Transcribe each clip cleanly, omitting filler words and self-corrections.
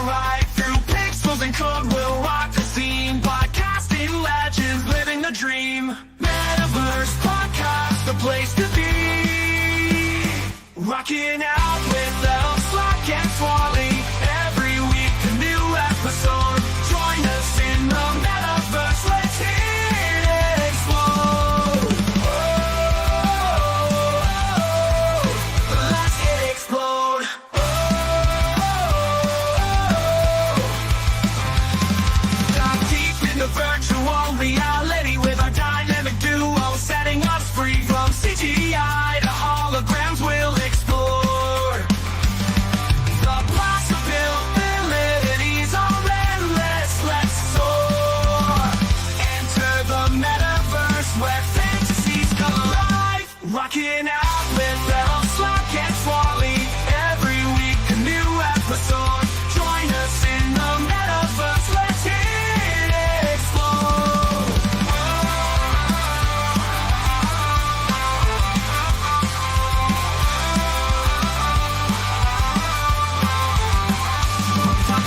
right through pixels and code. We'll rock the scene, podcasting legends, living the dream. Metaverse Podcast, the place to be. Rocking out with Elf, Slack, and Swally. Every week a new episode. Join us in the Metaverse. Let's hit it explode. Let's hit explode. Dive deep into virtual reality with our dynamic duo, setting us free from CGI to holograms. We'll explore the possibilities are endless. Let's soar. Enter the metaverse where fantasies come alive. Rocking out with Elf, Slack, and Swally. Every week a new episode. Join us in the metaverse. Let's hit it explode.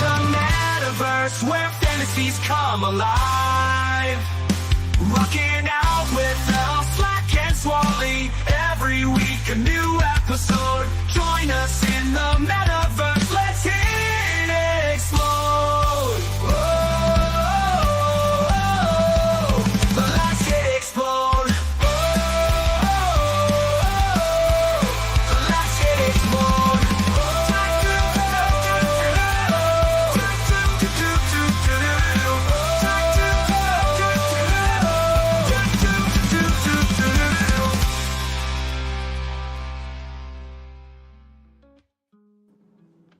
The metaverse where fantasies come alive. Rocking out with Elf, Slack, and Swally. Every week a new episode. Join us in the metaverse. Let's hit it explode. Whoa. Let's hit explode. Let's hit explode.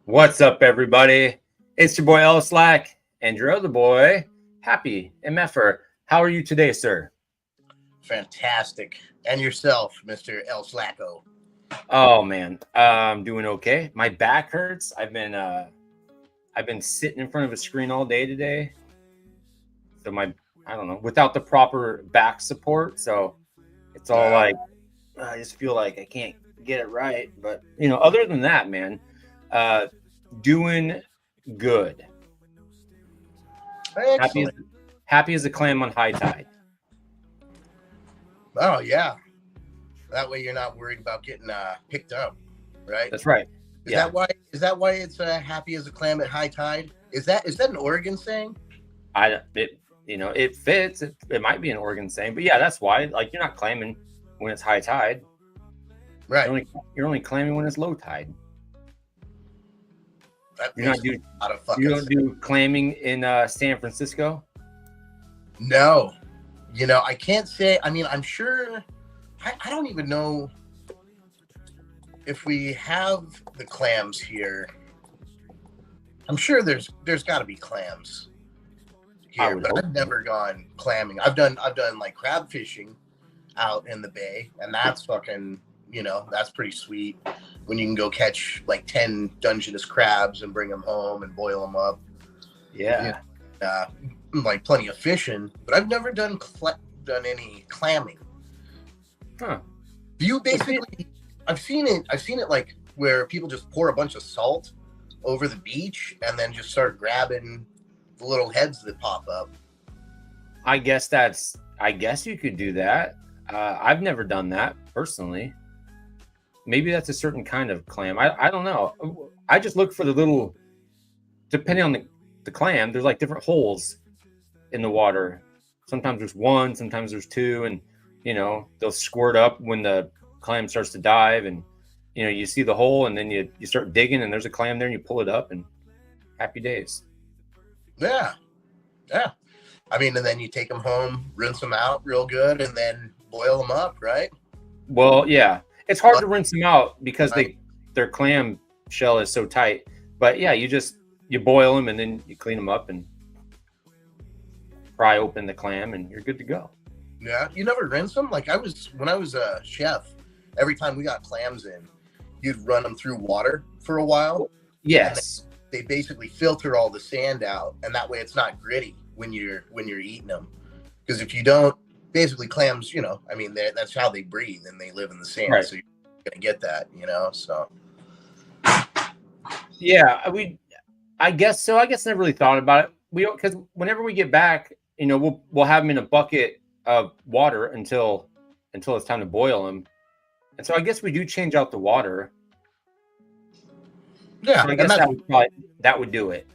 What's up, everybody? It's your boy L Slack and your other boy, Happy MFer. How are you today, sir? Fantastic. And yourself, Mr. El Slacko. Oh man, I'm doing okay. My back hurts. I've been sitting in front of a screen all day today. So I don't know, without the proper back support. So it's all like, I just feel like I can't get it right. But other than that, man, doing good. Excellent. Happy as a clam on high tide. Oh, yeah. That way you're not worried about getting picked up, right? That's right. Is that why it's happy as a clam at high tide? Is that an Oregon saying? It fits. It might be an Oregon saying, but yeah, that's why. Like, you're not clamming when it's high tide. Right. You're only clamming when it's low tide. That You're not makes doing. a lot of fucking You don't do clamming in San Francisco? No. I can't say. I mean, I'm sure. I don't even know if we have the clams here. I'm sure there's got to be clams here, but I've never gone clamming. I've done like crab fishing out in the bay, and that's fucking, that's pretty sweet when you can go catch like 10 Dungeness crabs and bring them home and boil them up. Yeah. Like plenty of fishing, but I've never done any clamming. Huh. You basically, I've seen it like where people just pour a bunch of salt over the beach and then just start grabbing the little heads that pop up. I guess you could do that. I've never done that personally. Maybe that's a certain kind of clam. I don't know. I just look for the little, depending on the clam, there's like different holes in the water. Sometimes there's one, sometimes there's two, and they'll squirt up when the clam starts to dive, and you see the hole, and then you start digging, and there's a clam there, and you pull it up, and happy days. Yeah. I mean, and then you take them home, rinse them out real good, and then boil them up, right? Well, yeah, it's hard to rinse them out because their clam shell is so tight. But yeah, you boil them, and then you clean them up and pry open the clam, and you're good to go. Yeah, you never rinse them? Like when I was a chef, every time we got clams in, you'd run them through water for a while. Yes. They basically filter all the sand out, and that way it's not gritty when you're eating them. Because if you don't, basically clams, that's how they breathe, and they live in the sand. Right. So you're gonna get that, so. Yeah, I guess so. I guess I never really thought about it. Because whenever we get back, we'll have them in a bucket of water until it's time to boil them. And so I guess we do change out the water. Yeah, So I and guess that's that would do it.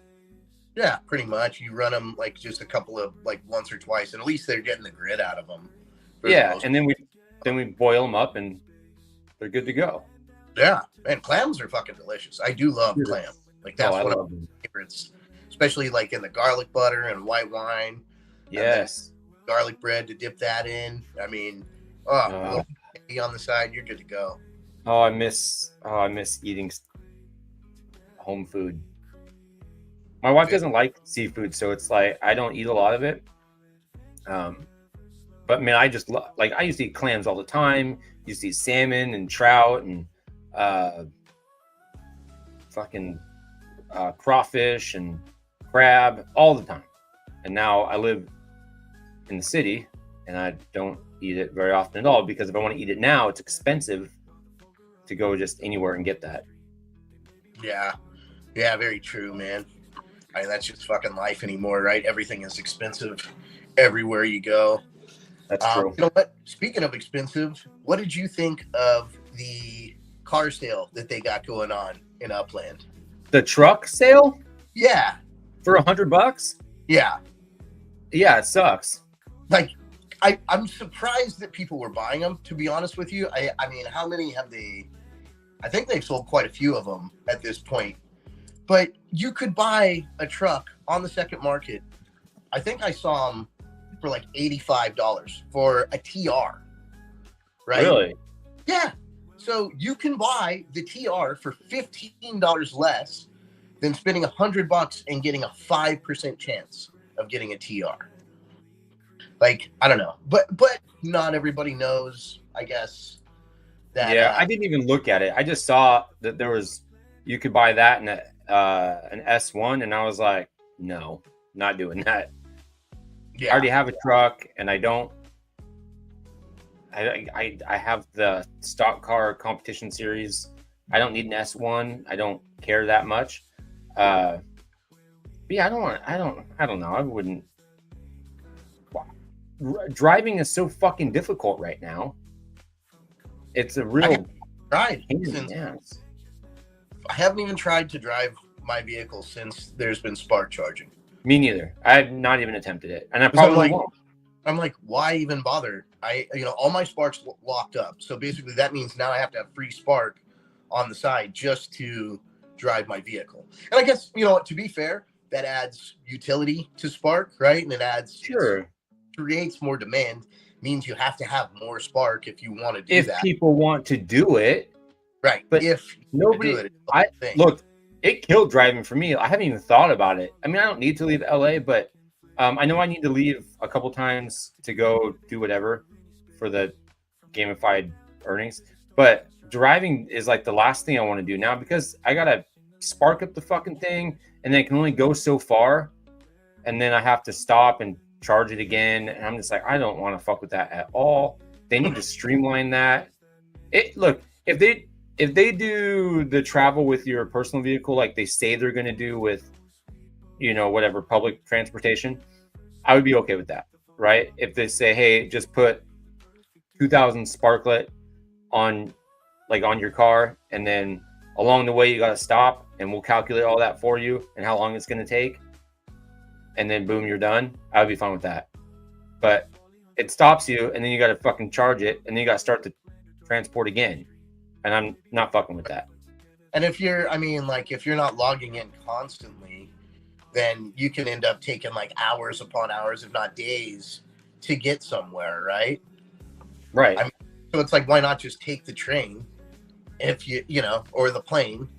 yeah, pretty much. You run them like just a couple of like once or twice, and at least they're getting the grit out of them. Yeah, and then we boil them up and they're good to go. Yeah, and clams are fucking delicious. I do love clam. Like that's I one of love my them. favorites, especially like in the garlic butter and white wine. Yes. Garlic bread to dip that in. I mean, a little eggy on the side, you're good to go. I miss eating home food. My wife doesn't like seafood, so it's like I don't eat a lot of it. But man, I just like I used to eat clams all the time. Used to eat salmon and trout and fucking crawfish and crab all the time. And now I live in the city and I don't eat it very often at all because if I want to eat it now, it's expensive to go just anywhere and get that. Yeah, very true, man. I mean, that's just fucking life anymore, right? Everything is expensive everywhere you go. That's true. You know what? Speaking of expensive, what did you think of the car sale that they got going on in Upland? The truck sale Yeah, for $100? yeah. Yeah, it sucks. Like, I'm surprised that people were buying them, to be honest with you. I mean, how many have they? I think they've sold quite a few of them at this point. But you could buy a truck on the second market. I think I saw them for like $85 for a TR. Right? Really? Yeah. So you can buy the TR for $15 less than spending $100 and getting a 5% chance of getting a TR. Like, I don't know, but not everybody knows, I guess. That Yeah, I didn't even look at it. I just saw that you could buy that in an S1, and I was like, no, not doing that. yeah, I already have a truck, and I don't. I have the stock car competition series. I don't need an S1. I don't care that much. But yeah, I don't know. I wouldn't. Driving is so fucking difficult right now. It's a real tried pain in since the ass. I haven't even tried to drive my vehicle since there's been spark charging. Me neither. I've not even attempted it, and I 'Cause I'm probably like- won't. I'm like, why even bother? All my sparks locked up. So basically that means now I have to have free spark on the side just to drive my vehicle. And I guess, to be fair, that adds utility to spark, right? And it creates more demand, means you have to have more spark if you want to do If that. people want to do it, Right. but if nobody. do it, it's a thing. Look, it killed driving for me. I haven't even thought about it. I mean, I don't need to leave LA, but I know I need to leave a couple times to go do whatever for the gamified earnings. But driving is like the last thing I want to do now because I gotta spark up the fucking thing, and then it can only go so far, and then I have to stop and charge it again. And I'm just like, I don't want to fuck with that at all. They need to streamline that. Look, if they do the travel with your personal vehicle like they say they're going to do with whatever public transportation, I would be okay with that, right? If they say, hey, just put 2,000 sparklet on your car, and then along the way you got to stop, and we'll calculate all that for you and how long it's going to take, and then boom, you're done. I would be fine with that. But it stops you, and then you got to fucking charge it, and then you got to start the transport again, and I'm not fucking with that. And if you're not logging in constantly, then you can end up taking like hours upon hours, if not days, to get somewhere, right? Right. So it's like, why not just take the train or the plane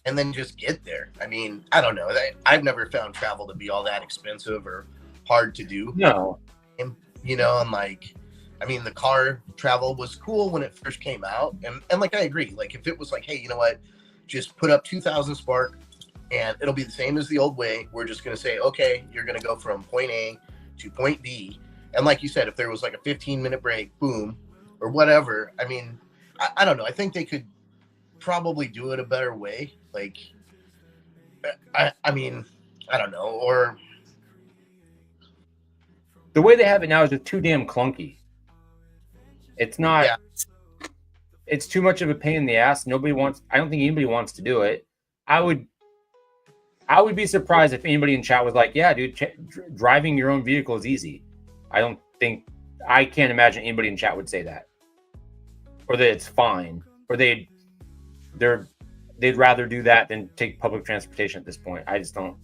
and then just get there? I mean, I don't know. I've never found travel to be all that expensive or hard to do. No. And the car travel was cool when it first came out. And like, I agree. Like, if it was like, hey, you know what? Just put up 2,000 spark and it'll be the same as the old way. We're just going to say, okay, you're going to go from point A to point B. And like you said, if there was like a 15-minute break, boom, or whatever. I mean, I don't know. I think they could probably do it a better way. Like, I mean, I don't know, or The way they have it now is just too damn clunky. It's not. Yeah. It's too much of a pain in the ass. Nobody wants. I don't think anybody wants to do it. I would be surprised if anybody in chat was like, "Yeah, dude, driving your own vehicle is easy." I don't think. I can't imagine anybody in chat would say that, or that it's fine, or they'd rather do that than take public transportation at this point. I just don't.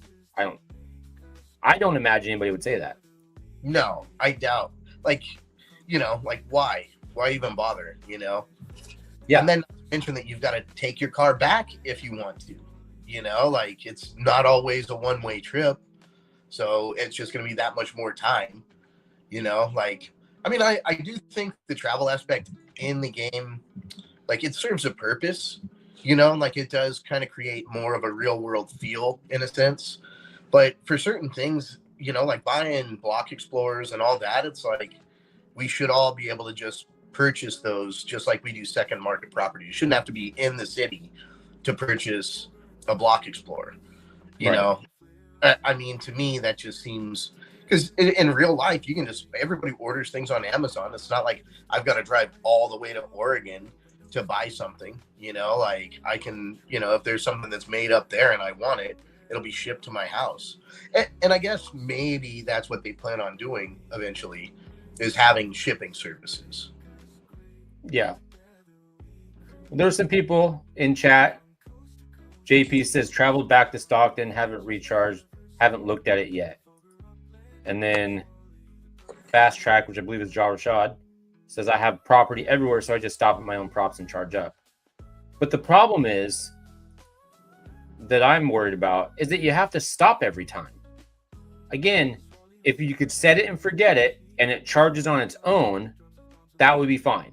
I don't imagine anybody would say that. no, I doubt. Like, like why? Why even bother? Yeah. And then mention that you've got to take your car back if you want to. Like it's not always a one-way trip, so it's just going to be that much more time. Like I mean, I do think the travel aspect in the game, like it serves a purpose. Like it does kind of create more of a real world feel in a sense. But for certain things, like buying block explorers and all that, it's like we should all be able to just purchase those just like we do second market property. You shouldn't have to be in the city to purchase a block explorer. Right. I mean, to me, that just seems because in real life, you can just everybody orders things on Amazon. It's not like I've got to drive all the way to Oregon to buy something. Like I can, if there's something that's made up there and I want it, it'll be shipped to my house. And I guess maybe that's what they plan on doing eventually, is having shipping services. Yeah. There's some people in chat. JP says traveled back to Stockton, haven't recharged, haven't looked at it yet. And then Fast Track, which I believe is Jar Rashad, says I have property everywhere, so I just stop at my own props and charge up. But the problem is that I'm worried about is that you have to stop every time. Again, if you could set it and forget it and it charges on its own, that would be fine.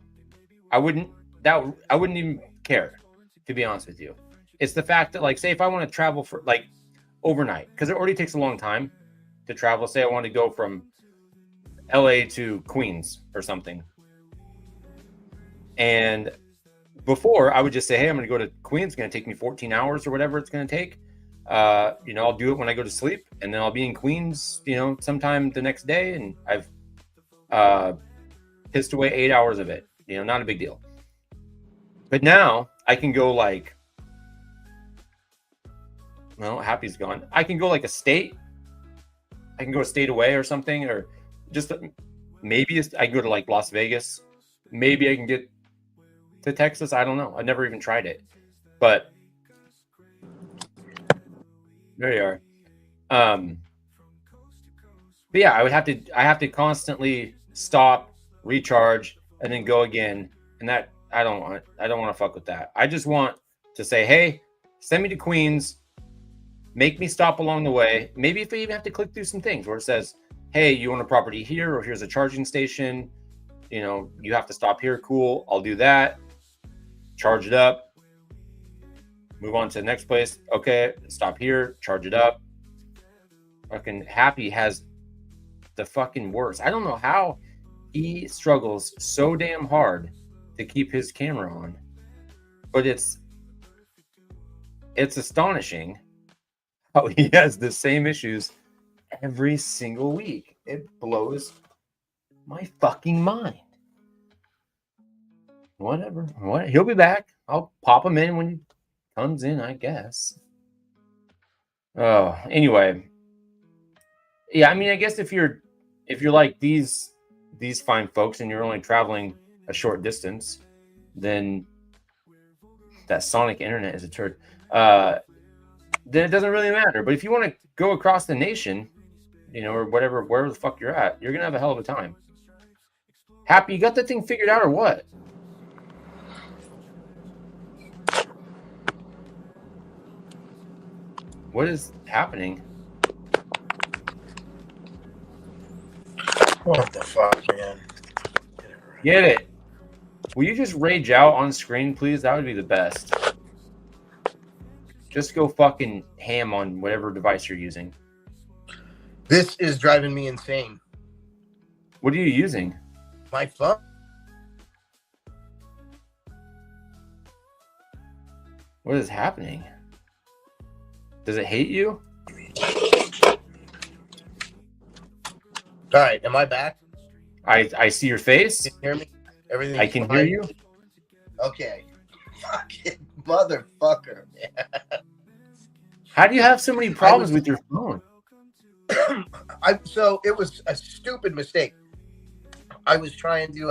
I wouldn't even care, to be honest with you. It's the fact that, like, say if I want to travel for like overnight, because it already takes a long time to travel. Say I want to go from LA to Queens or something. And before I would just say, hey, I'm going to go to Queens. It's going to take me 14 hours or whatever it's going to take. I'll do it when I go to sleep, and then I'll be in Queens, sometime the next day. And I've pissed away 8 hours of it, not a big deal. But now I can go like, well, Happy's gone. I can go like a state. I can go a state away or something, or just maybe I can go to like Las Vegas. Maybe I can get to Texas. I don't know. I've never even tried it, but there you are. But yeah, I have to constantly stop, recharge, and then go again. And that I don't want to fuck with that. I just want to say, hey, send me to Queens. Make me stop along the way. Maybe if I even have to click through some things where it says, hey, you own a property here, or here's a charging station. You have to stop here. Cool. I'll do that. Charge it up. Move on to the next place. Okay. Stop here. Charge it up. Fucking Happy has the fucking worst. I don't know how he struggles so damn hard to keep his camera on, but it's astonishing how he has the same issues every single week. It blows my fucking mind. Whatever. He'll be back. I'll pop him in when he comes in, I guess. Oh, anyway. Yeah, I mean, I guess if you're like these fine folks and you're only traveling a short distance, then that Sonic internet is a turd. Then it doesn't really matter. But if you want to go across the nation, or whatever, wherever the fuck you're at, you're gonna have a hell of a time. Happy, you got that thing figured out or what? What is happening? What the fuck, man? Get it. Will you just rage out on screen, please? That would be the best. Just go fucking ham on whatever device you're using. This is driving me insane. What are you using? My phone. What is happening? Does it hate you? All right, am I back? I see your face. Can you hear me? Everything. I can hear you. Okay. Fucking motherfucker, man. How do you have so many problems with your phone? So it was a stupid mistake. I was trying to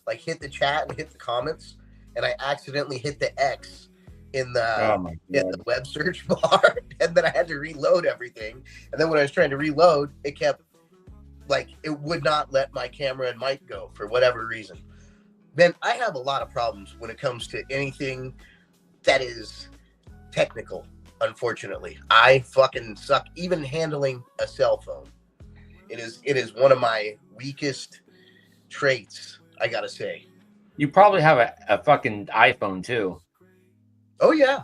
like hit the chat and hit the comments, and I accidentally hit the X in the web search bar, and then I had to reload everything. And then when I was trying to reload, it kept like it would not let my camera and mic go for whatever reason. Then I have a lot of problems when it comes to anything that is technical. Unfortunately, I fucking suck even handling a cell phone. It is one of my weakest traits, I gotta say. You probably have a fucking iPhone too. Oh yeah.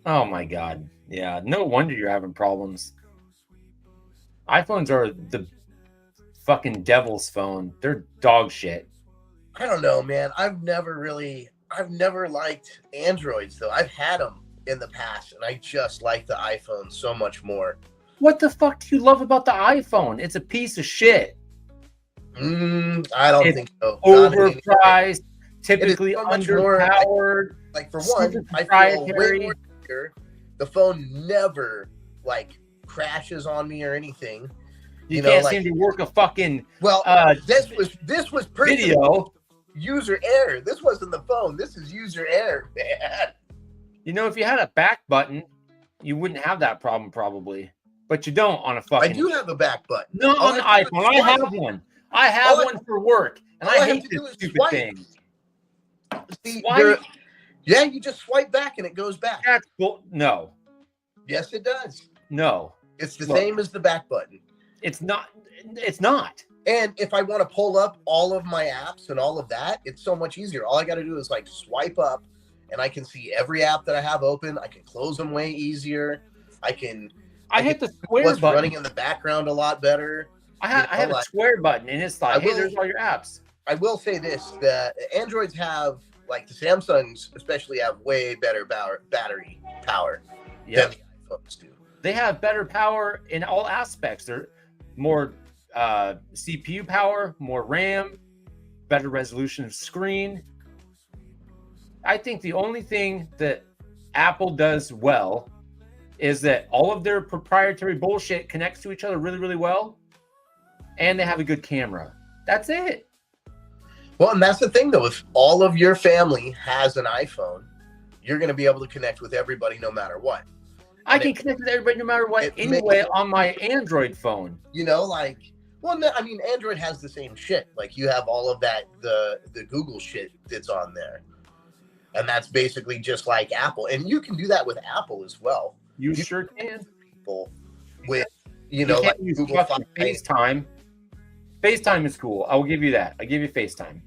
Oh my god. Yeah. No wonder you're having problems. iPhones are the fucking devil's phone. They're dog shit. I don't know, man. I've never liked Androids though. I've had them in the past, and I just like the iPhone so much more. What the fuck do you love about the iPhone? It's a piece of shit. I don't think so. Overpriced, typically so much underpowered. Like for one, I feel way more secure. The phone never like crashes on me or anything. You can't seem to work a fucking this was video user error. This wasn't the phone. This is user error, man. You know, if you had a back button, you wouldn't have that problem probably. But you don't on a fucking. I do have a back button. No, on the iPhone. I have one. I have one for work, and I hate this stupid thing. See, yeah, you just swipe back and it goes back. That's no. Yes, it does. No. It's the same as the back button. It's not. It's not. And if I want to pull up all of my apps and all of that, it's so much easier. All I got to do is like swipe up, and I can see every app that I have open. I can close them way easier. I hit the square what's button. Running in the background a lot better. I have a square button, and it's like, hey, there's all your apps. I will say this: the Androids have, like the Samsungs, especially, have way better battery power than the iPhones do. They have better power in all aspects. They're more CPU power, more RAM, better resolution of screen. I think the only thing that Apple does well is that all of their proprietary bullshit connects to each other really, really well, and they have a good camera. That's it. Well, and that's the thing, though. If all of your family has an iPhone, you're going to be able to connect with everybody no matter what. I can connect with everybody no matter what anyway on my Android phone. You know, like, well, I mean, Android has the same shit. Like, you have all of that, the Google shit that's on there. And that's basically just like Apple. And you can do that with Apple as well. You sure can. With, like Google FaceTime. FaceTime is cool. I will give you that. I give you FaceTime.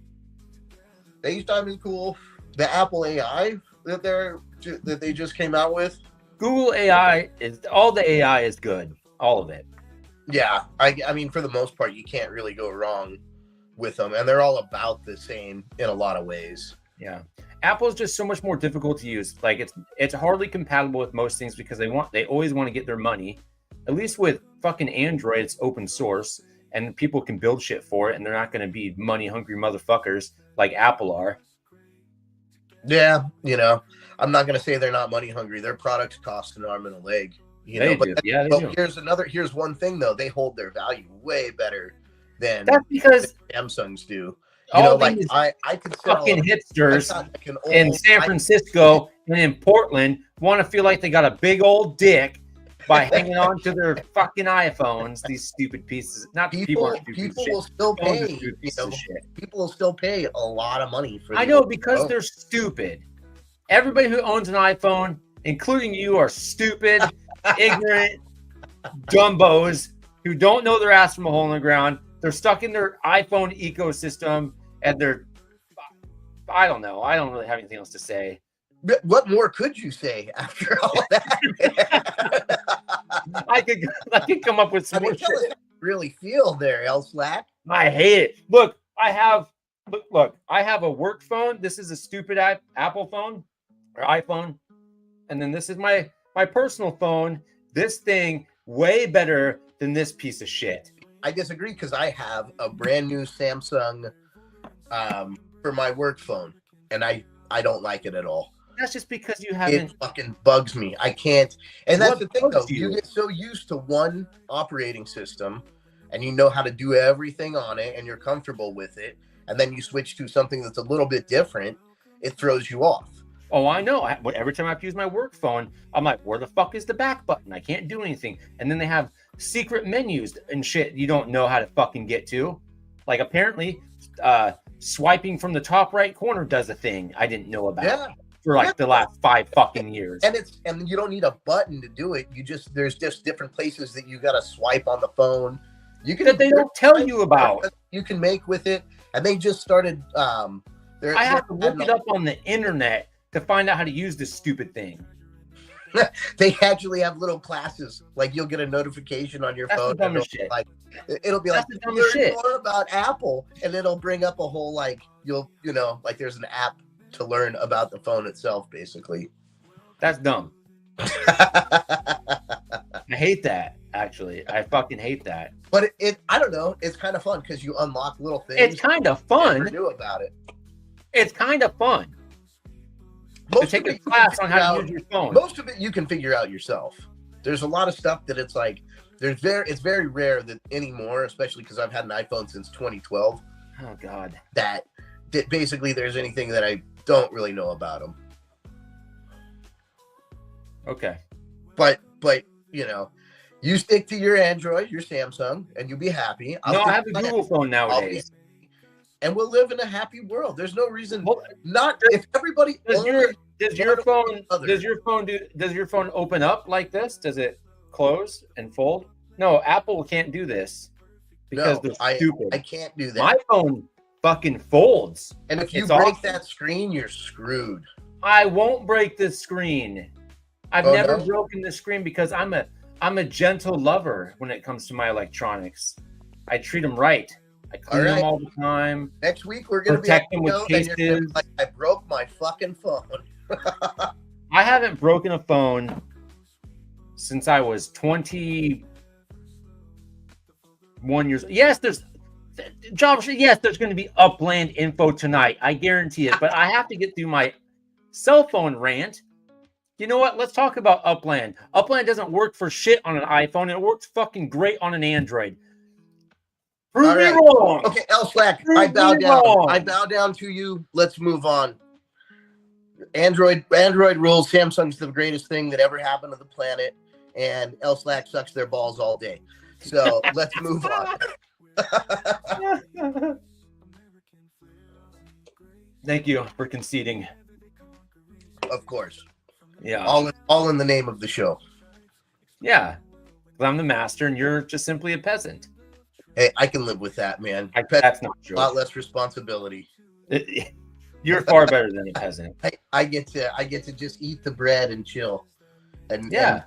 FaceTime is cool. The Apple AI that they just came out with. Google AI all the AI is good. All of it. Yeah. I mean, for the most part, you can't really go wrong with them. And they're all about the same in a lot of ways. Yeah. Apple's just so much more difficult to use. Like it's hardly compatible with most things because they always want to get their money. At least with fucking Android, it's open source and people can build shit for it, and they're not going to be money hungry motherfuckers like Apple are. Yeah, I'm not going to say they're not money hungry. Their products cost an arm and a leg. They do. Here's one thing though. They hold their value way better than that's because Samsungs do. I could fucking hipsters in San Francisco and in Portland want to feel like they got a big old dick by hanging on to their fucking iPhones. These stupid pieces. Not people will still pay. People will still pay a lot of money for. I know because they're stupid. Everybody who owns an iPhone, including you, are stupid, ignorant, dumbos who don't know their ass from a hole in the ground. They're stuck in their iPhone ecosystem, and I don't know. I don't really have anything else to say. What more could you say after all of that? I could come up with some more shit. Tell us how you really feel there, Elslack. I hate it. Look, I have a work phone. This is a stupid Apple phone or iPhone, and then this is my personal phone, this thing way better than this piece of shit. I disagree because I have a brand new Samsung for my work phone, and I don't like it at all. That's just because you It haven't. fucking bugs me. I can't. And that's What the thing, though. bugs you? You get so used to one operating system, and you know how to do everything on it, and you're comfortable with it, and then you switch to something that's a little bit different. It throws you off. Oh, I know. Every time I have to use my work phone, I'm like, where the fuck is the back button? I can't do anything. And then they have secret menus and shit you don't know how to fucking get to. Like apparently, swiping from the top right corner does a thing I didn't know about. Yeah. For like Yeah. the last 5 fucking years. And you don't need a button to do it. There's just different places that you got to swipe on the phone. You can That they don't tell you about. You can make with it, and they just started. I have to look it up on the internet to find out how to use this stupid thing. They actually have little classes. Like you'll get a notification on your That's the phone. dumbest shit. Like it'll be like That's the dumbest learn shit. more about Apple, and it'll bring up a whole like like there's an app to learn about the phone itself, basically. That's dumb. I hate that. Actually, I fucking hate that. But I don't know. It's kind of fun because you unlock little things. It's kind of you fun. never knew about it. It's kind of fun to Most take of a it you can class on figure how to out- use your phone. Most of it you can figure out yourself. There's a lot of stuff that it's like it's very rare that anymore, especially because I've had an iPhone since 2012. Oh God. That basically there's anything that I don't really know about them. Okay. But you stick to your Android, your Samsung, and you'll be happy. No, stick I have to a my Google phone I'll be nowadays. happy, and we'll live in a happy world. There's no reason Well, not. If everybody Does only- your phone other. does your phone open up like this? Does it close and fold? No, Apple can't do this because no, they're stupid. I can't do that. My phone fucking folds. And if you It's break awesome. that screen, you're screwed. I won't break the screen. I've Oh, never no? broken the screen because I'm a gentle lover when it comes to my electronics. I treat them right. I clean All right. them all the time. Next week we're gonna Protect be them with and you're gonna be cases. like, I broke my fucking phone. I haven't broken a phone since I was 21 years. Yes, there's Josh. Yes, there's going to be Upland info tonight. I guarantee it. But I have to get through my cell phone rant. You know what? Let's talk about Upland. Upland doesn't work for shit on an iPhone. It works fucking great on an Android. Prove All me right. wrong. Okay, L-Slack, Prove I bow me down. wrong. I bow down to you. Let's move on. Android rules. Samsung's the greatest thing that ever happened to the planet, and L-Slack sucks their balls all day. So let's move on. Thank you for conceding. Of course, Yeah. all in the name of the show. Yeah. 'Cause I'm the master and you're just simply a peasant. Hey, I can live with that, man. That's not A true. lot less responsibility. You're far better than a peasant. I get to just eat the bread and chill. And Yeah.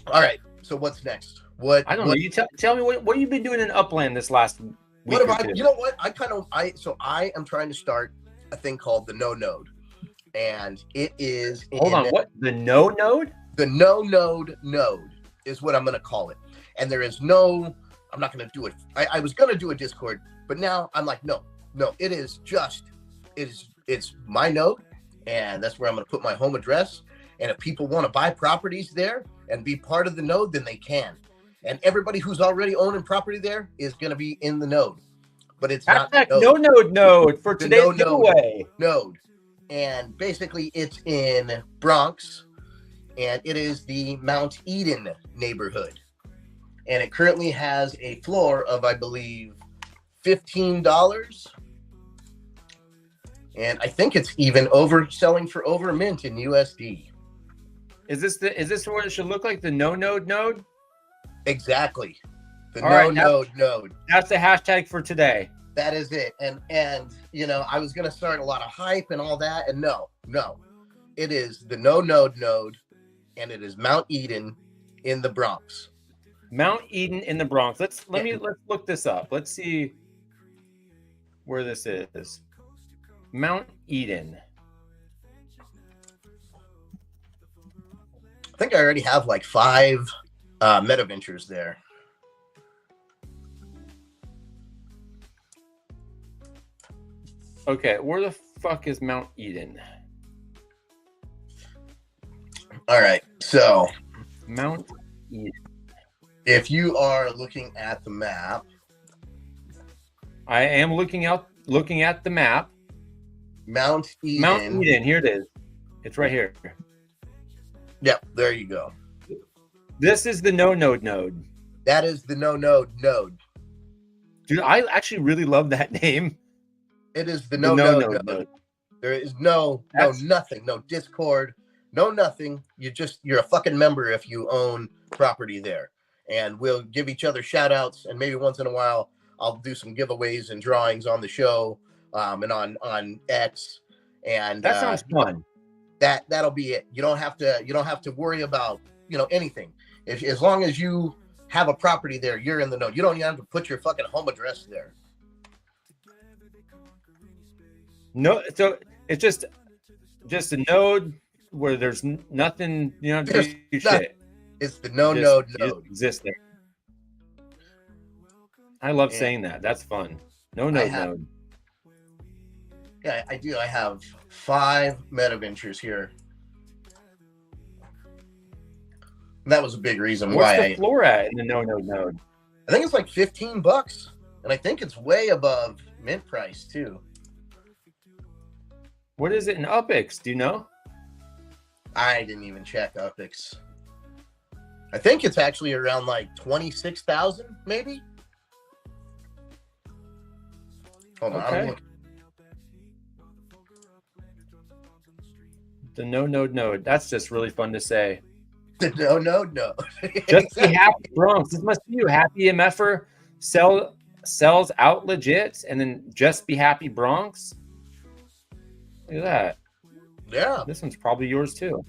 all right. So what's next? What I don't know. You tell me what you've been doing in Upland this last week. What or have I? two. You know what? I am trying to start a thing called the No Node, and it is Hold on. What? The no node? the No Node node is what I'm going to call it. And there is no. I'm not going to do it. I was going to do a Discord, but now I'm like, no. It is it's my node, and that's where I'm going to put my home address. And if people want to buy properties there and be part of the node, then they can. And everybody who's already owning property there is going to be in the node. But it's not Hashtag node. no node for The today's no node. giveaway. Node. And basically it's in Bronx, and it is the Mount Eden neighborhood. And it currently has a floor of, I believe, $15. And I think it's even selling for over a mint in USD. Is this what it should look like? The no node? Exactly. The All no right, now- node. That's the hashtag for today. That is it. And I was gonna start a lot of hype and all that, and no. It is the no node, and it is Mount Eden in the Bronx. Mount Eden in the Bronx. Let's look this up. Let's see where this is. Mount Eden. I think I already have like 5 meta ventures there. Okay, where the fuck is Mount Eden? All right, so Mount Eden. if you are looking at the map, I am looking at the map. Mount Eden. Mount Eden, here it is. It's right here. Yep, there you go. This is the no-node node. That is the no-node node. Dude, I actually really love that name. It is the The no-node no-node node. node. There is no That's- nothing, no Discord, no nothing. You're a fucking member if you own property there. And we'll give each other shout outs, and maybe once in a while I'll do some giveaways and drawings on the show, and on X. And That sounds fun. that'll be it. You don't have to worry about, anything. As long as you have a property there, you're in the know. You don't even have to put your fucking home address there. No, so it's just a node where there's nothing, you don't have to do shit. It's the no You node just- you just node. exist there. I love Yeah. saying that. That's fun. No node have- node. Yeah, I do. I have 5 meta ventures here. And that was a big reason What's why the floor at in the no node node? I think it's like $15, and I think it's way above mint price too. What is it in UpX? Do you know? I didn't even check UpX. I think it's actually around like 26,000, maybe. Hold on, Okay. I'm looking. The no node node. That's just really fun to say. No. Just be happy, Bronx. This must be you. Happy MFer sells out legit, and then just be happy, Bronx. Look at that. Yeah. This one's probably yours too.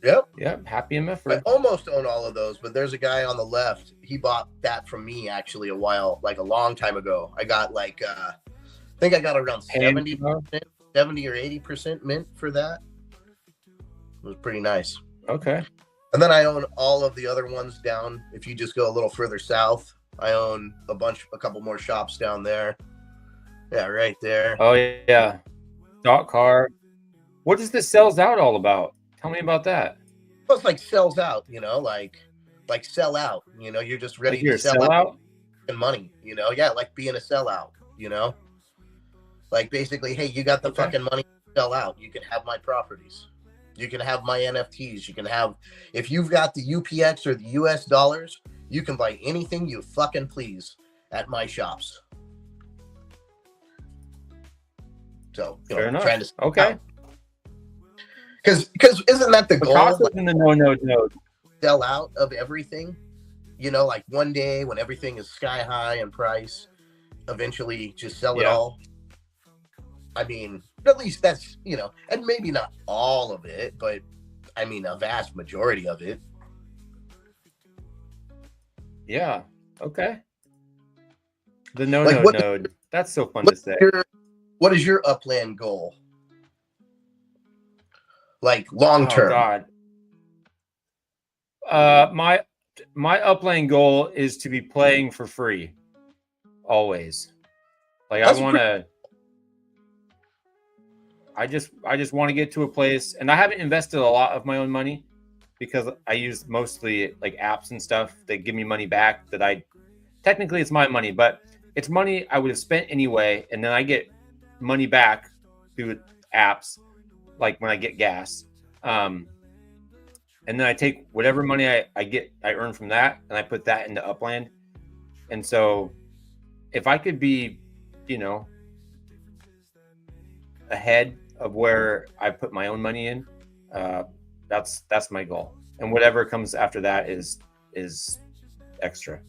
Yep. Yep. Happy I MFer. almost own all of those, but there's a guy on the left. He bought that from me actually a long time ago. I got I think I got around 70 or 80% mint for that. It was pretty nice. Okay. And then I own all of the other ones down. If you just go a little further south, I own a couple more shops down there. Yeah, right there. Oh yeah. Stock car. What is this sells out all about? Tell me about that. Plus, like sells out, like sell out. You're just ready Like you're to a sell out sellout? and money. Yeah, like being a sellout. Like basically, hey, you got the Okay. fucking money to sell out. You can have my properties. You can have my NFTs. You can have, if you've got the UPX or the US dollars, you can buy anything you fucking please at my shops. So, Fair enough. trying to Okay. because isn't that the goal? Picasso's Like, in the no node node. sell out of everything. Like one day when everything is sky high in price, eventually just sell it Yeah. all. I mean, at least that's, and maybe not all of it, but I mean, a vast majority of it. Yeah. Okay. The no Like, node what- node. That's so fun to say. What is your upland goal? Like long Oh term. God. My upland goal is to be playing for free. Always. Like That's I want to. I just want to get to a place, and I haven't invested a lot of my own money because I use mostly like apps and stuff that give me money back. Technically it's my money, but it's money I would have spent anyway, and then I get money back through apps, like when I get gas. And then I take whatever money I earn from that, and I put that into Upland. And so if I could be, ahead of where I put my own money in, that's my goal. And whatever comes after that is extra.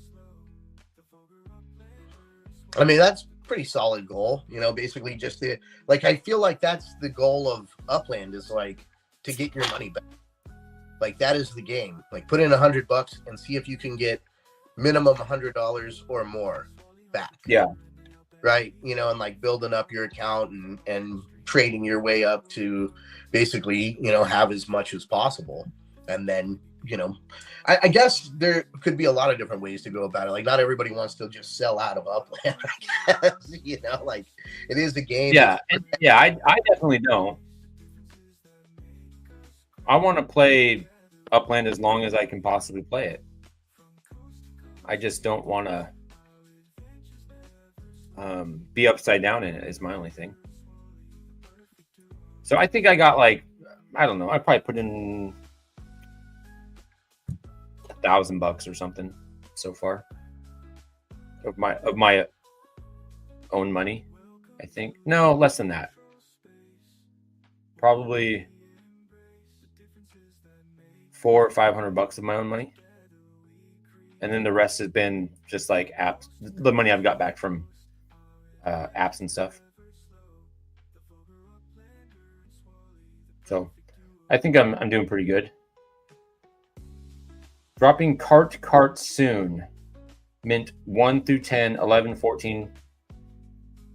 I mean, that's pretty solid goal, basically just I feel like that's the goal of Upland is like to get your money back. Like that is the game. Like put in $100 and see if you can get minimum $100 or more back. Yeah. Right. And like building up your account and trading your way up to basically, have as much as possible and then I guess there could be a lot of different ways to go about it. Like, not everybody wants to just sell out of Upland, I guess, like it is a game. Yeah, I definitely don't. I want to play Upland as long as I can possibly play it. I just don't want to be upside down in it is my only thing. So I think I got like, I don't know, I probably put in $1,000 or something so far of my own money. I think no less than that. Probably $400 or $500 of my own money, and then the rest has been just like apps. The money I've got back from apps and stuff. So I think I'm doing pretty good. Dropping cart soon. Mint 1 through 10, 11, 14,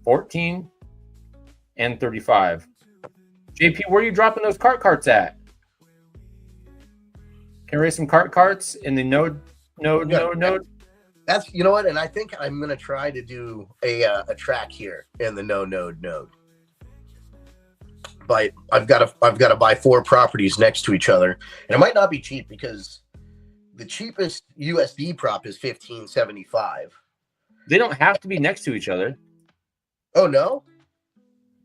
14, and 35. JP, where are you dropping those carts at? Can I raise some carts in the node? That's, you know what? And I think I'm going to try to do a track here in the node. But I've got to buy 4 properties next to each other, and it might not be cheap because the cheapest USD prop is $15.75. They don't have to be next to each other. Oh no,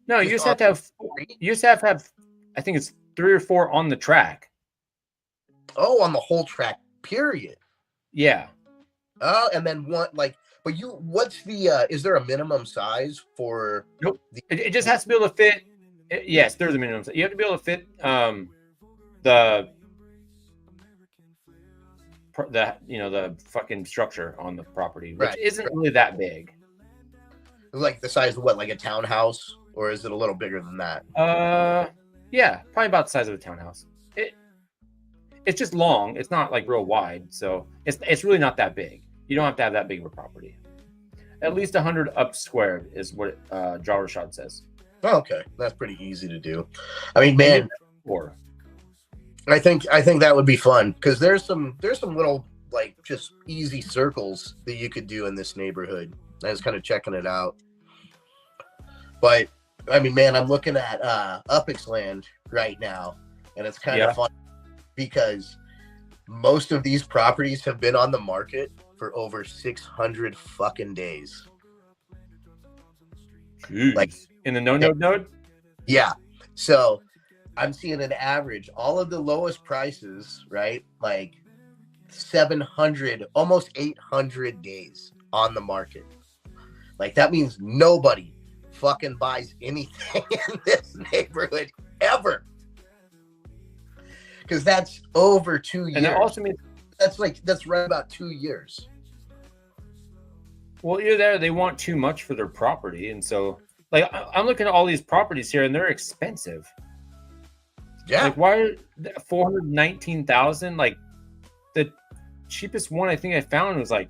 no, you just have to have. You just have to have. I think it's 3 or 4 on the track. Oh, on the whole track, period. Yeah. Oh, and then one like. But what's the? Is there a minimum size for? Nope. It just has to be able to fit. Yes, there's a minimum. You have to be able to fit the fucking structure on the property, which isn't really that big. Like the size of what, like a townhouse, or is it a little bigger than that? Yeah, probably about the size of a townhouse. It's just long. It's not like real wide, so it's really not that big. You don't have to have that big of a property. At least 100 up squared is what Jarrashad says. Oh, okay, that's pretty easy to do. I mean, man, I think that would be fun because there's some little like just easy circles that you could do in this neighborhood. I was kind of checking it out, but I mean, man, I'm looking at Upix Land right now, and it's kind of fun because most of these properties have been on the market for over 600 fucking days. Jeez. Like in the node? Yeah. So I'm seeing an average, all of the lowest prices, right? Like 700, almost 800 days on the market. Like that means nobody fucking buys anything in this neighborhood ever. Because that's over 2 years. And that also means that's right about 2 years. Well, you're there. They want too much for their property, and so like I'm looking at all these properties here, and they're expensive. Yeah. Like why are 419,000? Like the cheapest one I think I found was like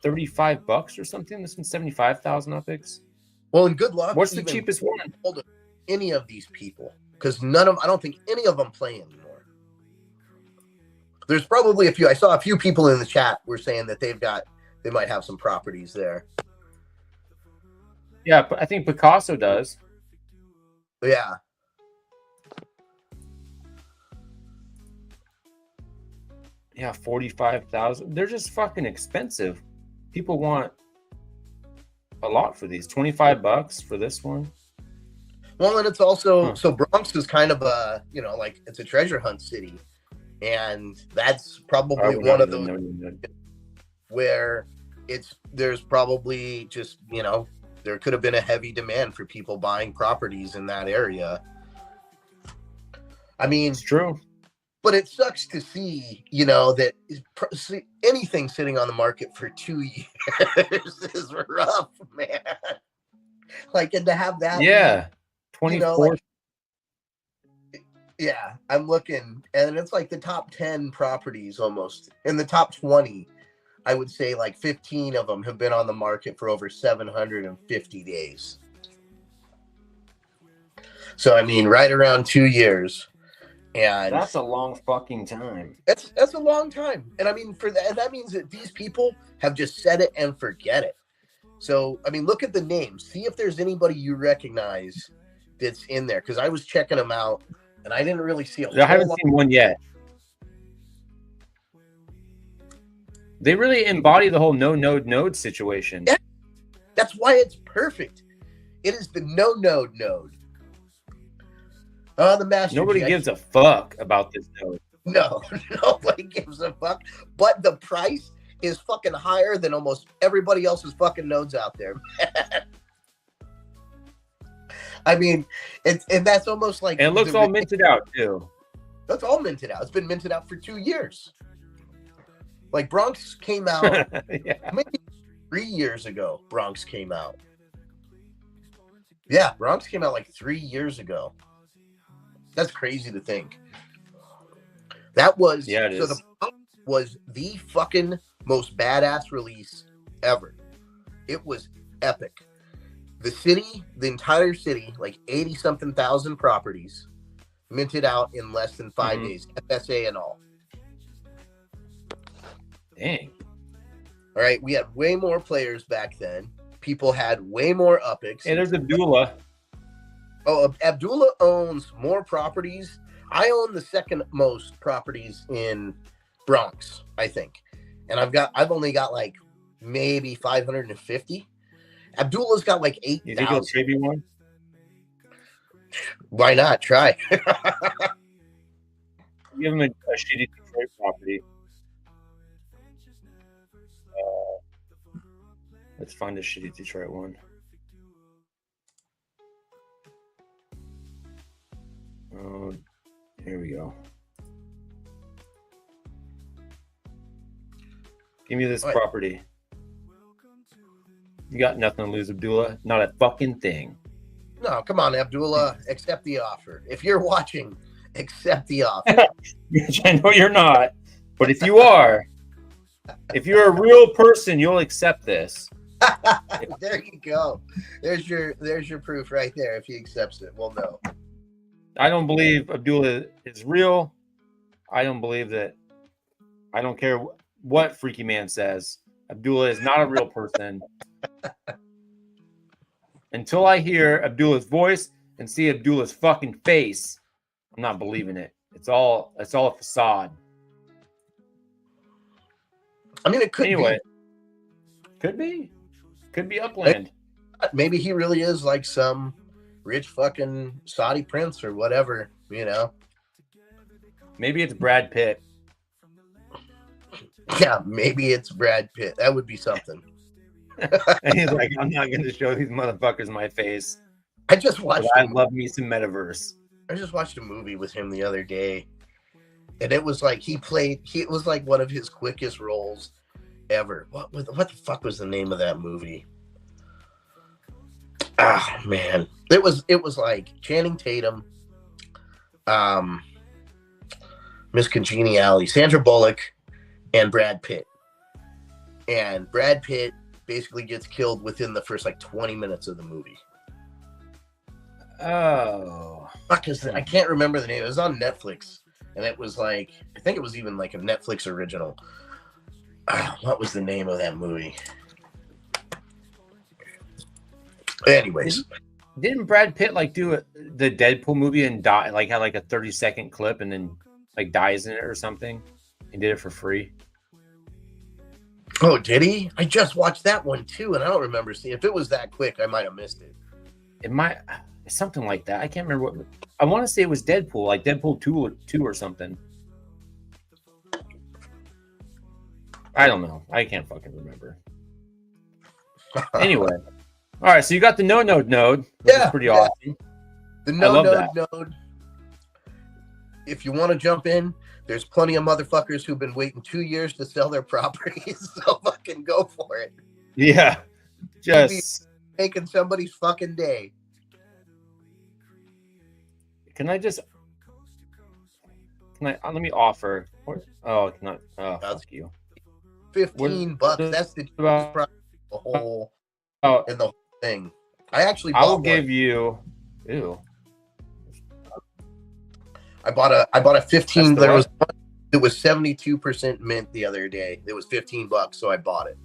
$35 or something. This one's 75,000 Upix. Well, and good luck. What's the cheapest one? Any of these people, because I don't think any of them play anymore. There's probably a few. I saw a few people in the chat were saying that they might have some properties there. Yeah, but I think Picasso does. Yeah. Yeah, 45,000. They're just fucking expensive. People want a lot for these. $25 for this one. Well, and it's also so Bronx is kind of a like it's a treasure hunt city, and that's probably one of those where there's probably just there could have been a heavy demand for people buying properties in that area. I mean, it's true. But it sucks to see, that anything sitting on the market for 2 years is rough, man. Like, and to have that. Yeah. 24. Yeah, I'm looking, and it's like the top 10 properties almost. In the top 20, I would say like 15 of them have been on the market for over 750 days. So, I mean, right around 2 years. And That's a long fucking time. that's a long time. And I mean, for that means that these people have just said it and forget it. So I mean, look at the names. See if there's anybody you recognize that's in there. Because I was checking them out, and I didn't really see a whole I haven't lot. seen one yet. They really embody the whole no node situation. Yeah. That's why it's perfect. It is the no node. The Master Nobody G, gives a fuck about this node. No, nobody gives a fuck. But the price is fucking higher than almost everybody else's fucking nodes out there. I mean, and that's almost like And it looks all minted out too. That's all minted out. It's been minted out for 2 years. Like Bronx came out Yeah. maybe 3 years ago. Bronx came out. Yeah, Bronx came out like 3 years ago. That's crazy to think. That was Yeah, it so is. the Bronx was the fucking most badass release ever. It was epic. The city, the entire city, like 80 something thousand properties, minted out in less than 5 Mhm. days, FSA and all. Dang. All right, we had way more players back then. People had way more upics. Hey, there's Abdullah. Oh, Abdullah owns more properties. I own the second most properties in Bronx, I think, and I've only got like maybe 550. Abdullah's got like You think he'll 8,000. trade me one? Why not try? Give him a shitty Detroit property. Let's find a shitty Detroit one. Oh, here we go. Give me this What? property. You got nothing to lose, Abdullah. Not a fucking thing. No, come on, Abdullah, accept the offer. If you're watching, accept the offer. Which I know you're not. But if you are, if you're a real person, you'll accept this. There you go. There's your proof right there. If he accepts it, we'll know. I don't believe Abdullah is real. I don't believe that. I don't care what Freaky Man says. Abdullah is not a real person. Until I hear Abdullah's voice and see Abdullah's fucking face, I'm not believing it. It's all a facade. I mean, it could Anyway, could be Upland. be. Maybe he really is like some rich fucking Saudi prince or whatever, you know? Maybe it's Brad Pitt. Yeah, maybe it's Brad Pitt. That would be something. And he's like, I'm not going to show these motherfuckers my face. I just watched. But I love me some metaverse. I just watched a movie with him the other day, and it was like it was like one of his quickest roles ever. What the fuck was the name of that movie? Ah, man, it was like Channing Tatum, Miss Congeniality, Sandra Bullock, and Brad Pitt. And Brad Pitt basically gets killed within the first like 20 minutes of the movie. Oh. Fuck is I can't remember the name. It was on Netflix, and it was like I think it was even like a Netflix original. What was the name of that movie? Anyways, Didn't Brad Pitt like do the Deadpool movie and die, like had like a 30-second clip and then like dies in it or something? He did it for free. oh, did he? I just watched that one too, and I don't remember seeing. If it was that quick, I might have missed it. It might something like that. I can't remember what. I want to say it was Deadpool, like Deadpool 2 or something. I don't know. I can't fucking remember. Anyway, all right. So you got the no node, which Yeah, is pretty yeah. awesome. The I love node. If you want to jump in, there's plenty of motherfuckers who've been waiting 2 years to sell their properties. So fucking go for it. Yeah, just Making somebody's fucking day. can I let me offer? Oh, can I? Oh, fuck you. $15. That's the cheapest about- price in the whole Oh, in the whole thing. I actually I will bought give one. you. Ew. I bought a 15. That's the There what? was it was 72% mint the other day. It was $15, so I bought it.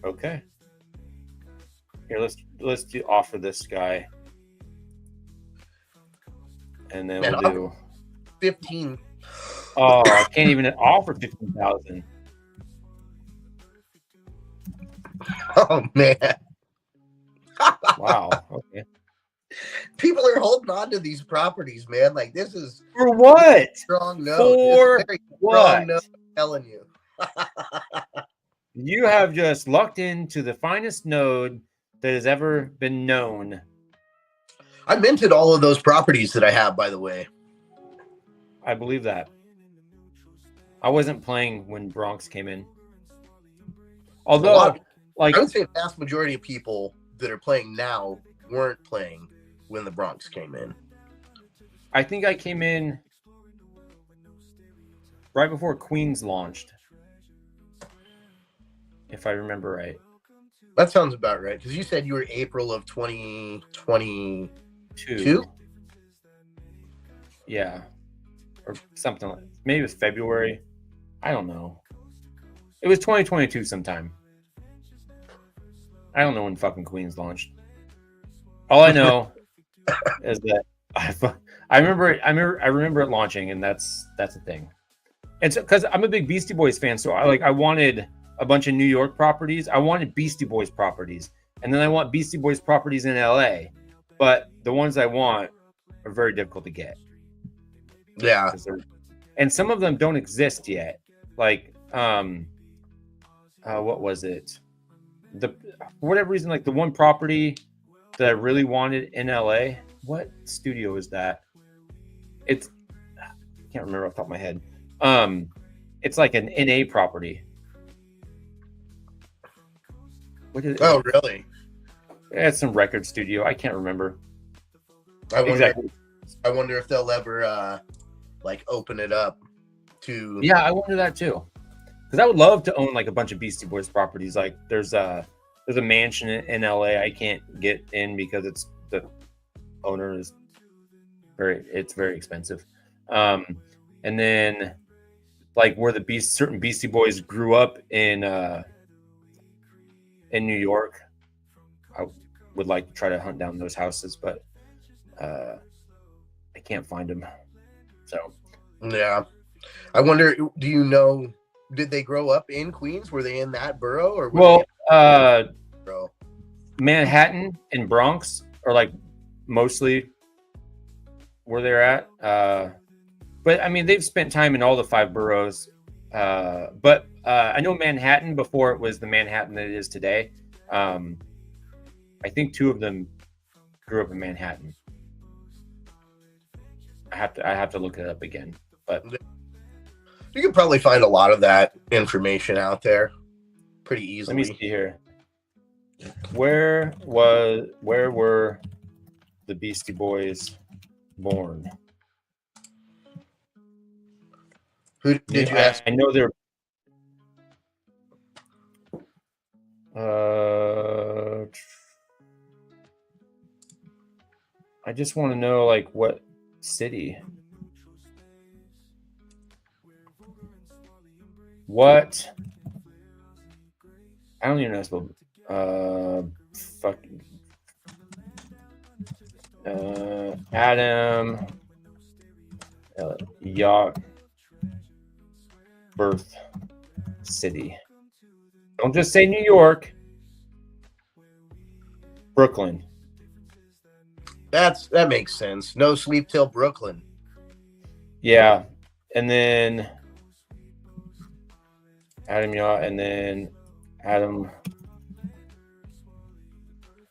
Okay. Here, let's offer this guy, and then Man, we'll do. 15. Oh, I can't even offer 15,000. Oh man. Wow. Okay. People are holding on to these properties, man. Like this is For what? strong note. For This is very what? strong note, I'm telling you. You have just lucked into the finest node that has ever been known. I minted all of those properties that I have, by the way. I believe that. I wasn't playing when Bronx came in. Although, I like, would say the vast majority of people that are playing now weren't playing when the Bronx came in. I think I came in right before Queens launched, if I remember right. That sounds about right. Because you said you were April of 2022. Yeah. Or something like maybe it was February. I don't know. It was 2022 sometime. I don't know when fucking Queens launched. All I know is that I remember it launching, and that's the thing. And so because I'm a big Beastie Boys fan, so I wanted a bunch of New York properties. I wanted Beastie Boys properties, and then I want Beastie Boys properties in LA. But the ones I want are very difficult to get. Yeah. And some of them don't exist yet. Like what was it? For whatever reason, like the one property that I really wanted in LA. What studio is that? I can't remember off the top of my head. It's like an NA property. What is it? Oh, really? It's some record studio. I can't remember. I wonder. Exactly. I wonder if they'll ever like open it up to. Yeah, I wonder that too. Because I would love to own like a bunch of Beastie Boys properties. Like there's a mansion in LA I can't get in because the owner is very expensive. And then like where certain Beastie Boys grew up in New York, I would like to try to hunt down those houses, but I can't find them. So Yeah, I wonder. Do you know? Did they grow up in Queens? Were they in that borough or? Were they in borough? Manhattan and Bronx are like mostly where they're at. But I mean, they've spent time in all the 5 boroughs. But I know Manhattan before it was the Manhattan that it is today. I think 2 of them grew up in Manhattan. I have to look it up again, but You can probably find a lot of that information out there pretty easily. let me see here. Where were the Beastie Boys born? Who did you ask? I know they're. I just want to know like what city. What? I don't even know how to spell. Fucking. Adam. Yacht. Birth city. Don't just say New York. Brooklyn. That makes sense. No sleep till Brooklyn. Yeah. And then Adam Yacht, and then Adam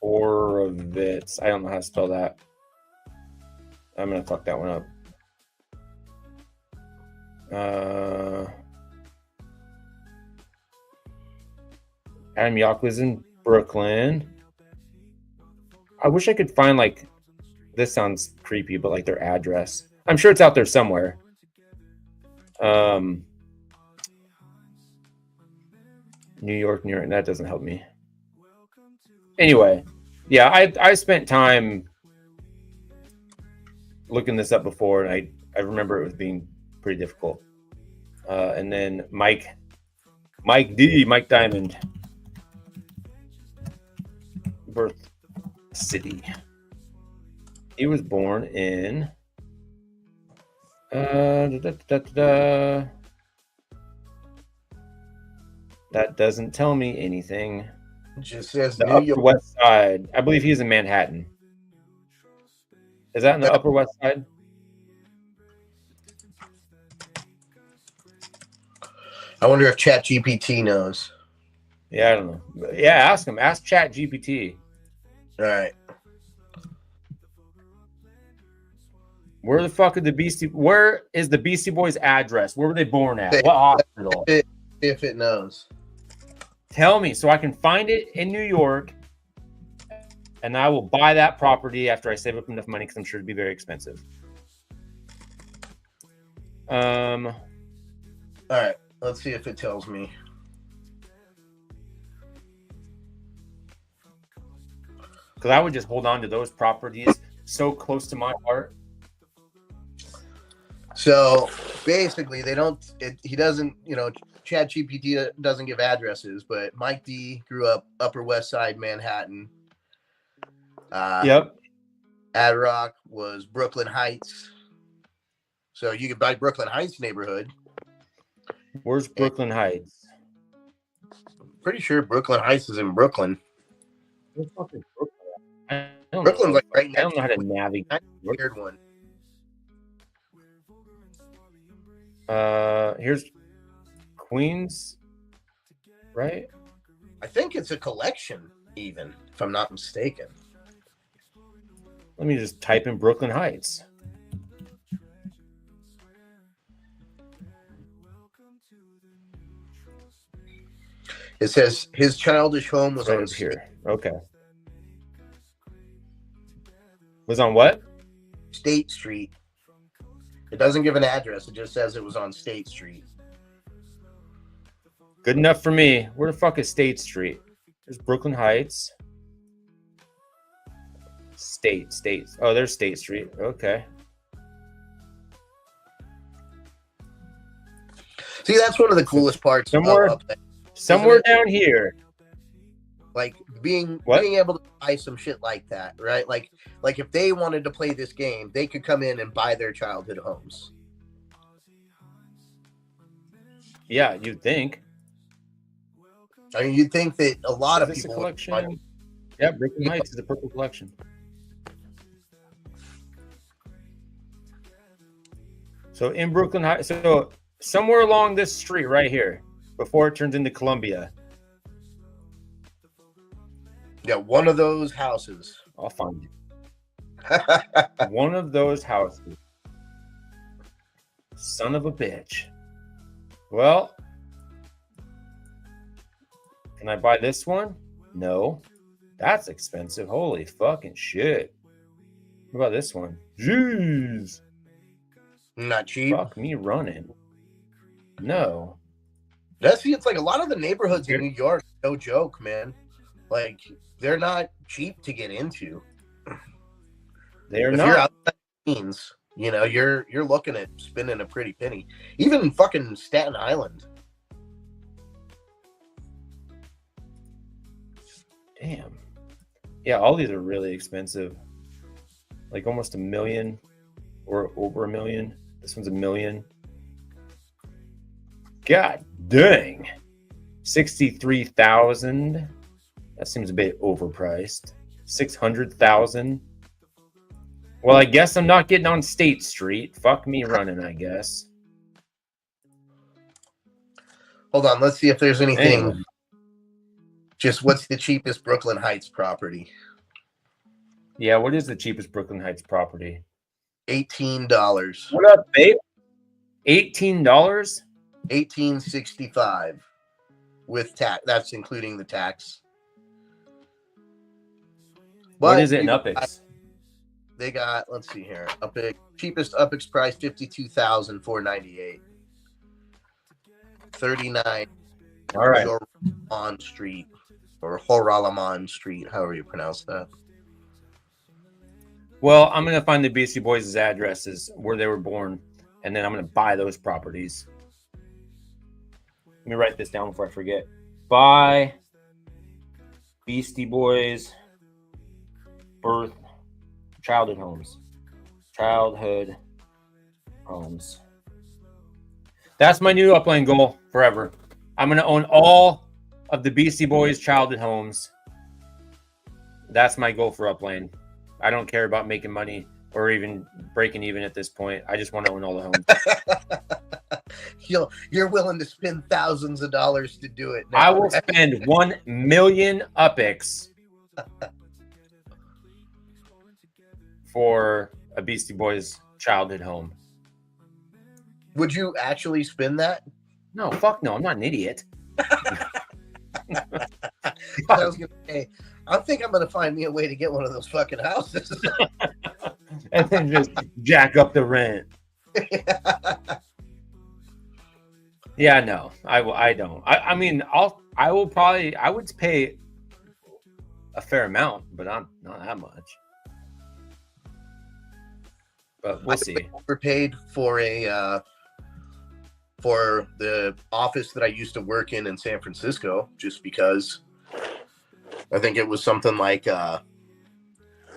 Horovitz. I don't know how to spell that. I'm gonna fuck that one up. Adam Yacht was in Brooklyn. I wish I could find like this sounds creepy, but like their address. I'm sure it's out there somewhere. New York. That doesn't help me. Anyway, yeah, I spent time looking this up before, and I remember it was being pretty difficult. And then Mike Diamond, birth city. He was born in that doesn't tell me anything. It just says The New Upper York. West Side. I believe he's in Manhattan. Is that in the Upper West Side? I wonder if ChatGPT knows. Yeah, I don't know. Yeah, ask him. Ask ChatGPT. All right. Where the fuck are the Beastie? Where is the Beastie Boys' address? Where were they born at? What hospital? If it knows. Tell me so I can find it in New York, and I will buy that property after I save up enough money because I'm sure it'd be very expensive. All right. Let's see if it tells me. Because I would just hold on to those properties so close to my heart. So basically, they don't. He doesn't. ChatGPT doesn't give addresses, but Mike D grew up Upper West Side, Manhattan. Yep. Ad Rock was Brooklyn Heights. So you could buy Brooklyn Heights neighborhood. Where's Brooklyn Heights? Pretty sure Brooklyn Heights is in Brooklyn. Where's fucking Brooklyn? I don't Brooklyn's know. like right I don't next know how to to navigate. weird one. Here's Queens, right? I think it's a collection, even if I'm not mistaken. Let me just type in Brooklyn Heights. It says his childish home was Right on up here. Okay. Was on what? State Street. It doesn't give an address. It just says it was on State Street. Good enough for me. Where the fuck is State Street? There's Brooklyn Heights. State. Oh, there's State Street. Okay. See, that's one of the coolest parts. Somewhere down here. Like being What? able to buy some shit like that, right? Like if they wanted to play this game, they could come in and buy their childhood homes. Yeah, you'd think. I mean, you'd think that a lot Is of this a people would collection? Yeah, Brooklyn Heights is a purple collection. So in Brooklyn Heights, so somewhere along this street right here, before it turns into Columbia. Yeah, one of those houses. I'll find it. One of those houses. Son of a bitch. Well, can I buy this one? No. That's expensive. Holy fucking shit. What about this one? Jeez. Not cheap. Fuck me running. No. That's it's like a lot of the neighborhoods in New York, no joke, man. Like they're not cheap to get into. They are If not. you're outside Queens, you're looking at spending a pretty penny. Even fucking Staten Island. Damn. Yeah, all these are really expensive. Like almost $1 million or over $1 million. This one's $1 million. God dang. 63,000. That seems a bit overpriced. 600,000. Well, I guess I'm not getting on State Street. Fuck me running, I guess. Hold on, let's see if there's anything. Anyway. Just what's the cheapest Brooklyn Heights property? Yeah, what is the cheapest Brooklyn Heights property? $18. What up, babe? $18? $18.65 with tax. That's including the tax. What But is it in Upex? They got, let's see here. Cheapest Upex price $52,498. 39 All right. on Street or Horalaman Street, however you pronounce that. Well, I'm gonna find the Beastie Boys' addresses where they were born, and then I'm gonna buy those properties. Let me write this down before I forget. Buy Beastie Boys childhood homes. Childhood homes. That's my new upline goal forever. I'm gonna own all of the Beastie Boys childhood homes. That's my goal for Upland. I don't care about making money or even breaking even at this point. I just want to own all the homes. You're willing to spend thousands of dollars to do it now. I will spend 1 million UPIX for a Beastie Boys childhood home. Would you actually spend that? No, fuck no. I'm not an idiot. I was gonna say, I think I'm gonna find me a way to get one of those fucking houses. And then just jack up the rent. Yeah, no, I don't. I mean, I would pay a fair amount, but not that much. But we'll see. Overpaid for for the office that I used to work in San Francisco, just because I think it was something like it was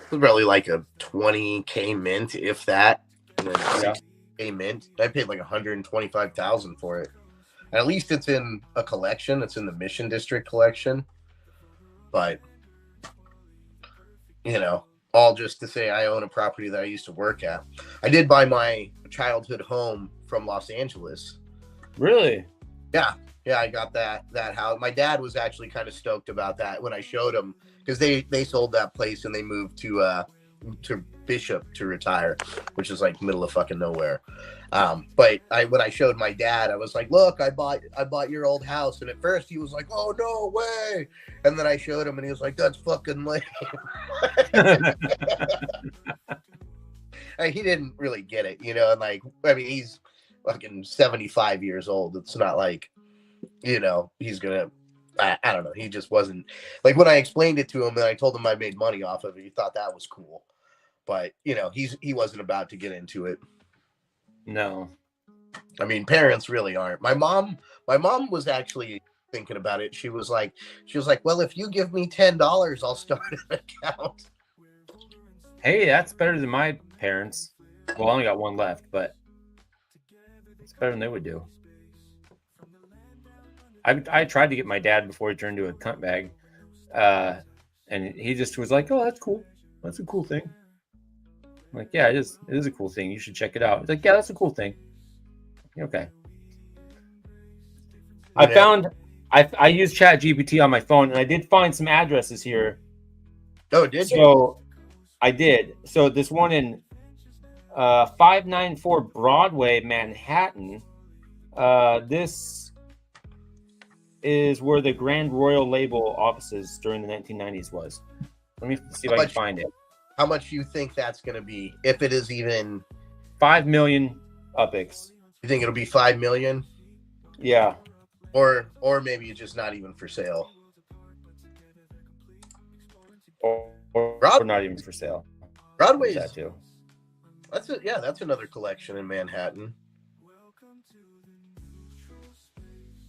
probably like a 20K mint, if that, and then 6K mint. I paid like 125,000 for it. And at least it's in a collection. It's in the Mission District collection. But you know, all just to say I own a property that I used to work at. I did buy my childhood home from Los Angeles. Really? Yeah, I got that house. My dad was actually kind of stoked about that when I showed him, because they sold that place and they moved to Bishop to retire, which is like middle of fucking nowhere. But when I showed my dad, I was like, "Look, I bought your old house." And at first he was like, "Oh, no way!" And then I showed him, and he was like, "That's fucking lame." He didn't really get it, you know. And like, I mean, he's fucking 75 years old. It's not like, you know, he's gonna. I don't know. He just wasn't like, when I explained it to him and I told him I made money off of it, he thought that was cool. But you know, he wasn't about to get into it. No. I mean, parents really aren't. My mom was actually thinking about it. She was like, "Well, if you give me $10, I'll start an account." Hey, that's better than my parents. Well, I only got one left, but it's better than they would do. I tried to get my dad before he turned into a cunt bag, and he just was like, "Oh, that's cool. That's a cool thing." I'm like, "Yeah, it is a cool thing. You should check it out." He's like, "Yeah, that's a cool thing." Okay. Yeah. I used ChatGPT on my phone, and I did find some addresses here. Oh, did you? So I did. So this one in 594 Broadway, Manhattan. This is where the Grand Royal Label offices during the 1990s was. Let me see if I can find it. How much you think that's going to be, if it is even 5 million UPIX. You think it'll be 5 million? Yeah. Or maybe it's just not even for sale. Or not even for sale. Broadway that too. That's it. Yeah, that's another collection in Manhattan.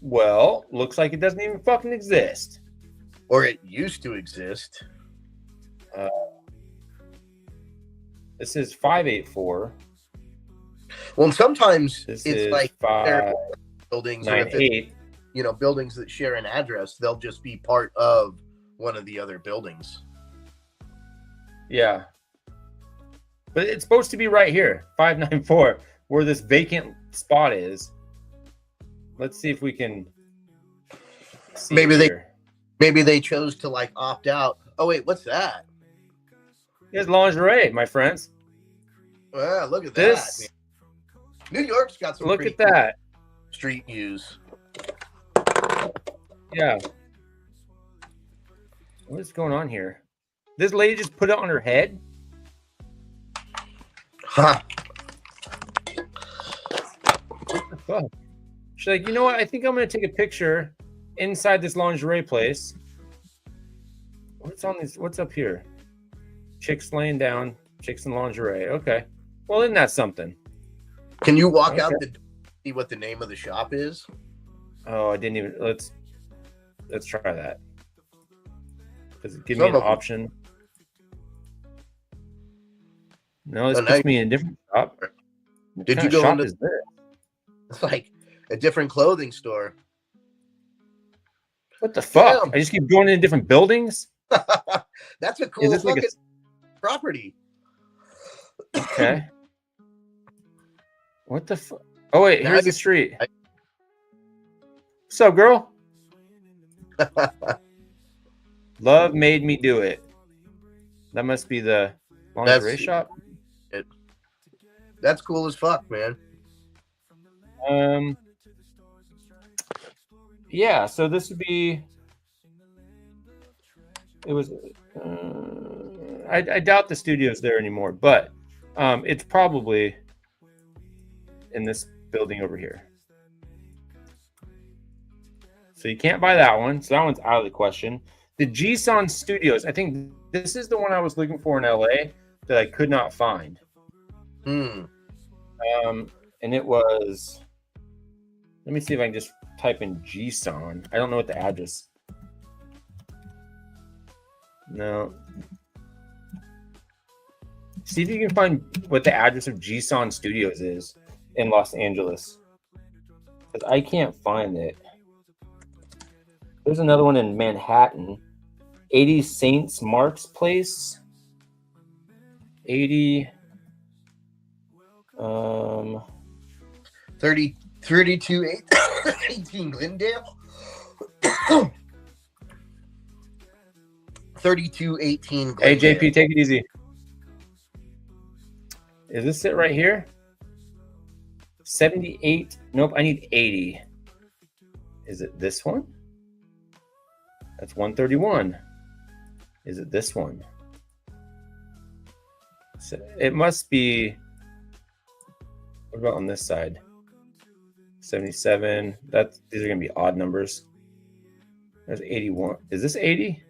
Well, looks like it doesn't even fucking exist. Or it used to exist. This is 584. Well, and sometimes This it's is like 598. buildings, or if it's, you know, buildings that share an address, they'll just be part of one of the other buildings. Yeah. But it's supposed to be right here, 594, where this vacant spot is. Let's see if we can see maybe they chose to like opt out. Oh wait, what's that? Here's lingerie, my friends. Wow, look at This, that. New York's got some look pretty at that. street views. Yeah. What is going on here? This lady just put it on her head? Huh. What the fuck? She's like, you know what? I think I'm going to take a picture inside this lingerie place. What's on this? What's up here? Chicks laying down. Chicks in lingerie. Okay. Well, isn't that something? Can you walk out Okay. the see what the name of the shop is? Oh, I didn't even. Let's try that. Does it give Some me an of them- option? No, this Oh, now puts me in a different shop. What Did kind you of go shop into- is this? It's like a different clothing store. What the fuck? Damn. I just keep going into different buildings. That's a Is cool this like fucking property. Okay. What the fuck? Oh wait, Now here's I the get- street. What's up, girl? Love made me do it. That must be the lingerie That's- shop. That's cool as fuck, man. Yeah, so this would be. It was. I doubt the studio's there anymore, but it's probably in this building over here. So you can't buy that one. So that one's out of the question. The G-Son Studios. I think this is the one I was looking for in LA that I could not find. And it was. Let me see if I can just type in G-Son. I don't know what the address. No. See if you can find what the address of G-Son Studios is in Los Angeles. Because I can't find it. There's another one in Manhattan. 80 Saints Mark's Place. 80. 32 18 Glendale. 3218 Hey, Glendale. JP, take it easy. Is this it right here? 78. Nope, I need 80. Is it this one? That's 131. Is it this one? So it must be. What about on this side? 77. These are gonna be odd numbers. There's 81. Is this 80?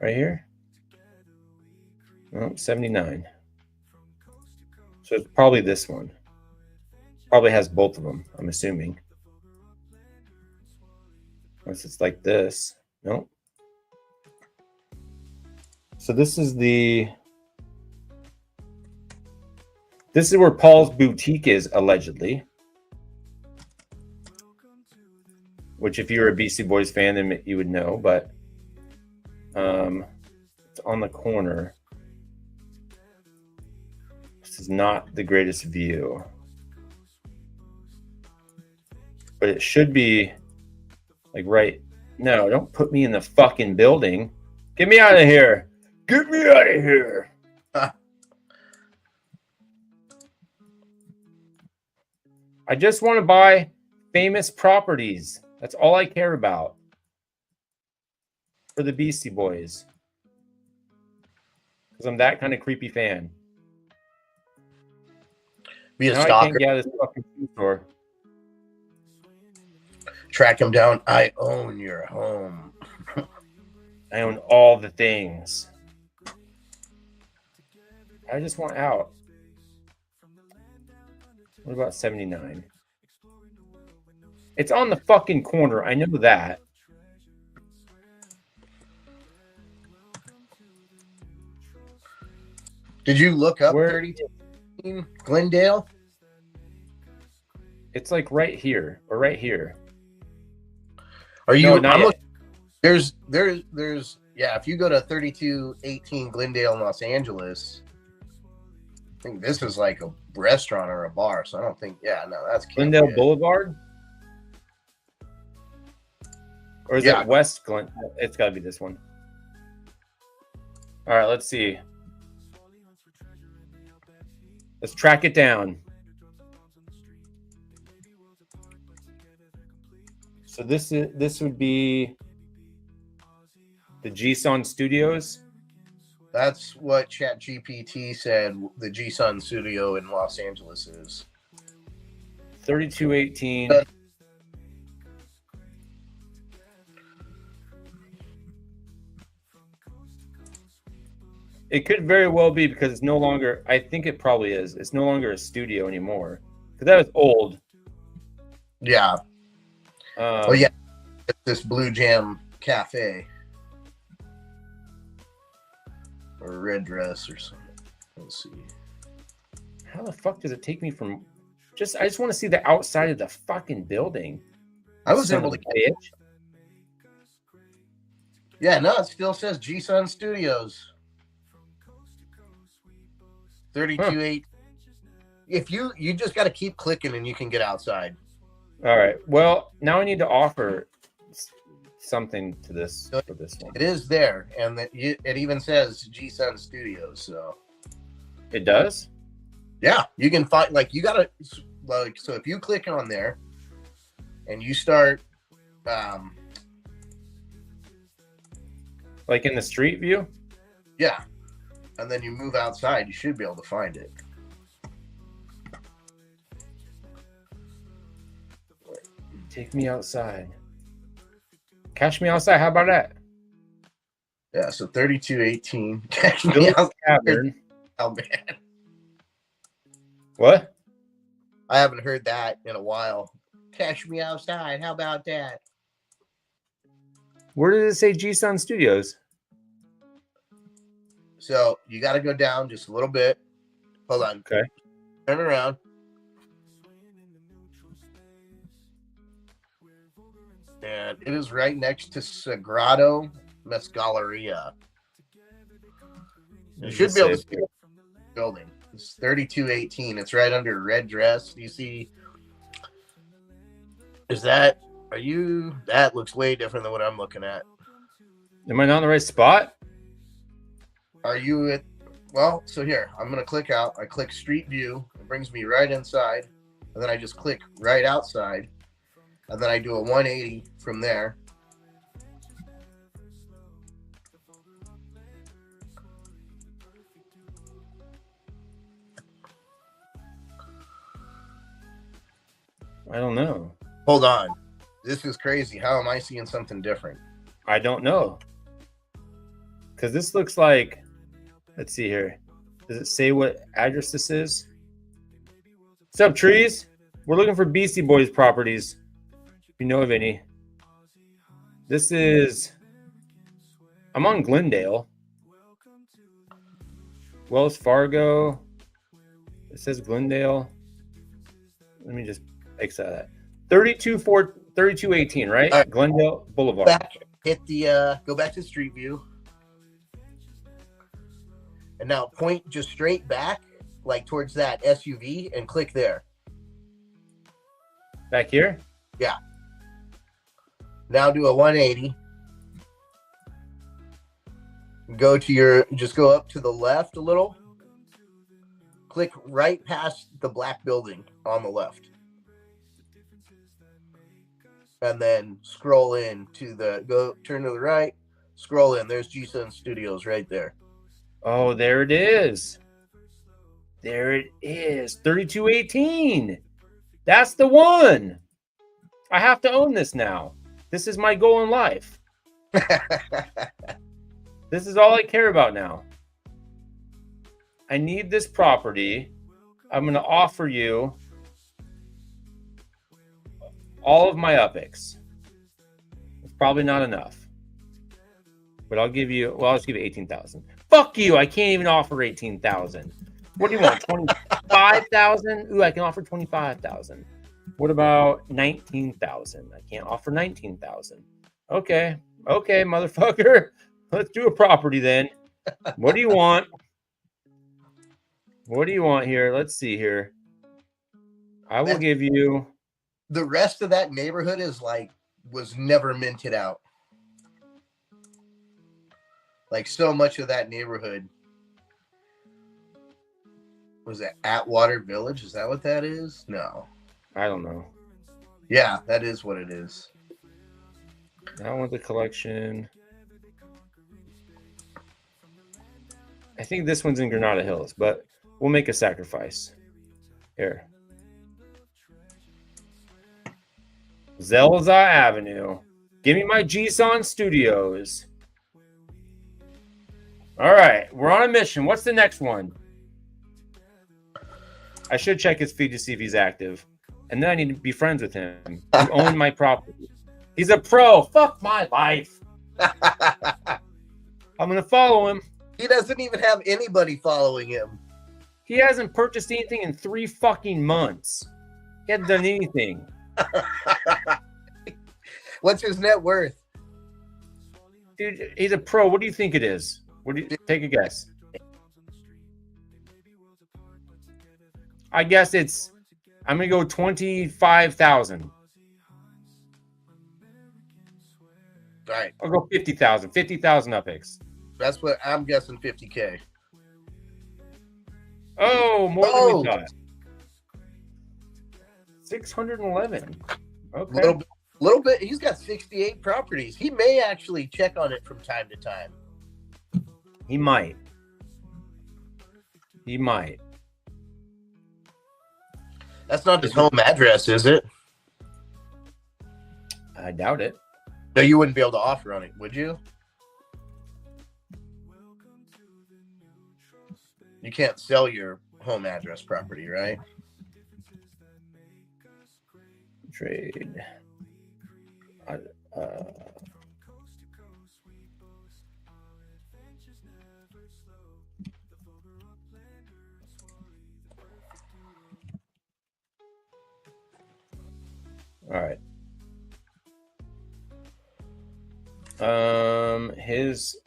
Right here? No, 79. So it's probably this one. Probably has both of them, I'm assuming. Unless it's like this. Nope. So this is where Paul's Boutique is, allegedly. Which, if you're a Beastie Boys fan, then you would know, but it's on the corner. This is not the greatest view. But it should be like right. No, don't put me in the fucking building. Get me out of here. Get me out of here. I just want to buy famous properties. That's all I care about for the Beastie Boys. Because I'm that kind of creepy fan. Be a Now I stalker. can't get out of this fucking shoe store. Track him down. I own your home. I own all the things. I just want out. What about 79? It's on the fucking corner. I know that. Did you look up Where- 32 Glendale? It's like right here or right here. Are you? No, not I'm yet. look- there's yeah. If you go to 3218 Glendale in Los Angeles, I think this is like a restaurant or a bar. So I don't think. Yeah, no, that's can't Glendale be it. Boulevard? Or is Yeah. it West Glen? It's got to be this one. All right, let's see. Let's track it down. So this would be the G-Son Studios. That's what ChatGPT said. The G-Sun Studio in Los Angeles is. 3218. It could very well be because it's no longer. I think it probably is. It's no longer a studio anymore because that was old. Yeah. Oh yeah, it's this Blue Jam Cafe or Red Dress or something. Let's see. How the fuck does it take me from? I just want to see the outside of the fucking building. I was Son able of to a bitch. Yeah, no, it still says G Sun Studios. 32.8. If you just got to keep clicking and you can get outside. All right. Well, now I need to offer something to this for this one. It is there, and it even says G Sun Studios. So It does. yeah, you can find you gotta so if you click on there and you start Like in the street view. yeah, and then you move outside, you should be able to find it. Take me outside. Cash me outside. How about that? Yeah, so 3218. Catch me Phillips outside. Tavern. Oh man, What? I haven't heard that in a while. Catch me outside. How about that? Where did it say G Sun Studios? So you got to go down just a little bit. Hold on. Okay. Turn around. And it is right next to Sagrado Mescaleria. You should be able to see the building. It's 3218. It's right under Red Dress. Do you see? That looks way different than what I'm looking at. Am I not in the right spot? Are you at, well, so here, I'm going to click out. I click Street View. It brings me right inside. And then I just click right outside. And then I do a 180 from there. I don't know. Hold on. This is crazy. How am I seeing something different? I don't know. Because this looks like, let's see here. Does it say what address this is? What's up, trees? We're looking for Beastie Boys properties. If you know of any. This is, I'm on Glendale. Wells Fargo. It says Glendale. Let me just exit that. 3218, right? All right. Glendale Boulevard. Go back to Street View. And now point just straight back, like towards that SUV, and click there. Back here? Yeah. Now do a 180. Just go up to the left a little. Click right past the black building on the left. And then scroll in turn to the right, scroll in. There's G Sun Studios right there. Oh, there it is. There it is. 3218. That's the one. I have to own this now. This is my goal in life. This is all I care about now. I need this property. I'm going to offer you all of my UPICs. It's probably not enough. But I'll just give you 18,000. Fuck you. I can't even offer 18,000. What do you want? 25,000? Ooh, I can offer 25,000. What about 19,000? I can't offer 19,000. Okay, motherfucker. Let's do a property then. What do you want? What do you want here? Let's see here. I will give you. The rest of that neighborhood was never minted out. Like so much of that neighborhood. Was it Atwater Village? Is that what that is? No. I don't know. Yeah, that is what it is. That one's a collection. I think this one's in Granada Hills, but we'll make a sacrifice. Here. Zelza Avenue. Give me my G-Son Studios. All right, we're on a mission. What's the next one? I should check his feed to see if he's active. And then I need to be friends with him. You own my property. He's a pro. Fuck my life. I'm going to follow him. He doesn't even have anybody following him. He hasn't purchased anything in 3 fucking months. He hasn't done anything. What's his net worth? Dude, he's a pro. What do you think it is? What do you take a guess? I guess I'm going to go 25,000. All right. I'll go 50,000. 50,000 upix. That's what I'm guessing, 50K. Oh, more than we thought. 611. Okay. Little bit. He's got 68 properties. He may actually check on it from time to time. He might. He might. That's not his home address, is it? I doubt it. No, you wouldn't be able to offer on it, would you? You can't sell your home address property, right? Trade. All right. His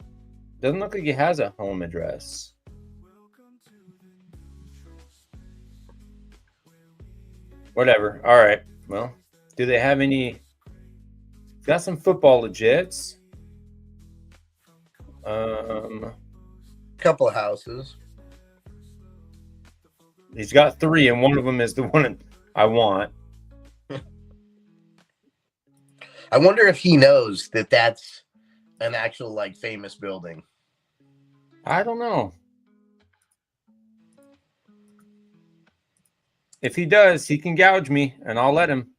doesn't look like he has a home address. Whatever. All right. Well, do they have any? Got some football legits. Couple of houses. He's got 3, and one of them is the one I want. I wonder if he knows that that's an actual, like, famous building. I don't know. If he does, he can gouge me, and I'll let him.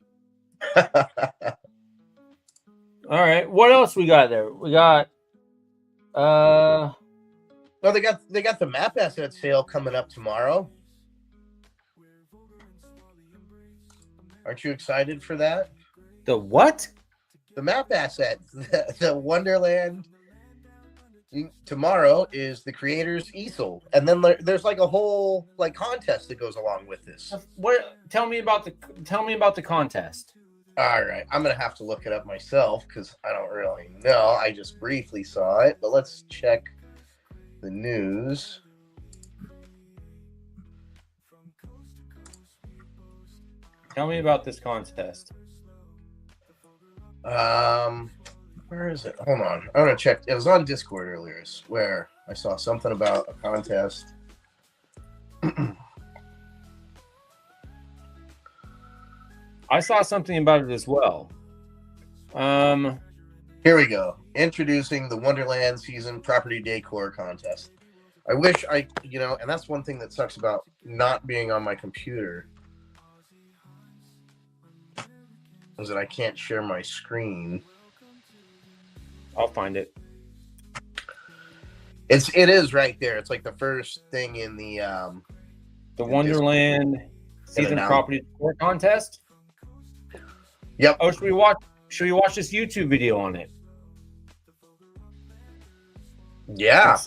All right. What else we got there? We got No, they got the map asset sale coming up tomorrow. Aren't you excited for that? the what? The map asset, the Wonderland. Tomorrow is the creator's easel, and then there's like a whole like contest that goes along with this. What? Tell me about the contest. All right, I'm gonna have to look it up myself because I don't really know. I just briefly saw it, but let's check the news. Tell me about this contest. Where is it? Hold on, I'm gonna check. It was on Discord earlier. I swear I saw something about a contest. I saw something about it as well. Here we go. Introducing the Wonderland Season Property Decor Contest. I wish I, and that's one thing that sucks about not being on my computer, is that I can't share my screen. I'll find it. It is right there. It's like the first thing in the Wonderland Season Property Decor Contest. Yep. Oh, should we watch this YouTube video on it? Yeah.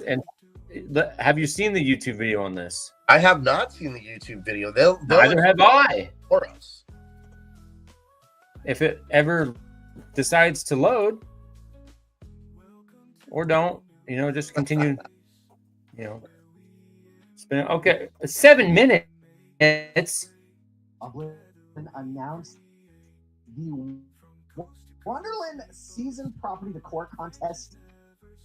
Have you seen the YouTube video on this? I have not seen the YouTube video. Neither have I. For us. If it ever decides to load, or don't, just continue. Spin. Okay, 7 minutes. Announced the Wonderland Season Property Decor Contest.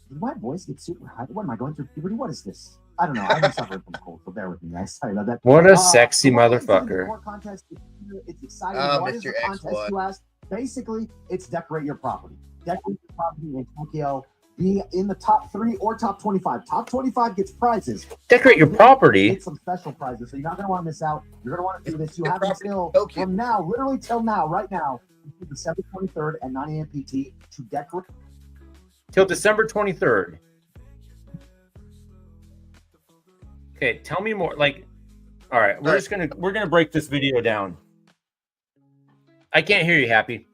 Did my voice get super high? What am I going through puberty? What is this? I don't know. I haven't suffered from cold, so bear with me, guys. Sorry about that. What a sexy motherfucker. Decor contest. It's exciting. What Mr. is the contest, you ask? Basically, it's decorate your property. Decorate your property in Tokyo. Be in the top 3 or top 25. Top 25 gets prizes. Decorate your property. Get some special prizes, so you're not going to want to miss out. You're going to want to do this. You have until Tokyo. from now, literally till now, right now, December 23rd at 9 a.m. PT to decorate. Till December 23rd. Okay, tell me more. Like, all right, we're gonna break this video down. I can't hear you, Happy.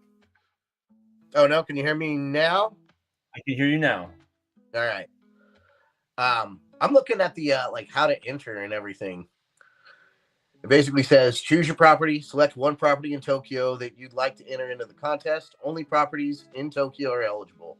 Oh no, can you hear me now? I can hear you now. All right. I'm looking at the like how to enter and everything. It basically says choose your property, select one property in Tokyo that you'd like to enter into the contest. Only properties in Tokyo are eligible.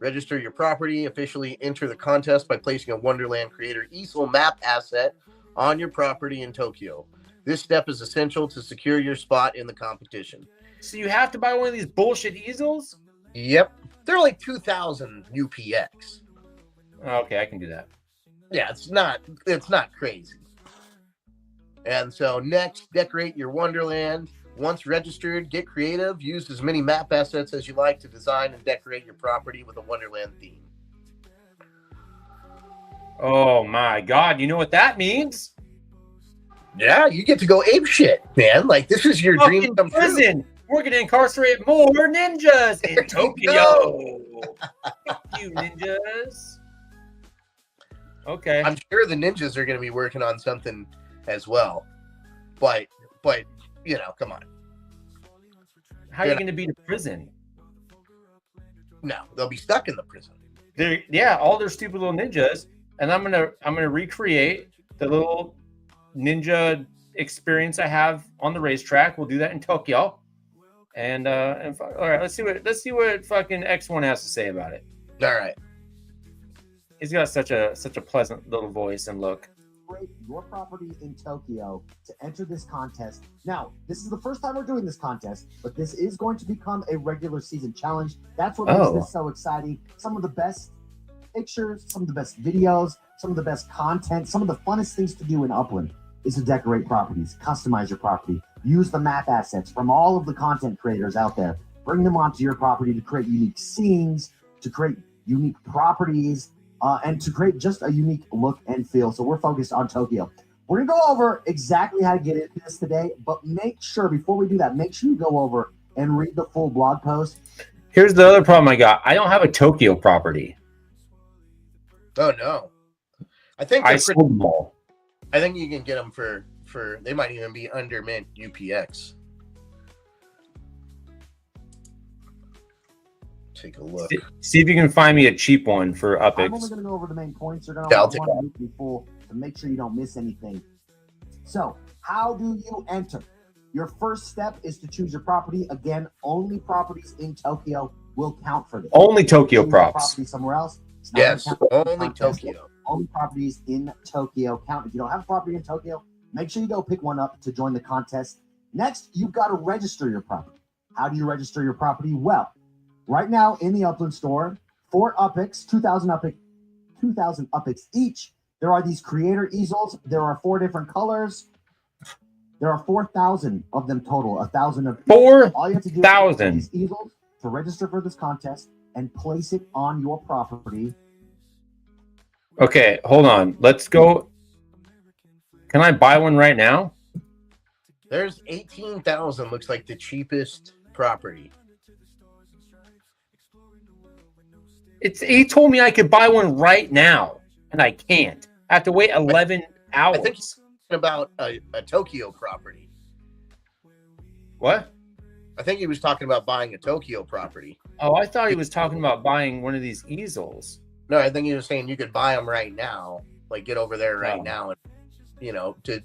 Register your property, officially enter the contest by placing a Wonderland Creator easel map asset on your property in Tokyo. This step is essential to secure your spot in the competition. So you have to buy one of these bullshit easels? Yep. They're like 2,000 UPX. Okay, I can do that. Yeah, it's not crazy. And so next, decorate your Wonderland. Once registered, get creative. Use as many map assets as you like to design and decorate your property with a Wonderland theme. Oh my God, you know what that means? Yeah, you get to go ape shit, man. Like, this is your dream Fucking come true. prison. We're gonna incarcerate more ninjas in Tokyo. Fuck you, ninjas. Okay. I'm sure the ninjas are going to be working on something as well. But you know, come on. How are you gonna beat a prison? No, they'll be stuck in the prison. Yeah, all their stupid little ninjas, and I'm gonna recreate the little ninja experience I have on the racetrack. We'll do that in Tokyo, and all right, let's see what fucking X1 has to say about it. All right. He's got such a pleasant little voice and look. Create your property in Tokyo to enter this contest. Now, this is the first time we're doing this contest, but this is going to become a regular season challenge. That's what makes this so exciting. Some of the best pictures, some of the best videos, some of the best content, some of the funnest things to do in Upland is to decorate properties, customize your property, use the map assets from all of the content creators out there, bring them onto your property to create unique scenes, to create unique properties, and to create just a unique look and feel. So we're focused on Tokyo. We're going to go over exactly how to get into this today, but make sure, before we do that, make sure you go over and read the full blog post. Here's the other problem I got. I don't have a Tokyo property. Oh, no. I think I sold them all. I think you can get them for they might even be under mint UPX. Take a look. See if you can find me a cheap one for I'm only UpX. going to go over the main points. You're going Yeah, I'll to take want to be full to make sure you don't miss anything. So, how do you enter? Your first step is to choose your property. Again, only properties in Tokyo will count for this. Only Tokyo Choose your props. property somewhere else. It's not Yes, gonna count for the only contest. Tokyo. Only properties in Tokyo count. If you don't have a property in Tokyo, make sure you go pick one up to join the contest. Next, you've got to register your property. How do you register your property? Well, right now in the Upland store, for UpX, 2,000 UpX each, there are these creator easels. There are 4 different colors. There are 4,000 of them total, 1,000 of each. All you have to do is 4,000. these easels to register for this contest and place it on your property. Okay, hold on. Let's go. Can I buy one right now? There's 18,000 looks like the cheapest property. He told me I could buy one right now, and I can't. I have to wait 11 hours. I think he's talking about a Tokyo property. What? I think he was talking about buying a Tokyo property. Oh, I thought he was talking about buying one of these easels. No, I think he was saying you could buy them right now, like get over there right Oh. now, and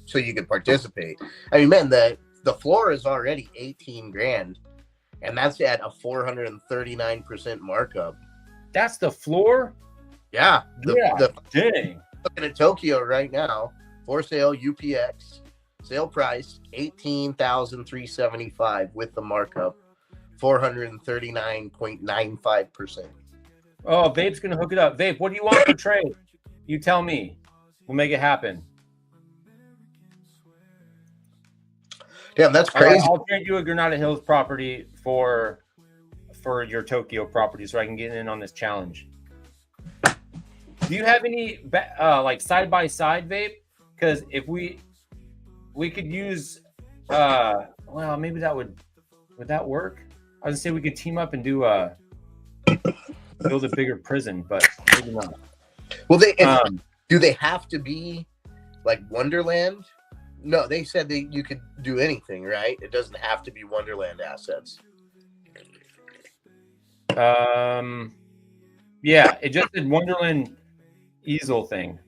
so you could participate. I mean, man, the floor is already 18 grand, and that's at a 439% markup. That's the floor? Yeah, the Dang. looking at Tokyo right now, for sale UPX, sale price $18,375 with the markup 439.95%. Oh, Vape's going to hook it up. Vape, what do you want for trade? You tell me. We'll make it happen. Damn, that's All right, crazy. I'll trade you a Granada Hills property for your Tokyo property so I can get in on this challenge. Do you have any like side by side vape? Because if we could use well, maybe that would that work? I was gonna say we could team up and do build a bigger prison, but maybe not. Well, do they have to be like Wonderland. No, they said that you could do anything, right? It doesn't have to be Wonderland assets. Yeah, it just did Wonderland easel thing.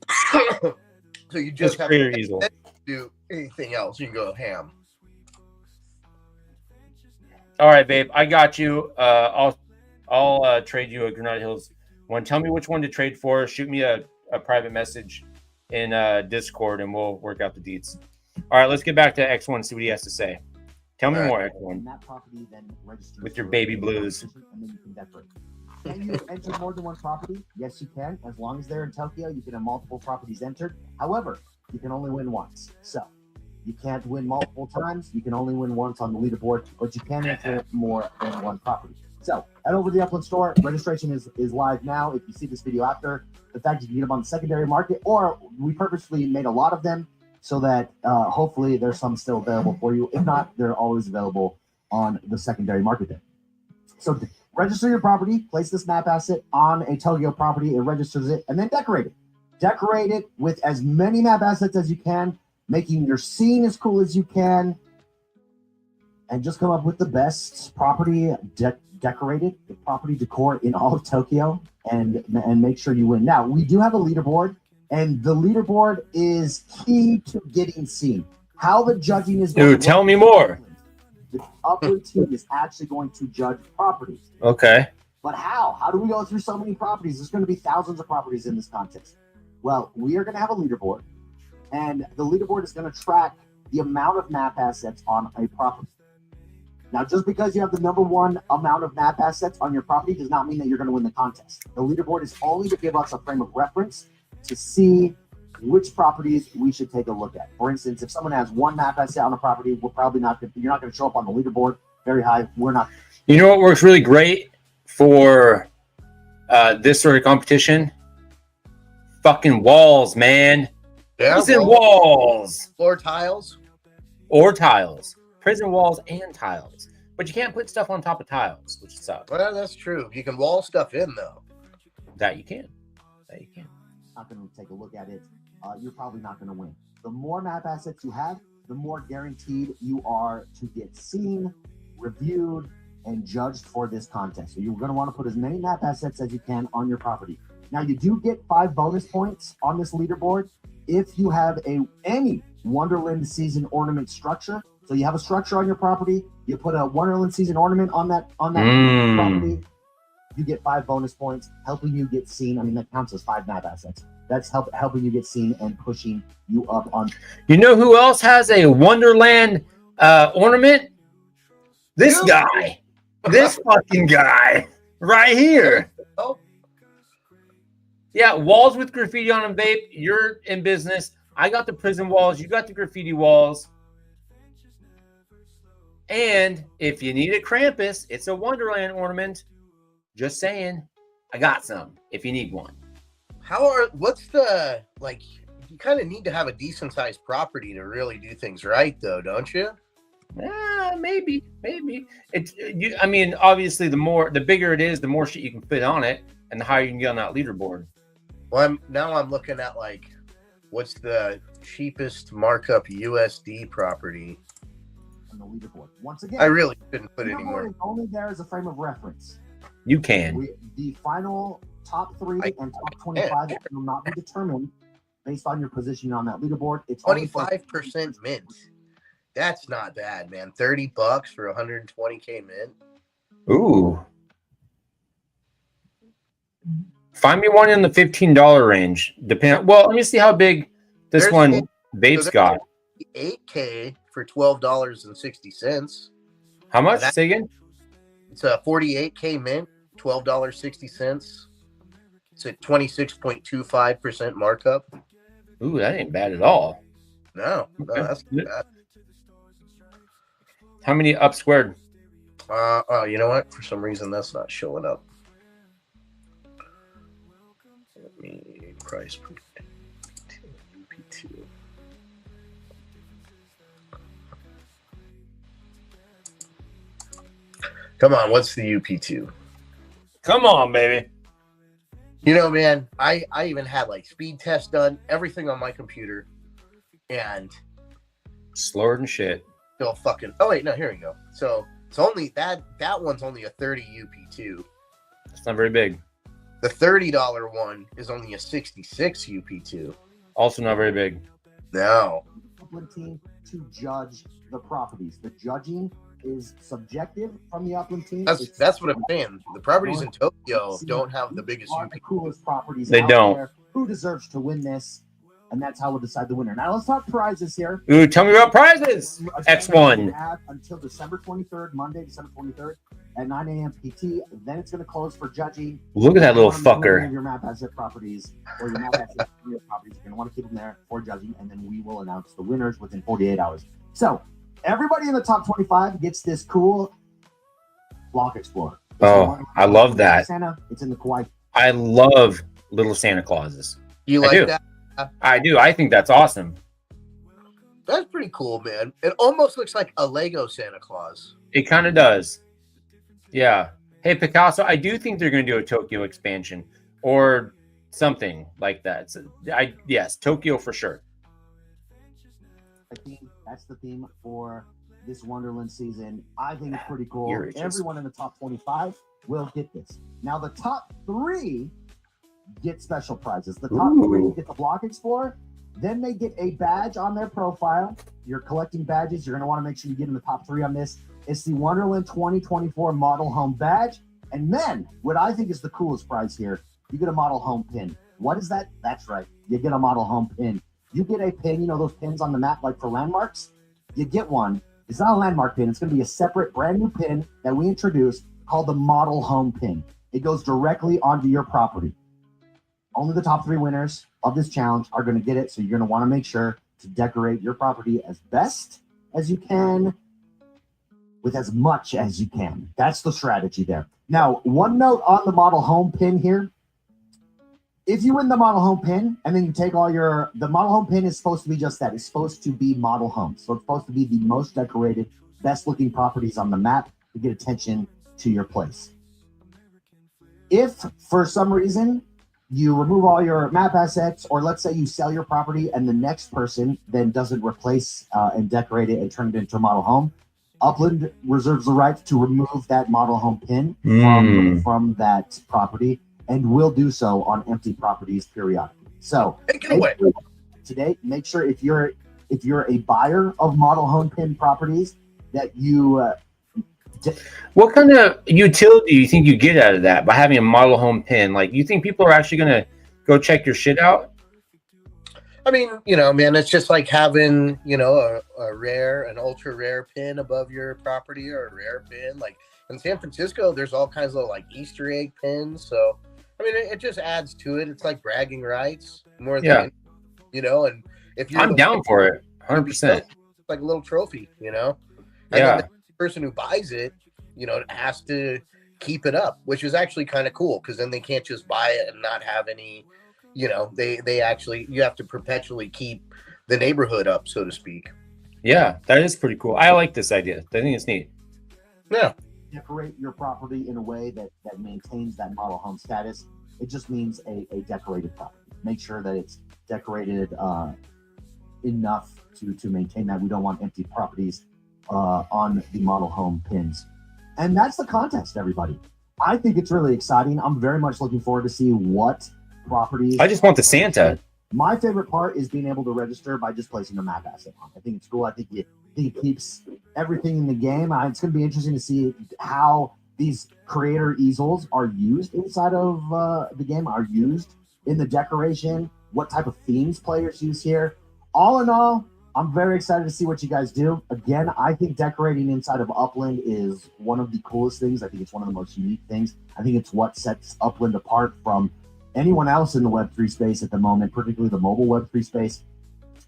So you just have creator to easel. do anything else. You can go ham. All right, babe, I got you. I'll trade you a Granada Hills one. Tell me which one to trade for. Shoot me a private message in Discord, and we'll work out the deets. All right, let's get back to X1. See what he has to say. Tell me All right. more, And X1. that property then registers With your for baby a blues. competition, and then you can decorate. Can you enter more than one property? Yes, you can. As long as they're in Tokyo, you can have multiple properties entered. However, you can only win once. So you can't win multiple times. You can only win once on the leaderboard, but you can enter more than one property. So head over to the Upland store. Registration is live now. If you see this video after the fact, you can get them on the secondary market, or we purposely made a lot of them so that hopefully there's some still available for you. If not, they're always available on the secondary market there. So register your property, place this map asset on a Tokyo property, it registers it, and then decorate it. Decorate it with as many map assets as you can, making your scene as cool as you can, and just come up with the best property decorated, the property decor in all of Tokyo, and make sure you win. Now, we do have a leaderboard, and the leaderboard is key to getting seen. How the judging is Dude, tell me more. The Upland team is actually going to judge properties. Okay. But how? How do we go through so many properties? There's going to be thousands of properties in this contest. Well, we are going to have a leaderboard, and the leaderboard is going to track the amount of map assets on a property. Now, just because you have the number one amount of map assets on your property does not mean that you're going to win the contest. The leaderboard is only to give us a frame of reference to see which properties we should take a look at. For instance, if someone has one map asset on a property, we're probably not going. You're not going to show up on the leaderboard very high. We're not. You know what works really great for this sort of competition? Fucking walls, man. Yeah, Prison walls floor tiles. or tiles. Prison walls and tiles. But you can't put stuff on top of tiles, which sucks. Well, that's true. You can wall stuff in though. That you can. That you can. Not going to take a look at it. You're probably not going to win. The more map assets you have, the more guaranteed you are to get seen, reviewed, and judged for this contest. So you're going to want to put as many map assets as you can on your property. Now, you do get 5 bonus points on this leaderboard if you have any Wonderland season ornament structure. So you have a structure on your property, you put a Wonderland season ornament on that property, you get 5 bonus points, helping you get seen. I mean, that counts as 5 map assets. That's helping you get seen and pushing you up on. You know who else has a Wonderland ornament? This You. guy. This fucking guy. Right here. Oh, Yeah, walls with graffiti on them, babe. You're in business. I got the prison walls. You got the graffiti walls. And if you need a Krampus, it's a Wonderland ornament. Just saying. I got some if you need one. what's the, like, you kind of need to have a decent sized property to really do things right though, don't you? Maybe. I mean, obviously, the bigger it is, the more shit you can fit on it, and the higher you can get on that leaderboard. Well, I'm looking at, like, what's the cheapest markup USD property? On the leaderboard. Once again, I really couldn't put the any leaderboard more. is only there as a frame of reference. You can. The final top 3 and top 25 will not be determined based on your position on that leaderboard. It's only for- 25% mint. That's not bad, man. $30 for 120K mint. Ooh. Find me one in the $15 range. Well, let me see how big this There's one a- Babe's so got. 8K for $12.60. How much? that- Say again? It's a 48K mint, $12.60. It's a 26.25% markup. Ooh, that ain't bad at all. No, Okay. that's not bad. How many up squared? Oh, you know what? For some reason, that's not showing up. Let me price per UP2. Come on, what's the UP2? Come on, baby. You know, man, I even had like speed tests done, everything on my computer. and Slower than shit. still fucking. Oh wait, no, here we go. So it's only that one's only a 30 UP2. It's not very big. The $30 one is only a 66 UP2. Also not very big. No. Upland team to judge the properties. The judging is subjective from the Upland team. That's what I'm saying. The properties in Tokyo don't have the biggest are UP. the coolest properties. They out don't. there. Who deserves to win this? And that's how we'll decide the winner. Now let's talk prizes here. Ooh, tell me about prizes. X1. We have until December 23rd, Monday, December 23rd at 9 a.m. PT. Then it's going to close for judging. Look at that little If you want to do any fucker. of your map asset properties or your map asset properties, you're going to want to keep them there for judging, and then we will announce the winners within 48 hours. So everybody in the top 25 gets this cool Block Explorer. Oh, I love that. Santa, it's in the Kawaii. I love little Santa Clauses. You I like do. that? I do. I think that's awesome. That's pretty cool, man. It almost looks like a Lego Santa Claus. It kind of does. Yeah. Hey, Picasso, I do think they're going to do a Tokyo expansion or something like that. So yes, Tokyo for sure. I think that's the theme for this Wonderland season. I think it's pretty cool. You're just- Everyone in the top 25 will get this. Now, the top 3 get special prizes. The top 3 Ooh. get the Block Explorer. Then they get a badge on their profile. You're collecting badges. You're going to want to make sure you get in the top 3 on this. It's the Wonderland 2024 Model Home Badge. And then, what I think is the coolest prize here, you get a Model Home Pin. What is that? That's right. You get a Model Home Pin. You get a pin, you know those pins on the map like for landmarks? You get one. It's not a landmark pin. It's going to be a separate brand new pin that we introduced called the Model Home Pin. It goes directly onto your property. Only the top 3 winners of this challenge are going to get it. So you're going to want to make sure to decorate your property as best as you can with as much as you can. That's the strategy there. Now, one note on the Model Home Pin here. If you win the Model Home Pin and then you take the Model Home Pin is supposed to be just that. It's supposed to be model homes. So it's supposed to be the most decorated, best looking properties on the map to get attention to your place. If for some reason you remove all your map assets, or let's say you sell your property and the next person then doesn't replace and decorate it and turn it into a model home, Upland reserves the right to remove that model home pin from that property and will do so on empty properties periodically. So Take it away. today, make sure if you're a buyer of model home pin properties that you What kind of utility do you think you get out of that by having a model home pin? Like, you think people are actually going to go check your shit out? I mean, man, it's just like having, an ultra rare pin above your property or a rare pin. Like in San Francisco, there's all kinds of like Easter egg pins. So, I mean, it just adds to it. It's like bragging rights more than, and if you're I'm down for it. 100%. It's like a little trophy, And Yeah. then the person who buys it, has to keep it up, which is actually kind of cool because then they can't just buy it and not have any, they actually, you have to perpetually keep the neighborhood up, so to speak. Yeah, that is pretty cool. I like this idea. I think it's neat. Yeah. decorate your property in a way that maintains that model home status. It just means a decorated property. Make sure that it's decorated enough to maintain that. We don't want empty properties on the model home pins. And that's the contest, everybody. I think it's really exciting. I'm very much looking forward to see what properties. I just want the Santa. My favorite part is being able to register by just placing a map asset on. I think it's cool. I think it keeps everything in the game. It's going to be interesting to see how these creator easels are used inside of the game, are used in the decoration, what type of themes players use here. All in all, I'm very excited to see what you guys do. Again, I think decorating inside of Upland is one of the coolest things. I think it's one of the most unique things. I think it's what sets Upland apart from anyone else in the Web3 space at the moment, particularly the mobile Web3 space.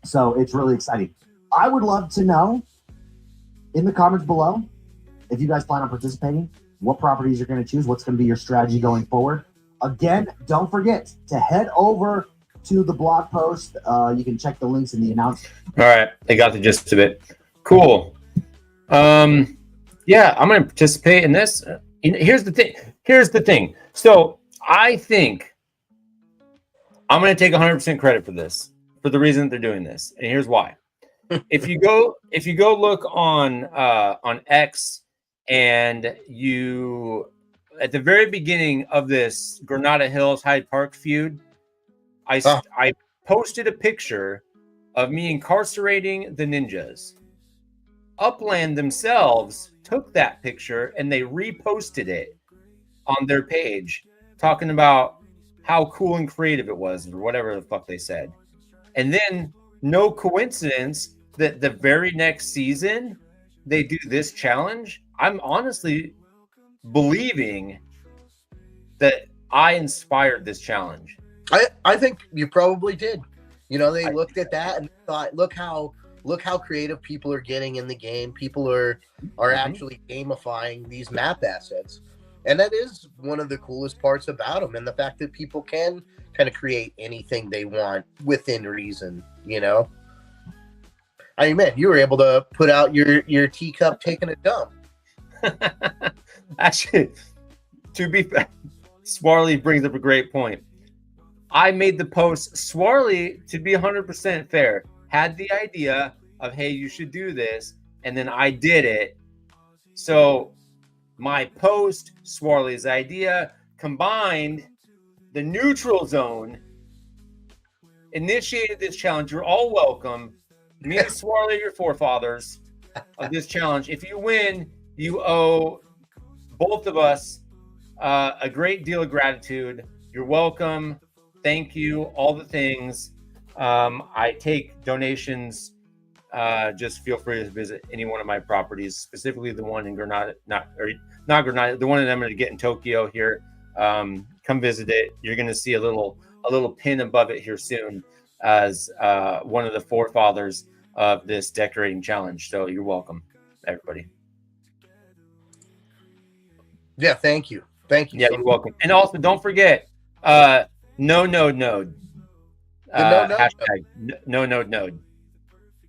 So it's really exciting. I would love to know in the comments below, if you guys plan on participating, what properties you're going to choose, what's going to be your strategy going forward. Again, don't forget to head over to the blog post. You can check the links in the announcement. All right, I got the gist of it. Cool. Yeah, I'm going to participate in this. Here's the thing. So I think I'm going to take 100% credit for this. for the reason that they're doing this, and here's why. If you go look on X, and you at the very beginning of this Granada Hills Hyde Park feud, I posted a picture of me incarcerating the ninjas. Upland themselves took that picture and they reposted it on their page, talking about how cool and creative it was, or whatever the fuck they said. And then, no coincidence that the very next season they do this challenge. I'm honestly believing that I inspired this challenge. I think you probably did. You know, they looked at that and thought, look how creative people are getting in the game. People are actually gamifying these map assets. And that is one of the coolest parts about them, and the fact that people can kind of create anything they want within reason, you know? I mean, man, you were able to put out your teacup taking a dump. Actually, to be fair, Swarley brings up a great point. I made the post. Swarley, to be 100% fair, had the idea of, hey, you should do this, and then I did it. So my post, Swarley's idea, combined, the neutral zone initiated this challenge. You're all welcome. Me and Swarley are your forefathers of this challenge. If you win, you owe both of us a great deal of gratitude. You're welcome. Thank you. All the things. I take donations. Just feel free to visit any one of my properties, specifically the one in Granada, not Granada, the one that I'm going to get in Tokyo here. Come visit it. You're going to see a little pin above it here soon as one of the forefathers of this decorating challenge. So you're welcome, everybody. Yeah, thank you. Yeah, you're welcome. And also, don't forget, no node node. Hashtag no node node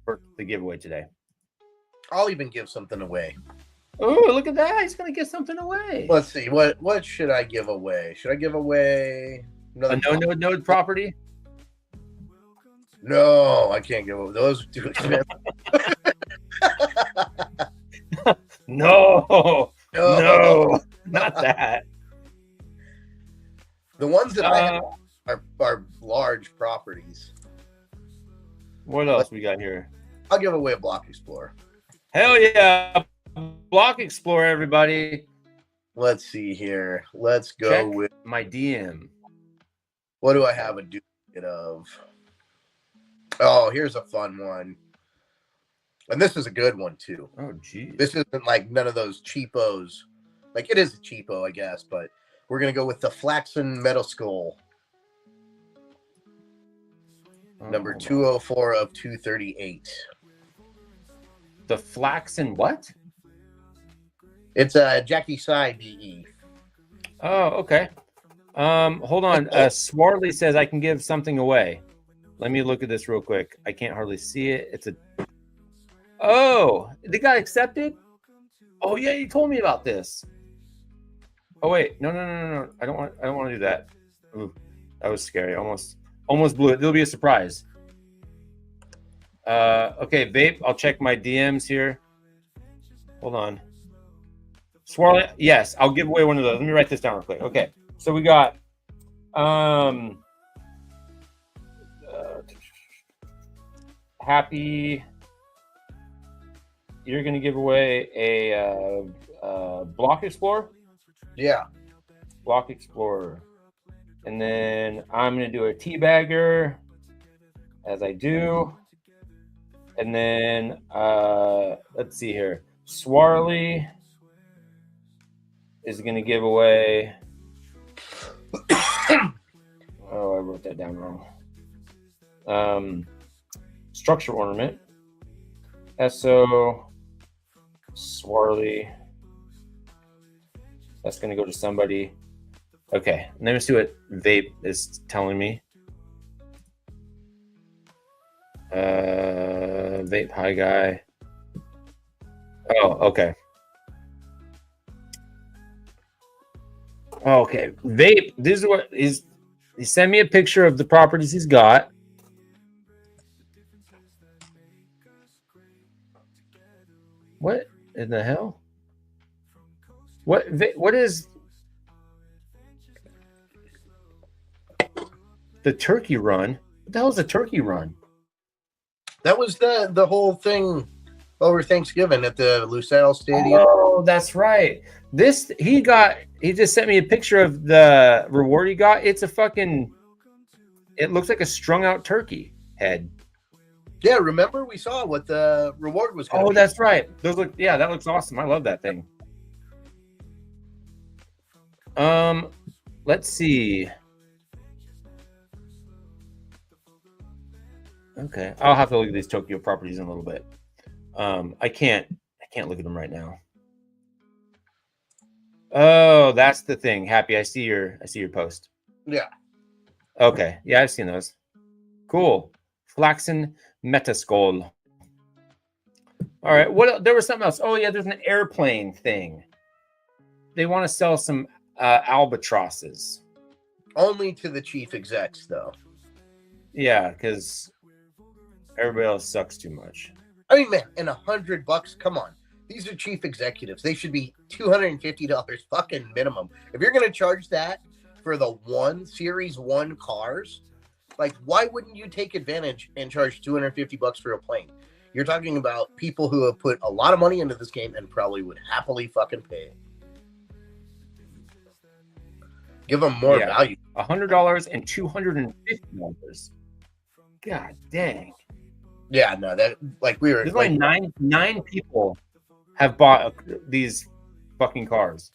for the giveaway today. I'll even give something away. Oh, look at that. He's going to give something away. Let's see. What should I give away? Should I give away a no node node property? No, I can't give away. Those are too expensive. No, not that. The ones that I have are large properties. What else we got here? I'll give away a Block Explorer. Hell yeah. Block Explorer, everybody. Let's see here. Let's go Check with my DM. What do I have a duplicate of? Oh, here's a fun one. And this is a good one, too. Oh, geez. This isn't like none of those cheapos. Like, it is a cheapo, I guess, but we're going to go with the Flaxen Metal Skull. Number 204 of 238. The Flaxen what? It's a Jackie Sai BE. Oh, okay. Hold on. Swarley says I can give something away. Let me look at this real quick. I can't hardly see it. It's a... Oh, they got accepted? Oh, yeah, you told me about this. Oh, wait. No. I don't want to do that. Ooh, that was scary. Almost blew it. It'll be a surprise. Okay, Vape, I'll check my DMs here. Hold on. Swarley, yes, I'll give away one of those. Let me write this down real quick. Okay, so we got Happy. You're gonna give away a Block Explorer. Yeah, Block Explorer, and then I'm gonna do a Teabagger, as I do, and then let's see here. Swarley is gonna give away. Oh, I wrote that down wrong. Structure ornament. Esso, Swarley. That's going to go to somebody. Okay, let me see what Vape is telling me. Vape High Guy. Oh, okay. Okay, Vape, this is what is... He sent me a picture of the properties he's got. What in the hell? What is the turkey run? What the hell is a turkey run? That was the whole thing over Thanksgiving at the Lusail Stadium. Oh, that's right. He just sent me a picture of the reward he got. It's a fucking, it looks like a strung out turkey head. Yeah, remember we saw what the reward was going to Oh, be. that's right. That looks awesome. I love that thing. Let's see. Okay, I'll have to look at these Tokyo properties in a little bit. I can't look at them right now. Oh, that's the thing. Happy, I see your post. Yeah. Okay, yeah, I've seen those. Cool. Flaxen Metaskull. All right, there was something else. Oh yeah, there's an airplane thing. They want to sell some albatrosses. Only to the chief execs, though. Yeah, because everybody else sucks too much. I mean, man, and $100, come on. These are chief executives. They should be $250 fucking minimum. If you're going to charge that for the Series 1 cars, like, why wouldn't you take advantage and charge $250 for a plane? You're talking about people who have put a lot of money into this game and probably would happily fucking pay. Give them more value. $100 and $250. God dang. Yeah, no, that, like, we were... There's like, only nine people have bought these fucking cars.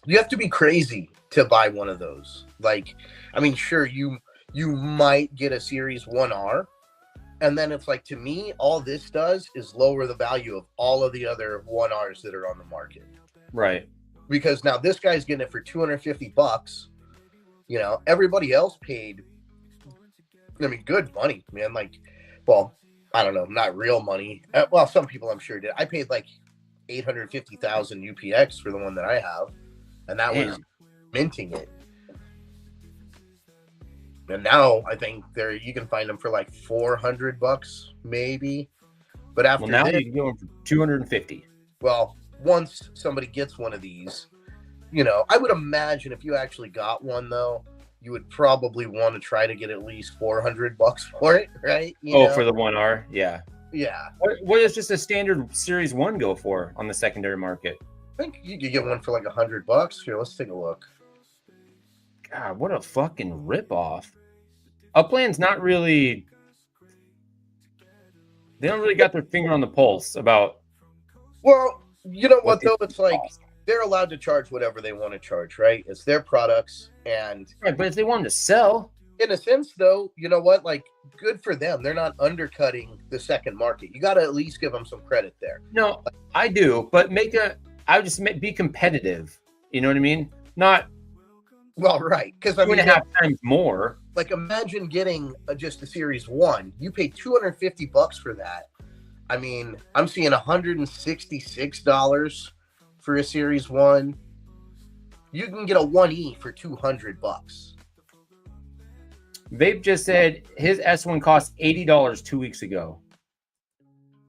You have to be crazy to buy one of those. Like, I mean, sure, you might get a Series 1R, and then it's like, to me, all this does is lower the value of all of the other 1Rs that are on the market. Right. Because now this guy's getting it for $250. You know, everybody else paid, I mean, good money, man. Like, well, I don't know, not real money. Well, some people I'm sure did. I paid like $850,000 UPX for the one that I have, and that was minting it. And now I think you can find them for like $400 maybe. But after now you can get them for $250. Well, once somebody gets one of these, you know, I would imagine if you actually got one though, you would probably want to try to get at least $400 for it, right? You know? For the 1R, yeah. Yeah. What does just a standard Series 1 go for on the secondary market? I think you could get one for like $100. Here, let's take a look. God, what a fucking ripoff. Upland's not really... They don't really got their finger on the pulse about... Well, you know what though? It's like they're allowed to charge whatever they want to charge, right? It's their products, and... Right, but if they want to sell... In a sense, though, you know what? Like, good for them. They're not undercutting the second market. You got to at least give them some credit there. No, I do, but I would just be competitive. You know what I mean? Not... Well, right. Because I mean, 2.5 times more. Like, imagine getting just a Series 1. You pay $250 for that. I mean, I'm seeing $166 for a Series 1. You can get a 1E for $200. Vape just said his S1 cost $80 2 weeks ago.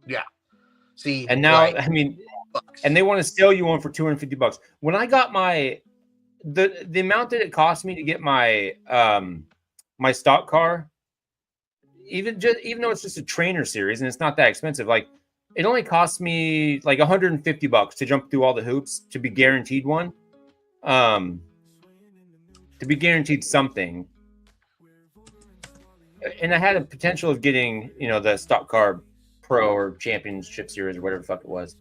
Yeah. See, and now, right. I mean, and they want to sell you one for $250. When I got the amount that it cost me to get my my stock car, even though it's just a trainer series and it's not that expensive, like it only cost me like $150 to jump through all the hoops to be guaranteed one, to be guaranteed something. And I had a potential of getting, you know, the stock car pro or championship series or whatever the fuck it was,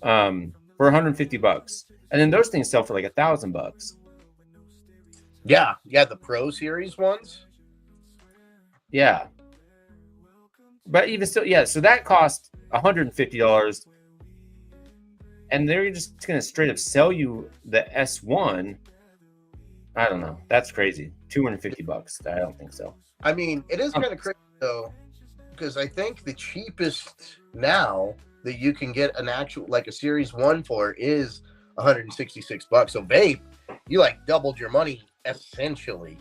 for $150. And then those things sell for like $1,000. Yeah, the Pro Series ones. Yeah, but even still, yeah. So that cost $150, and they're just gonna straight up sell you the S1. I don't know. That's crazy. $250. I don't think so. I mean, it is kind of crazy though, because I think the cheapest now that you can get an actual like a Series 1 for is $166. So vape, you like doubled your money essentially,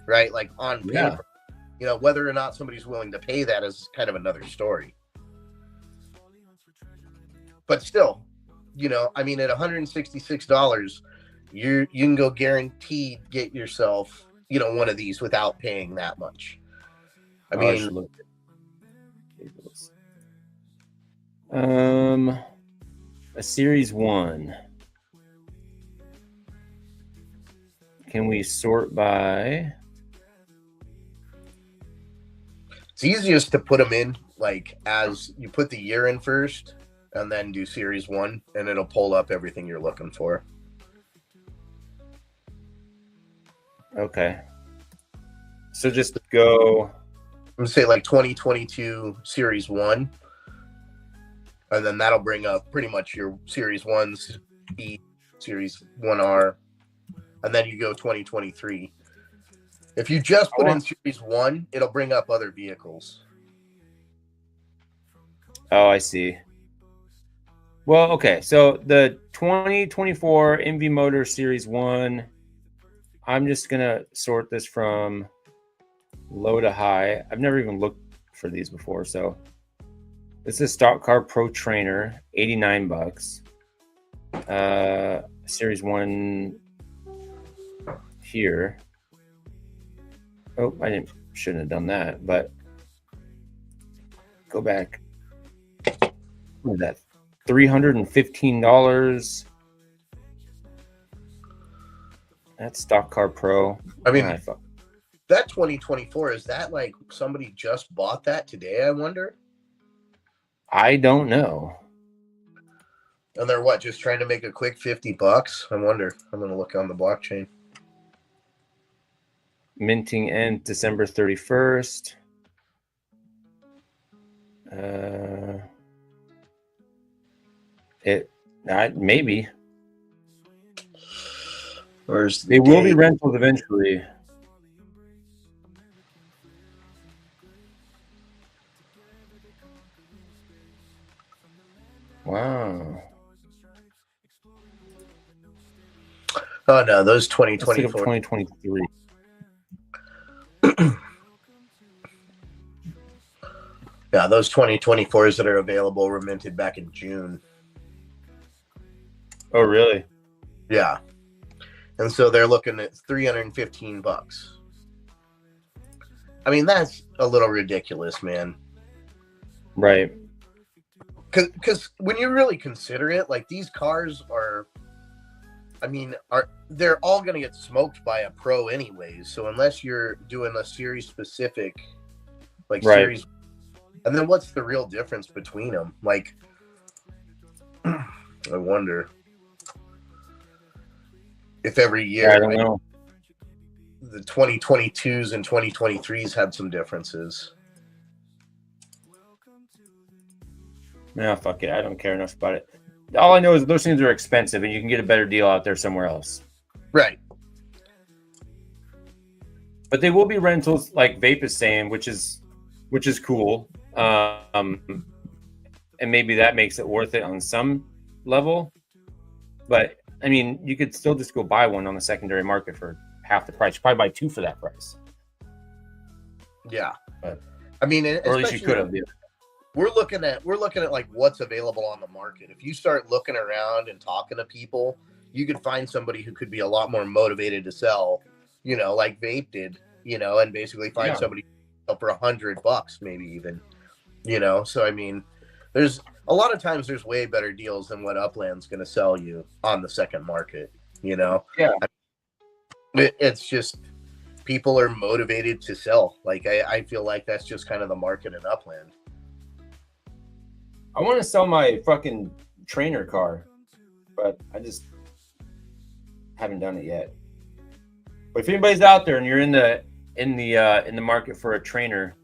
right? Like on paper. Yeah. You know, whether or not somebody's willing to pay that is kind of another story. but still, I mean, at $166, you can go guaranteed get yourself, one of these without paying that much. I Oh, mean, should look at cables. A Series 1. Can we sort by? it's easiest to put them in like as you put the year in first and then do Series 1, and it'll pull up everything you're looking for. Okay. So just go. I'm gonna say like 2022 Series 1, and then that'll bring up pretty much your Series 1s, E, Series 1R, and then you go 2023. If you just put in Series 1, it'll bring up other vehicles. Oh, I see. Well, okay. So the 2024 MV Motor Series 1, I'm just going to sort this from low to high. I've never even looked for these before. So this is Stock Car Pro Trainer, $89. Series 1 here. Oh, shouldn't have done that, but go back. What is that? $315. That's Stock Car Pro. I mean, that 2024, is that like somebody just bought that today, I wonder? I don't know. And they're what, just trying to make a quick $50? I wonder. I'm going to look on the blockchain. Minting end December 31st. Maybe. Where's they will be rentals eventually. Wow. Oh no, those 2024. 2023. Yeah, those 2024s that are available were minted back in June. Oh, really? Yeah. And so they're looking at $315. I mean, that's a little ridiculous, man. Right. Because when you really consider it, like these cars they're all going to get smoked by a pro anyways. So unless you're doing a series specific, like right. series, and then what's the real difference between them? Like, I wonder if every year, I don't know. The 2022s and 2023s had some differences. No, fuck it. I don't care enough about it. All I know is those things are expensive, and you can get a better deal out there somewhere else. Right. But they will be rentals, like Vape is saying, which is cool. And maybe that makes it worth it on some level. But I mean, you could still just go buy one on the secondary market for half the price. You probably buy two for that price. Yeah. But, I mean, or at least you could have. Yeah. We're looking at like what's available on the market. If you start looking around and talking to people, you could find somebody who could be a lot more motivated to sell, like Vape did, and basically find somebody for $100, maybe even, So I mean, there's a lot of times there's way better deals than what Upland's going to sell you on the second market. Yeah. It's just people are motivated to sell. Like I feel like that's just kind of the market in Upland. I want to sell my fucking trainer car, but I just haven't done it yet. But if anybody's out there and you're in the market for a trainer,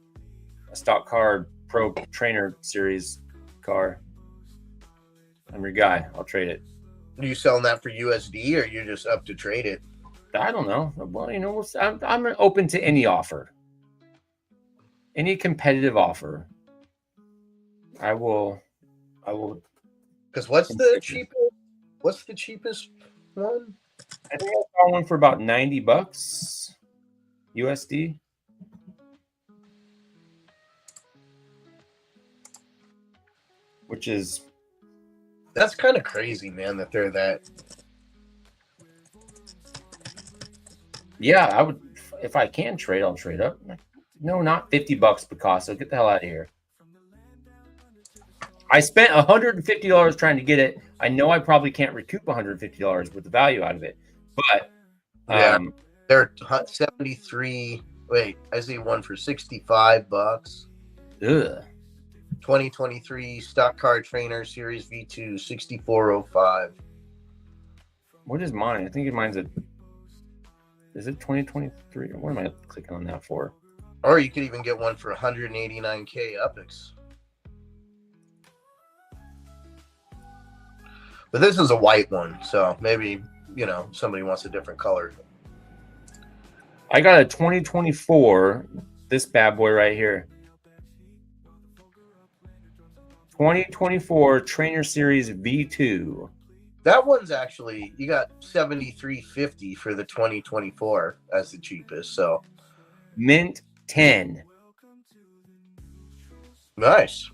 a Stock Car Pro Trainer Series car, I'm your guy. I'll trade it. Are you selling that for USD, or you're just up to trade it? I don't know. Well, I'm open to any offer, any competitive offer. I will. Because what's the cheapest one? I think I saw one for about $90 USD. Which is That's kind of crazy, man, that they're that. Yeah, I would if I can trade, I'll trade up. No, not $50 Picasso. Get the hell out of here. I spent $150 trying to get it. I know I probably can't recoup $150 with the value out of it, but Yeah. They're 73. Wait, I see one for $65. Ugh. 2023 Stock Car Trainer Series V2 6405. What is mine? I think mine's is it 2023? What am I clicking on that for? Or you could even get one for 189K Upix. But this is a white one, so maybe, you know, somebody wants a different color. I got a 2024, this bad boy right here. 2024 Trainer Series V2. That one's actually, you got 73.50 for the 2024 as the cheapest, so Mint 10. nice.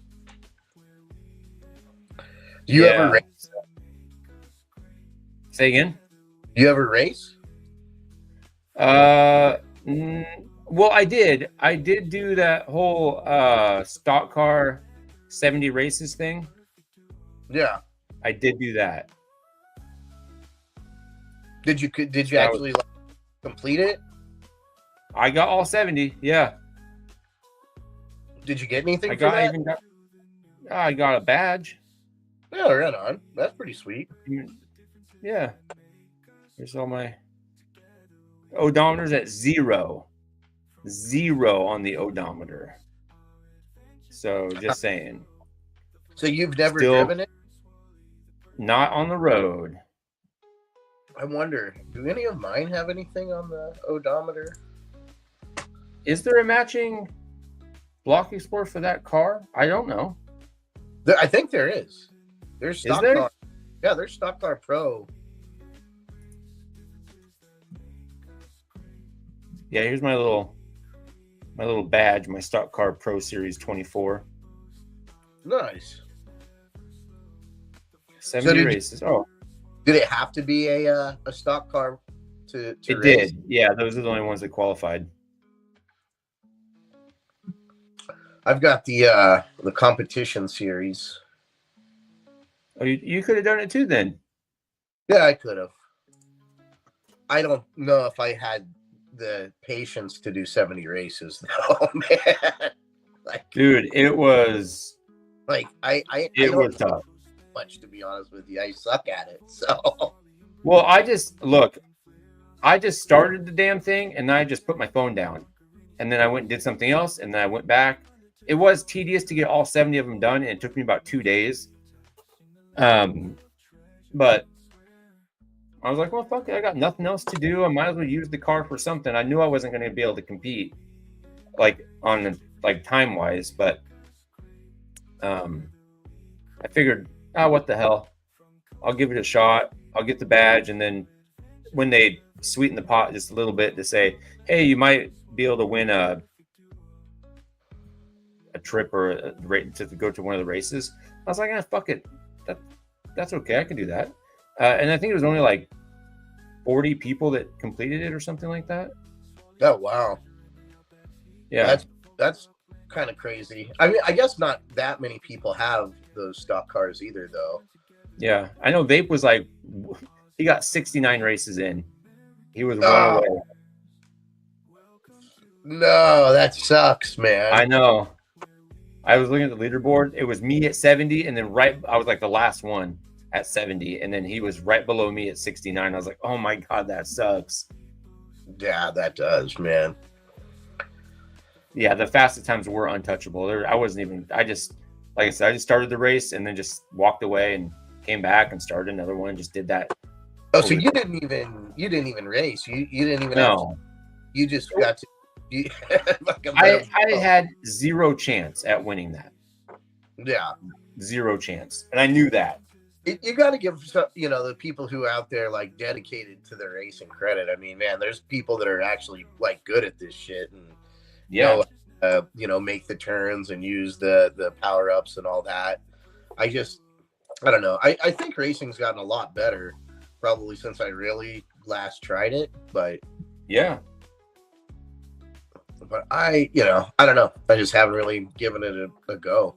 Do you ever race? Say again? Do you ever race? Well, I did. I did do that whole stock car 70 races thing. Yeah. I did do that. Did you That actually like, complete it? I got all 70. Yeah. Did you get anything I for got that? I got a badge. Yeah, right on. That's pretty sweet. Yeah. Here's all my odometers at 0. 0 on the odometer. So just saying. So you've never Still- driven it? Not on the road. I wonder, do any of mine have anything on the odometer? Is there a matching Block Explorer for that car? I don't know. I think there is. There's stock there? car. Yeah, there's Stock Car Pro. Yeah, here's my little badge, my Stock Car Pro Series 24. Nice. 70 did you- races. Oh, Did it have to be a stock car to it race? did. Yeah, those are the only ones that qualified. I've got the competition series. Oh, you could have done it too then. Yeah, I could have. I don't know if I had the patience to do 70 races though, man. Dude, it was I it don't was know tough. much, to be honest with you. I suck at it. So Well, I just started the damn thing and then I just put my phone down. And then I went and did something else and then I went back. It was tedious to get all 70 of them done, and it took me about 2 days. But I was like, well, fuck it, I got nothing else to do. I might as well use the car for something. I knew I wasn't going to be able to compete, like time wise, but I figured, what the hell? I'll give it a shot. I'll get the badge, and then when they sweeten the pot just a little bit to say, hey, you might be able to win a trip or to go to one of the races. I was like, fuck it. That's okay. I can do that. And I think it was only like 40 people that completed it or something like that. oh wow. Yeah. That's kind of crazy. I mean, I guess not that many people have those stock cars either though. Yeah. I know Vape was like, he got 69 races in. He was one Oh. away. No, that sucks, man. I know. I was looking at the leaderboard. It was me at 70, and then I was like the last one at 70, and then he was right below me at 69. I was like, oh my God, that sucks. Yeah, that does, man. Yeah, the fastest times were untouchable. I just started the race and then just walked away and came back and started another one and just did that. Oh, so you didn't even race. You didn't even have to, No, you just got to like a I had zero chance at winning that. yeah. Zero chance. And I knew that. You got to give the people who are out there like dedicated to their racing credit. I mean, man, there's people that are actually like good at this shit and Yeah. make the turns and use the power ups and all that. I don't know. I think racing's gotten a lot better, probably since I really last tried it. But Yeah. I don't know. I just haven't really given it a go.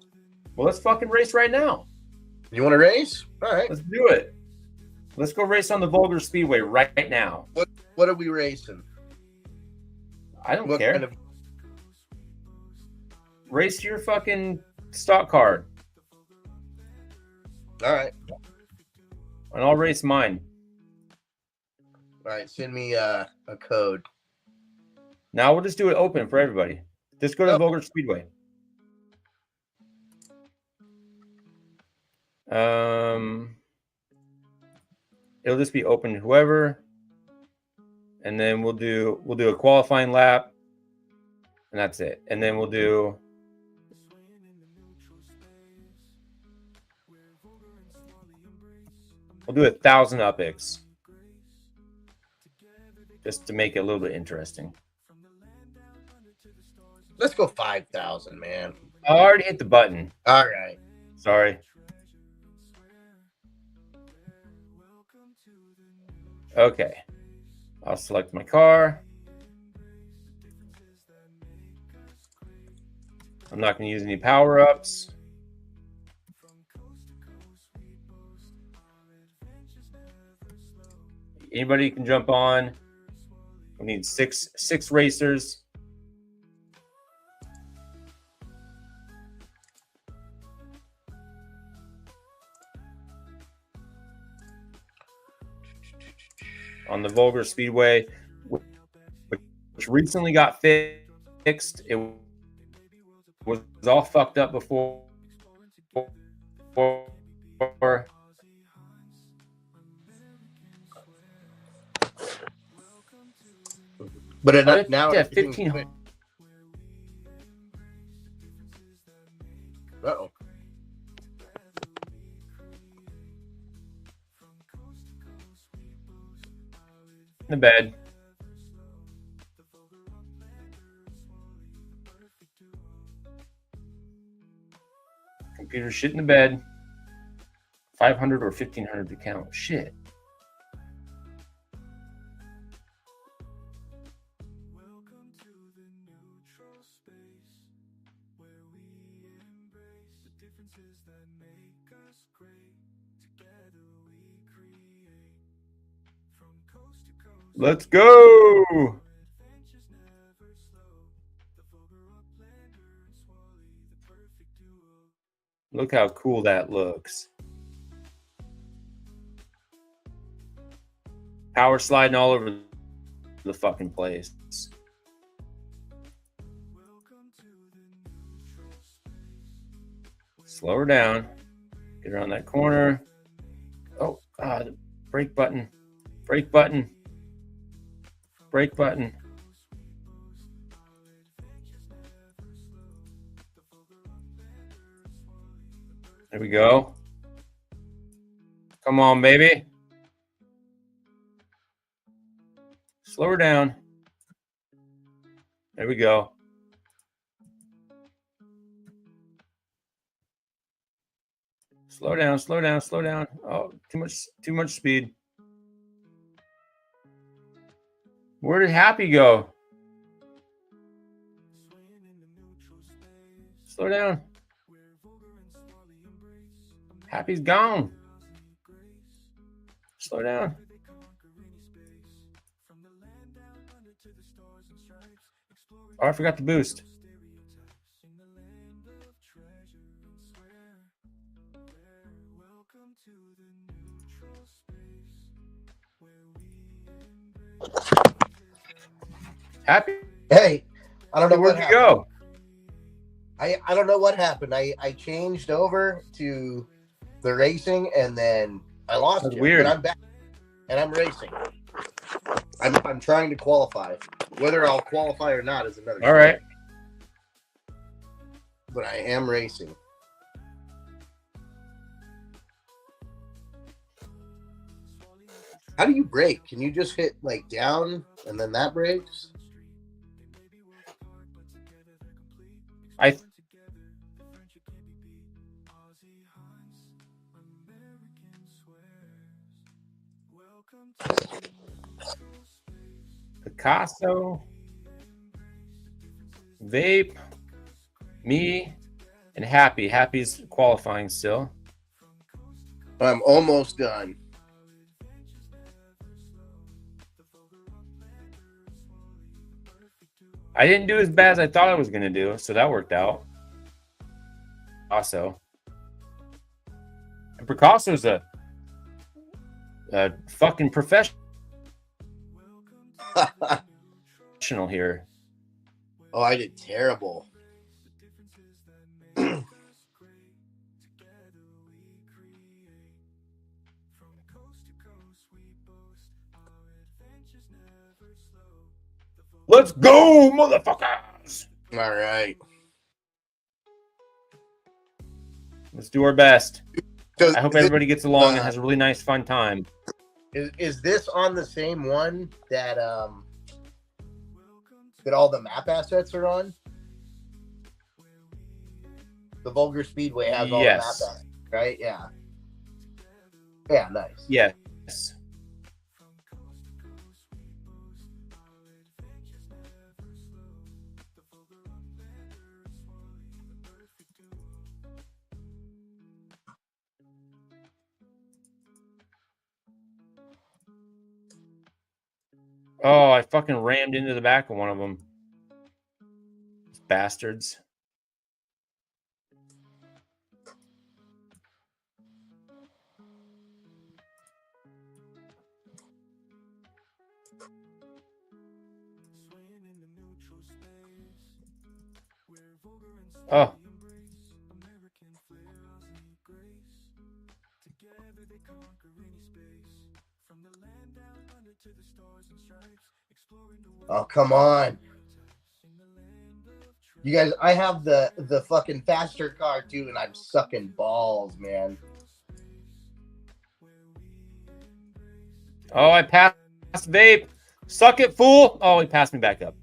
Well, let's fucking race right now. You want to race? All right. Let's do it. Let's go race on the Vulgar Speedway right now. What are we racing? I don't What care. kind of? Race your fucking stock car, All right. and I'll race mine. All right. Send me a code. Now we'll just do it open for everybody. Just go to Oh. Vulgar Speedway. It'll just be open to whoever, and then we'll do a qualifying lap, and that's it. And then we'll do We'll do 1,000 UPX just to make it a little bit interesting. Let's go 5,000, man. I already hit the button. All right. Sorry. Okay. I'll select my car. I'm not going to use any power-ups. Anybody can jump on. We need six racers. On the Vulgar Speedway, which recently got fixed. It was all fucked up before. But it, But now yeah, it's 1500. Uh-oh. In the bed. Computer shit in the bed. 500 or 1,500 to count. Shit. Let's go. Look how cool that looks. Power sliding all over the fucking place. Slow her down. Get around that corner. Oh, God. Brake button. Brake button. Brake button. There we go. Come on, baby. Slow her down. There we go. Slow down, slow down, slow down. Oh, too much speed. Where did Happy go? Slow down. Happy's gone. Slow down. Oh, I forgot to boost. Happy? Hey, I don't know Where'd what you happened. go? I don't know what happened. I changed over to the racing and then I lost That's you. weird. But I'm back and I'm racing. I'm trying to qualify. Whether I'll qualify or not is another All right. But I am racing. How do you brake? Can you just hit like down and then that brakes? Picasso, Vape, me, and Happy. Happy's qualifying still. I'm almost done. I didn't do as bad as I thought I was going to do, so that worked out. Also, and Picasso's a fucking professional here. Oh, I did terrible. Let's go, motherfuckers! All right. Let's do our best. So I hope this- everybody gets along and has a really nice, fun time. is this on the same one that that all the map assets are on? The Vulgar Speedway has all Yes. the map assets, right? Yeah. Yeah, nice. Yes. Oh, I fucking rammed into the back of one of them. Bastards. Oh. Oh, come on. You guys, I have the fucking faster car too, and I'm sucking balls, man. Oh, I passed Vape. Suck it, fool. Oh, he passed me back up.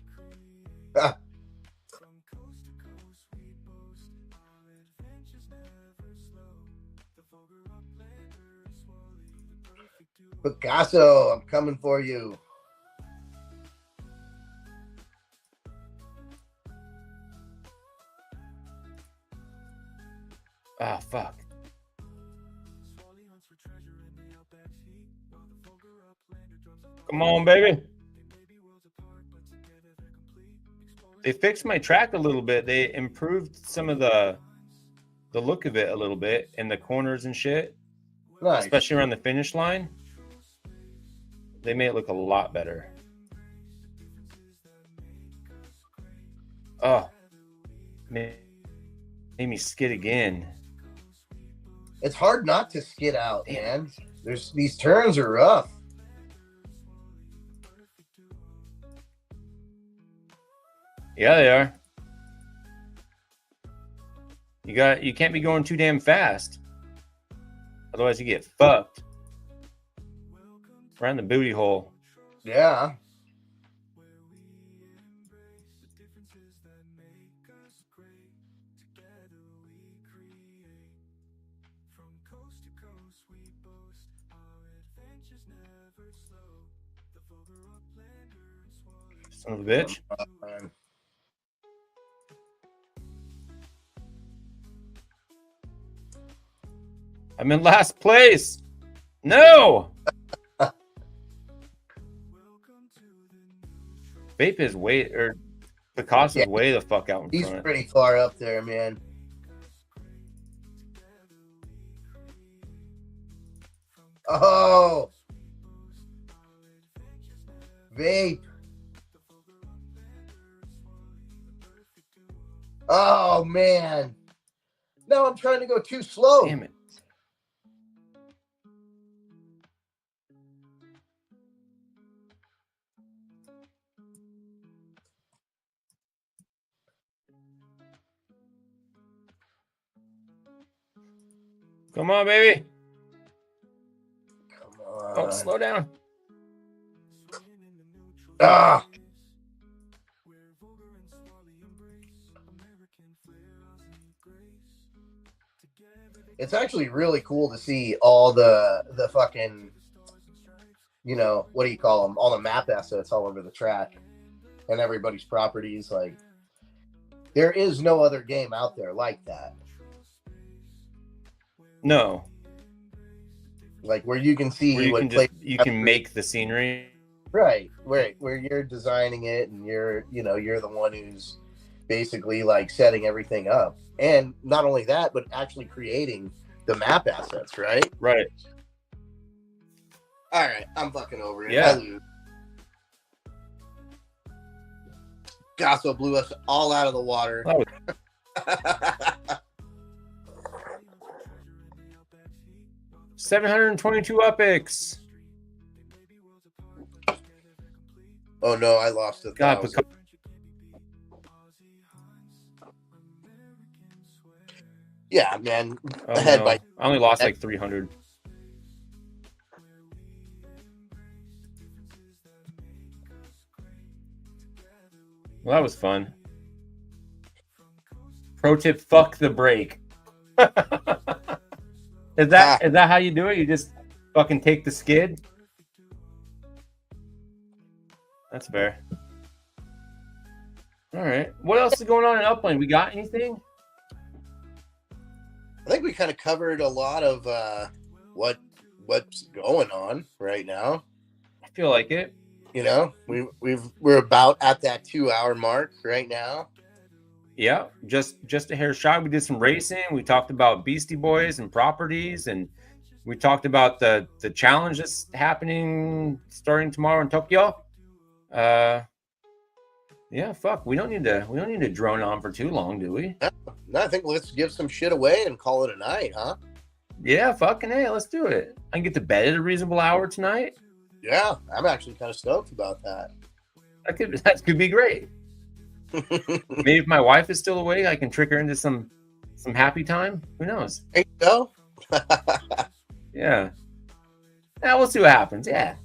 Ah. Picasso, I'm coming for you. Oh, fuck. Come on, baby. They fixed my track a little bit. They improved some of the look of it a little bit in the corners and shit, Nice. especially around the finish line. They made it look a lot better. Oh, made me skid again. It's hard not to skid out, man. These turns are rough. Yeah, they are. You can't be going too damn fast. Otherwise you get fucked. Around the booty hole. Yeah. Son of a bitch. I'm in last place. No. Vape is Picasso's Yeah. way the fuck out in He's front. pretty far up there, man. Oh. Vape. Oh, man. No, I'm trying to go too slow. Damn it. Come on, baby. Come on. Oh, slow down. Ah. It's actually really cool to see all the fucking, you know, what do you call them? All the map assets all over the track and everybody's properties. Like, there is no other game out there like that. No, Like where you can see where you what can play you can make the scenery. right, where you're designing it and you're the one who's basically like setting everything up. And not only that, but actually creating the map assets, right? Right. All right, I'm fucking over it. Yeah. I lose. Gasso blew us all out of the water. Oh. 722 epics. Oh no, I lost a God, thousand. Yeah, man. Oh, Ahead no. by I only lost like 300. Well, that was fun. Pro tip: fuck the brake. Is that how you do it? You just fucking take the skid? That's fair. All right. What else is going on in Upland? We got anything? I think we kind of covered a lot of what's going on right now. I feel like it. You know, we're about at that 2-hour mark right now. Yeah, just a hair shot. We did some racing. We talked about Beastie Boys and properties, and we talked about the challenge that's happening starting tomorrow in Tokyo. Yeah, fuck. We don't need to drone on for too long, do we? No, I think let's give some shit away and call it a night, huh? Yeah, fucking hey, let's do it. I can get to bed at a reasonable hour tonight. Yeah, I'm actually kind of stoked about that. That could be great. Maybe if my wife is still awake, I can trick her into some happy time. Who knows? There you go. Yeah. Yeah, we'll see what happens. Yeah.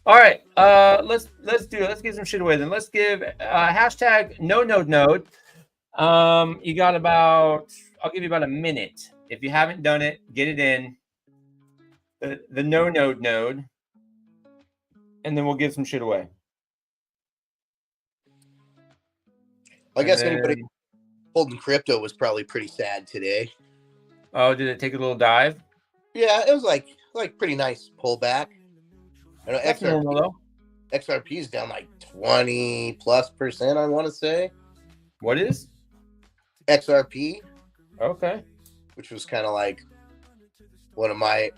All right. Let's do it. Let's give some shit away then. Let's give hashtag no node node. You got I'll give you about a minute. If you haven't done it, get it in. The no node node. And then we'll give some shit away. I guess anybody holding crypto was probably pretty sad today. Oh, did it take a little dive? Yeah, it was like pretty nice pullback. I know That's normal though. XRP is down like 20+%, I want to say. What is? XRP, Okay. which was kind of like one of my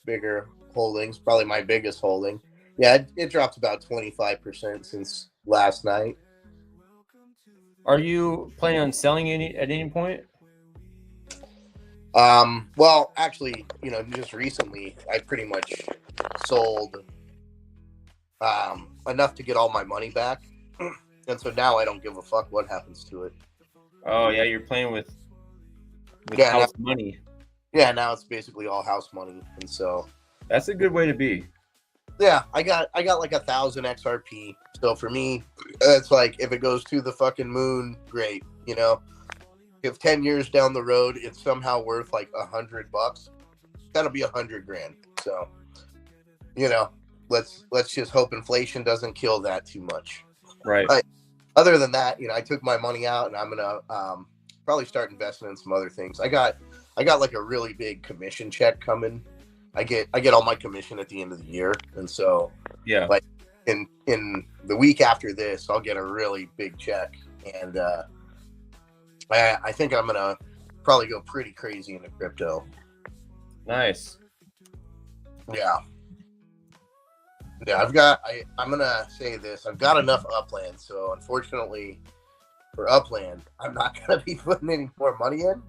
bigger holdings, probably my biggest holding. Yeah, it dropped about 25% since last night. Are you planning on selling at any point? Well, actually, just recently, I pretty much sold enough to get all my money back, and so now I don't give a fuck what happens to it. Oh yeah, you're playing with Yeah, house money. Yeah, now it's basically all house money, and so That's a good way to be. yeah, I got like 1,000 XRP. So for me, it's like if it goes to the fucking moon, great. If 10 years down the road it's somehow worth like $100, that'll be $100,000. So, let's just hope inflation doesn't kill that too much. Right. Other than that, I took my money out and I'm gonna probably start investing in some other things. I got like a really big commission check coming. I get all my commission at the end of the year, and so Yeah. like in the week after this, I'll get a really big check, and I think I'm gonna probably go pretty crazy into crypto. Nice. Yeah, I'm gonna say this. I've got enough Upland, so unfortunately for Upland, I'm not gonna be putting any more money in.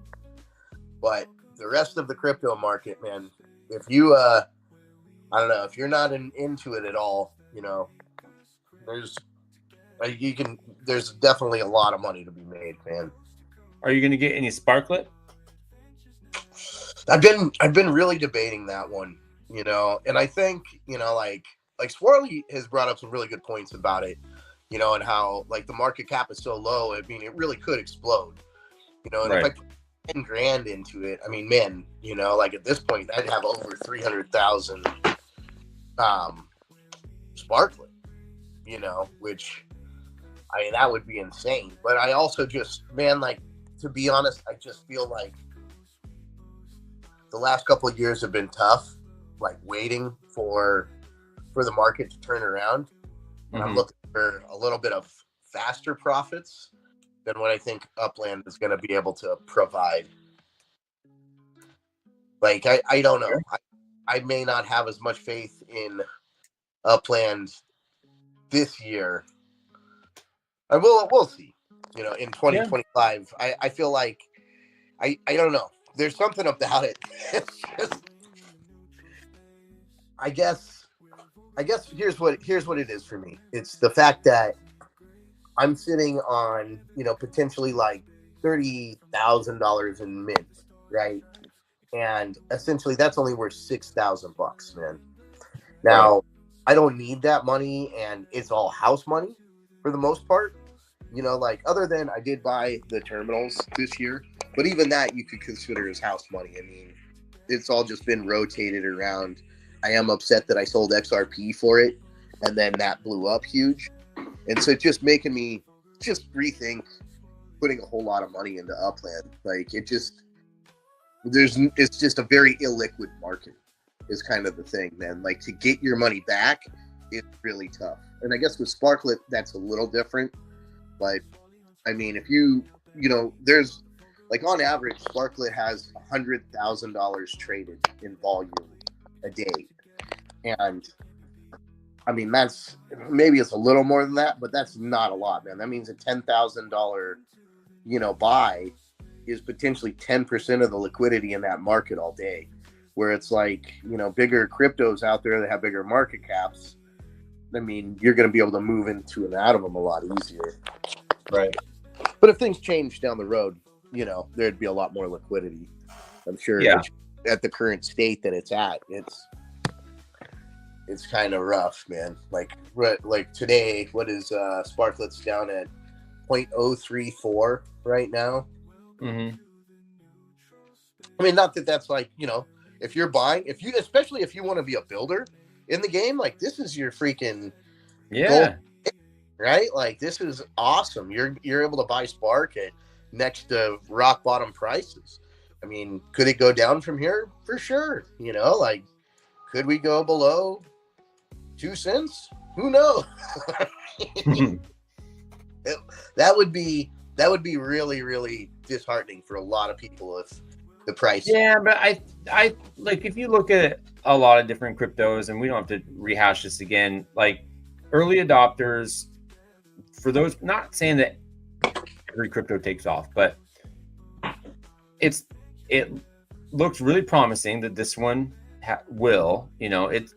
But the rest of the crypto market, man, if you I don't know, if you're not into it at all, there's definitely a lot of money to be made, man. Are you gonna get any Sparklet? I've been really debating that one, and I think, like Swarley has brought up some really good points about it, and how like the market cap is so low. I mean, it really could explode, and Right. if I put 10 grand into it, I mean, man, like at this point, I'd have over 300,000 Sparklet, which, I mean, that would be insane. But I also just, man, like, to be honest, I just feel like the last couple of years have been tough, like waiting for the market to turn around. And I'm looking for a little bit of faster profits than what I think Upland is going to be able to provide. Like, I don't know. I may not have as much faith in Upland this year. We'll see. In 2025, I feel like I don't know. There's something about it. It's just, I guess here's what it is for me. It's the fact that I'm sitting on, potentially like $30,000 in mint, right? And essentially that's only worth $6,000, man. Now, I don't need that money, and it's all house money for the most part. Like, other than I did buy the terminals this year, but even that you could consider as house money. I mean, it's all just been rotated around. I am upset that I sold XRP for it, and then that blew up huge. And so it's just making me just rethink putting a whole lot of money into Upland. Like, it's just a very illiquid market is kind of the thing, man. Like, to get your money back is really tough. And I guess with Sparklet, that's a little different. But, I mean, if there's, like, on average, Sparklet has $100,000 traded in volume a day. And, I mean, that's, maybe it's a little more than that, but that's not a lot, man. That means a $10,000, buy is potentially 10% of the liquidity in that market all day. Where it's like, bigger cryptos out there that have bigger market caps. I mean, you're going to be able to move into and out of them a lot easier. Right. But if things change down the road, there'd be a lot more liquidity. I'm sure at the current state that it's at, it's kind of rough, man. Like today, what is Sparklet's down at 0.034 right now? Mm-hmm. I mean, not that that's like, if you're buying, especially if you want to be a builder in the game, like, this is your freaking gold, right? Like, this is awesome. You're able to buy Spark at next to rock bottom prices. I mean, could it go down from here? For sure. Like, could we go below 2 cents? Who knows? That would be really, really disheartening for a lot of people if the price. Yeah, but I like, if you look at a lot of different cryptos, and we don't have to rehash this again, like, early adopters, for those, not saying that every crypto takes off, but it looks really promising that this one will, it's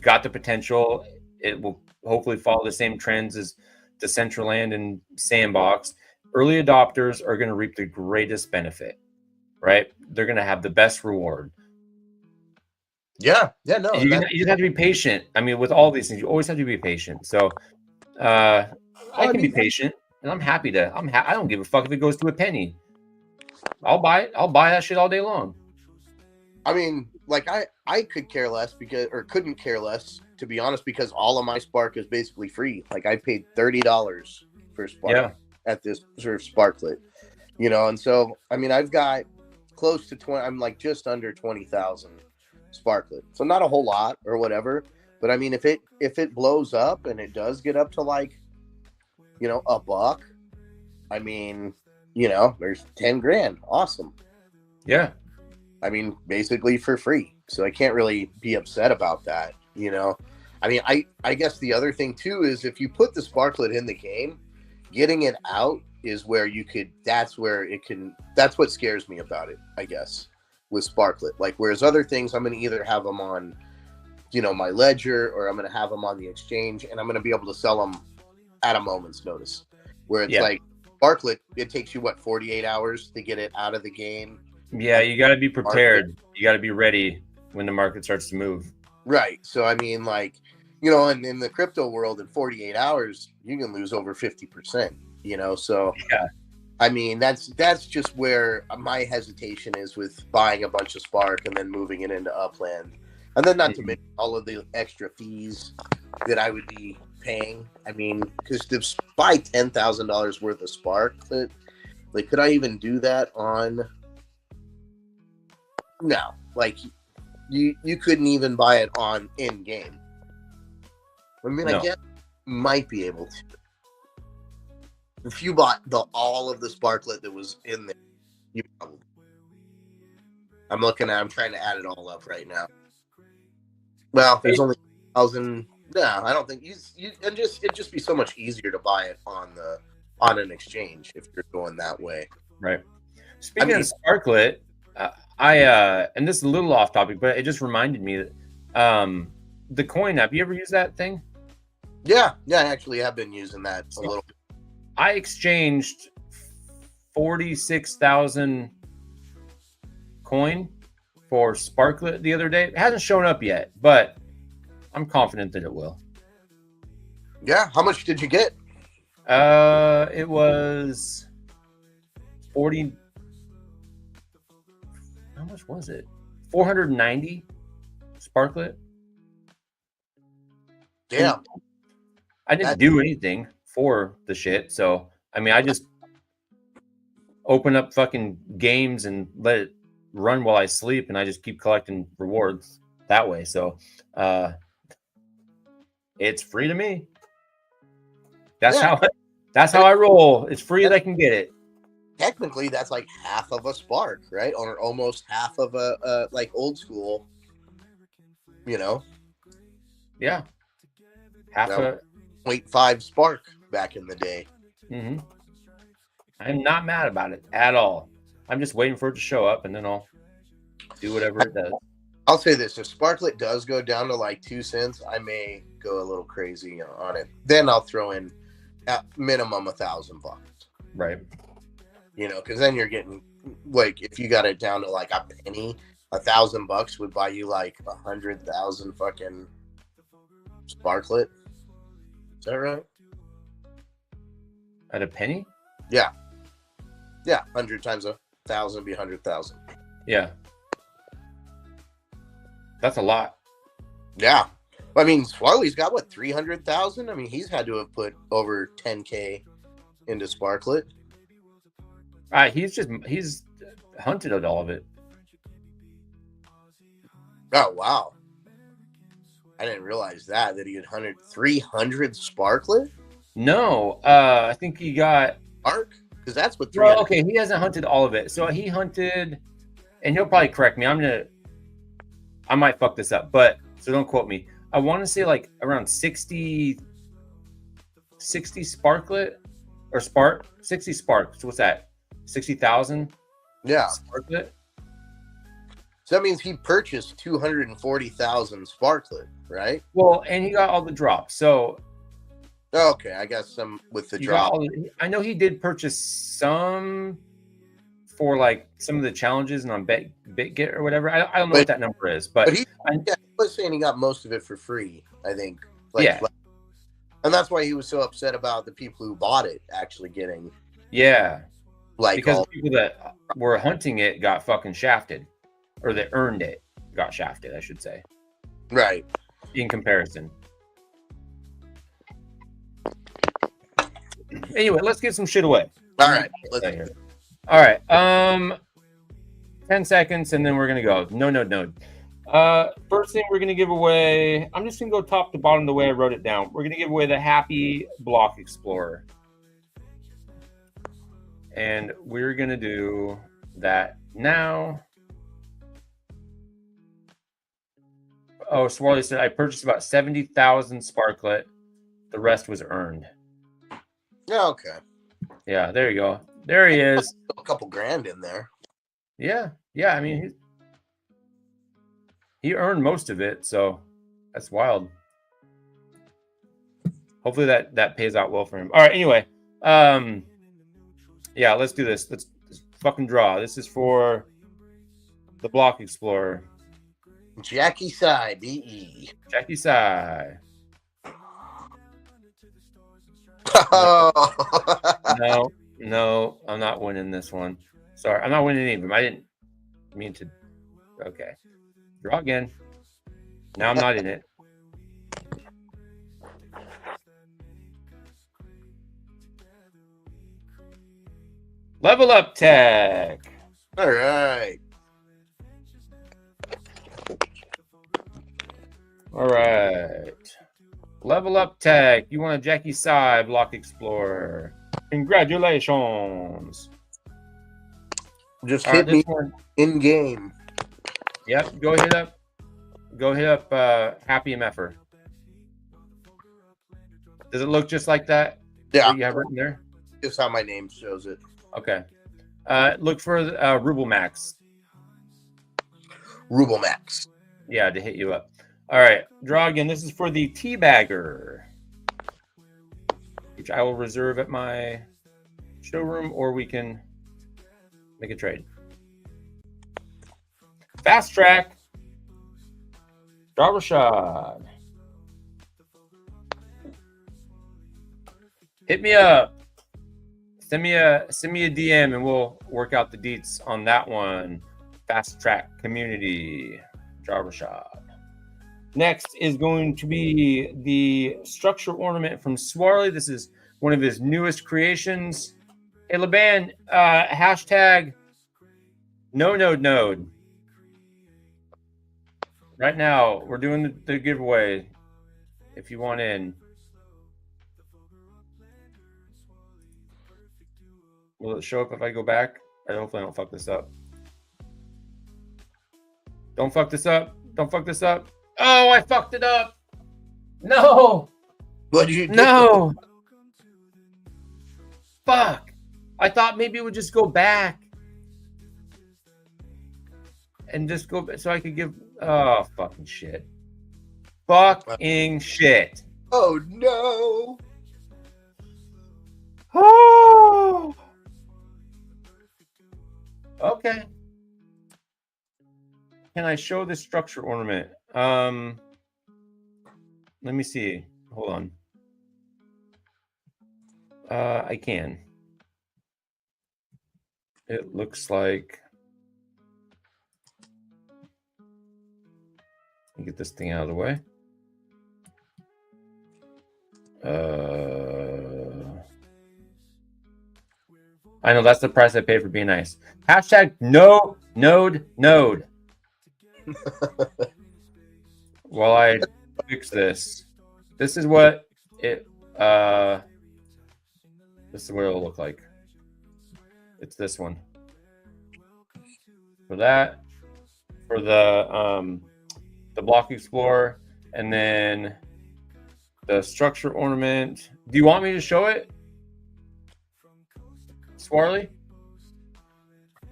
got the potential. It will hopefully follow the same trends as Decentraland and Sandbox. Early adopters are going to reap the greatest benefit, right? They're going to have the best reward. No. You just have to be patient. I mean, with all these things, you always have to be patient. So, I can be patient, and I'm happy to. I don't give a fuck if it goes to a penny. I'll buy it. I'll buy that shit all day long. I mean, like, I could care less couldn't care less, to be honest, because all of my Spark is basically free. Like, I paid $30 for Spark at this sort of Sparklet, and so, I mean, I've got close to 20. I'm like just under 20,000 Sparklet, so not a whole lot or whatever. But I mean, if it blows up and it does get up to, like, $1, I mean, there's 10 grand. Awesome. Yeah. I mean, basically for free. So I can't really be upset about that. I mean, I guess the other thing too is, if you put the Sparklet in the game, getting it out is where that's what scares me about it, I guess, with Sparklet. Like, whereas other things, I'm going to either have them on, my ledger, or I'm going to have them on the exchange, and I'm going to be able to sell them at a moment's notice. Where it's like Sparklet, it takes you 48 hours to get it out of the game. Yeah, you got to be prepared. You got to be ready when the market starts to move. Right. So, I mean, like, and in the crypto world, in 48 hours, you can lose over 50%, so, I mean, that's just where my hesitation is with buying a bunch of Spark and then moving it into Upland. And then not to mention all of the extra fees that I would be paying. I mean, because to buy $10,000 worth of Sparklet, like, could I even do that on? No, like you couldn't even buy it on in game. I mean, No. I guess you might be able to. If you bought all of the Sparklet that was in there, you probably. I'm trying to add it all up right now. Well, there's only 1,000. No, I don't think it'd just be so much easier to buy it on an exchange if you're going that way. Right. Speaking of Sparklet, and this is a little off topic, but it just reminded me that the coin app. You ever use that thing? Yeah, I actually have been using that a little bit. I exchanged 46,000 coin for Sparklet the other day. It hasn't shown up yet, but I'm confident that it will. Yeah, how much did you get? It was 40. How much was it? 490 Sparklet. Damn. I didn't do anything for the shit. So, I mean, I just open up fucking games and let it run while I sleep, and I just keep collecting rewards that way. So, it's free to me. That's how I roll. It's free that I can get it. Technically, that's like half of a Spark, right? Or almost half of a like old school. You know. Yeah. Half a 0.5 Spark back in the day. Mm-hmm. I'm not mad about it at all. I'm just waiting for it to show up, and then I'll do whatever it does. I'll say this: if Sparklet does go down to like 2 cents, I may go a little crazy on it. Then I'll throw in at minimum $1,000. Right. You know, because then you're getting like, if you got it down to like a penny, $1,000 would buy you like 100,000 fucking Sparklet. Is that right? At a penny? Yeah. 100 times 1,000 be 100,000. Yeah. That's a lot. Yeah. I mean, Swarley's got what, 300,000? I mean, he's had to have put over 10K into Sparklet. He's hunted at all of it. Oh, wow. I didn't realize that he had hunted 300 Sparklet? No, I think he got Spark? Because that's what 300. Well, okay, he hasn't hunted all of it. So he hunted, and he'll probably correct me. I might fuck this up, but so don't quote me. I want to say like around 60 Sparklet or 60 Spark. So what's that? 60,000? Yeah. Sparklet? So that means he purchased 240,000 Sparklet, right? Well, and he got all the drops. So okay, I got some with the drop. I know he did purchase some for like some of the challenges and on BitGet or whatever. I don't know what that number is, but he was saying he got most of it for free, I think. And that's why he was so upset about the people who bought it actually getting. Yeah. Like because the people that were hunting it got fucking shafted. Or that earned it got shafted, I should say. Right. In comparison. Anyway, let's get some shit away. All right. All right. 10 seconds and then we're gonna go. No. First thing we're gonna give away. I'm just gonna go top to bottom the way I wrote it down. We're gonna give away the Happy Block Explorer. And we're gonna do that now. Oh, Swarley said I purchased about 70,000 Sparklet. The rest was earned. Yeah, okay. Yeah, there you go. There he is. A couple grand in there. Yeah. I mean, he earned most of it, so that's wild. Hopefully that pays out well for him. All right. Anyway, yeah, let's do this. Let's fucking draw. This is for the Block Explorer. Jackie Sai, BE. Jackie Sai. No, I'm not winning this one. Sorry, I'm not winning any of them. I didn't mean to. Okay. Draw again. Now I'm not in it. Level Up Tech. All right. All right. Level Up Tech. You want a Jackie Sai Block Explorer. Congratulations. Just All right, hit me this one. in game. Yep. Go hit up Happy MFer. Does it look just like that? Yeah, What you have written there? just how my name shows it. Okay. Look for Ruble Max. Ruble Max. Yeah, to hit you up. All right. Draw again. This is for the Teabagger, which I will reserve at my showroom, or we can make a trade. Fast Track. Draw Rashad. Hit me up. Send me a DM and we'll work out the deets on that one. Fast Track Community. Draw Rashad. Next is going to be the structure ornament from Swarley. This is one of his newest creations. Hey, Laban, hashtag no node. Right now, we're doing the giveaway. If you want in. Will it show up if I go back? Hopefully I don't fuck this up. Don't fuck this up. Don't fuck this up. Oh, I fucked it up. No. What did you do? No. Fuck. I thought maybe it would just go back. And just go so I could give. Oh, fucking shit. Fucking shit. Oh no. Oh. Okay. Can I show this structure ornament? Let me see. Hold on. I can. It looks like. Let me get this thing out of the way. I know that's the price I pay for being nice. Hashtag no node. While I fix this, this is what it this is what it'll look like. It's this one. For that, for the Block Explorer, and then the structure ornament. Do you want me to show it, Swarley?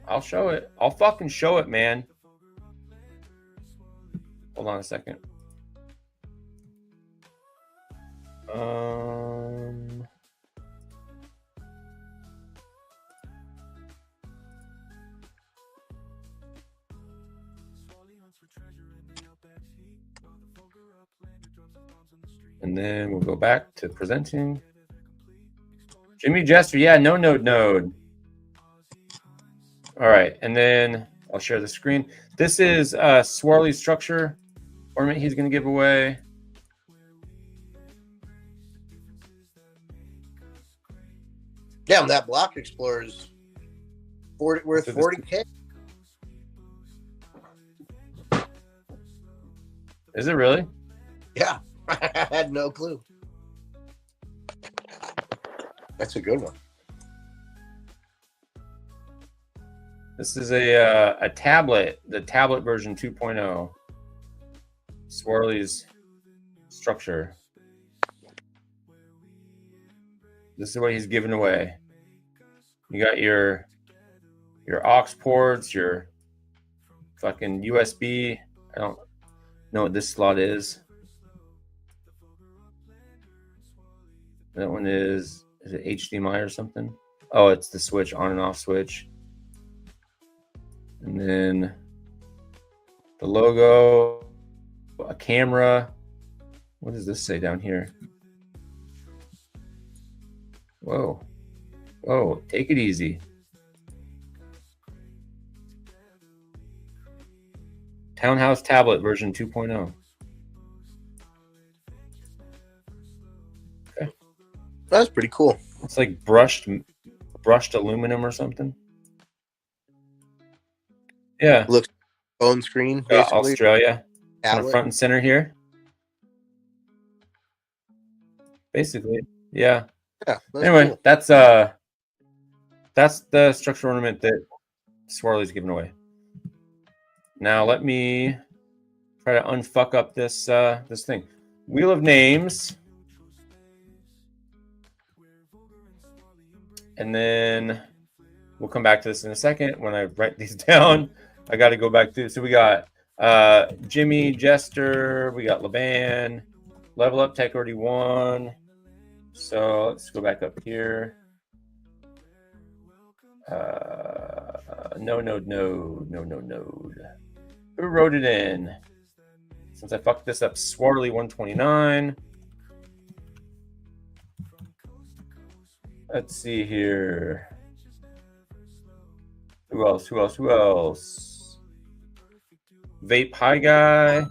I'll show it. I'll fucking show it, man. Hold on a second. And then we'll go back to presenting. Jimmy Jester, yeah, no node. All right, and then I'll share the screen. This is Swarley structure ornament he's going to give away. Damn, that Block Explorer is worth So this- 40K. Is it really? Yeah, I had no clue. That's a good one. This is a tablet, the tablet version 2.0. Swarley's structure. This is what he's giving away. You got your aux ports, your fucking USB. I don't know what this slot is. That one is it HDMI or something? Oh, it's the switch, on and off switch. And then the logo, a camera. What does this say down here? Whoa. Whoa, take it easy. Townhouse tablet version 2.0. That's pretty cool. It's like brushed aluminum or something. Yeah. Looks phone screen, basically. Australia. Kind of Tablet. front and center here. Basically. Yeah. Yeah. That's Anyway, cool. that's the structural ornament that Swirly's giving away. Now let me try to unfuck up this this thing. Wheel of Names. And then we'll come back to this in a second when I write these down. I got to go back to. So we got Jimmy, Jester. We got Laban. Level Up Tech already won. So let's go back up here. No node. Who wrote it in? Since I fucked this up, Swarly 129. Let's see here. Who else? Vape High Guy.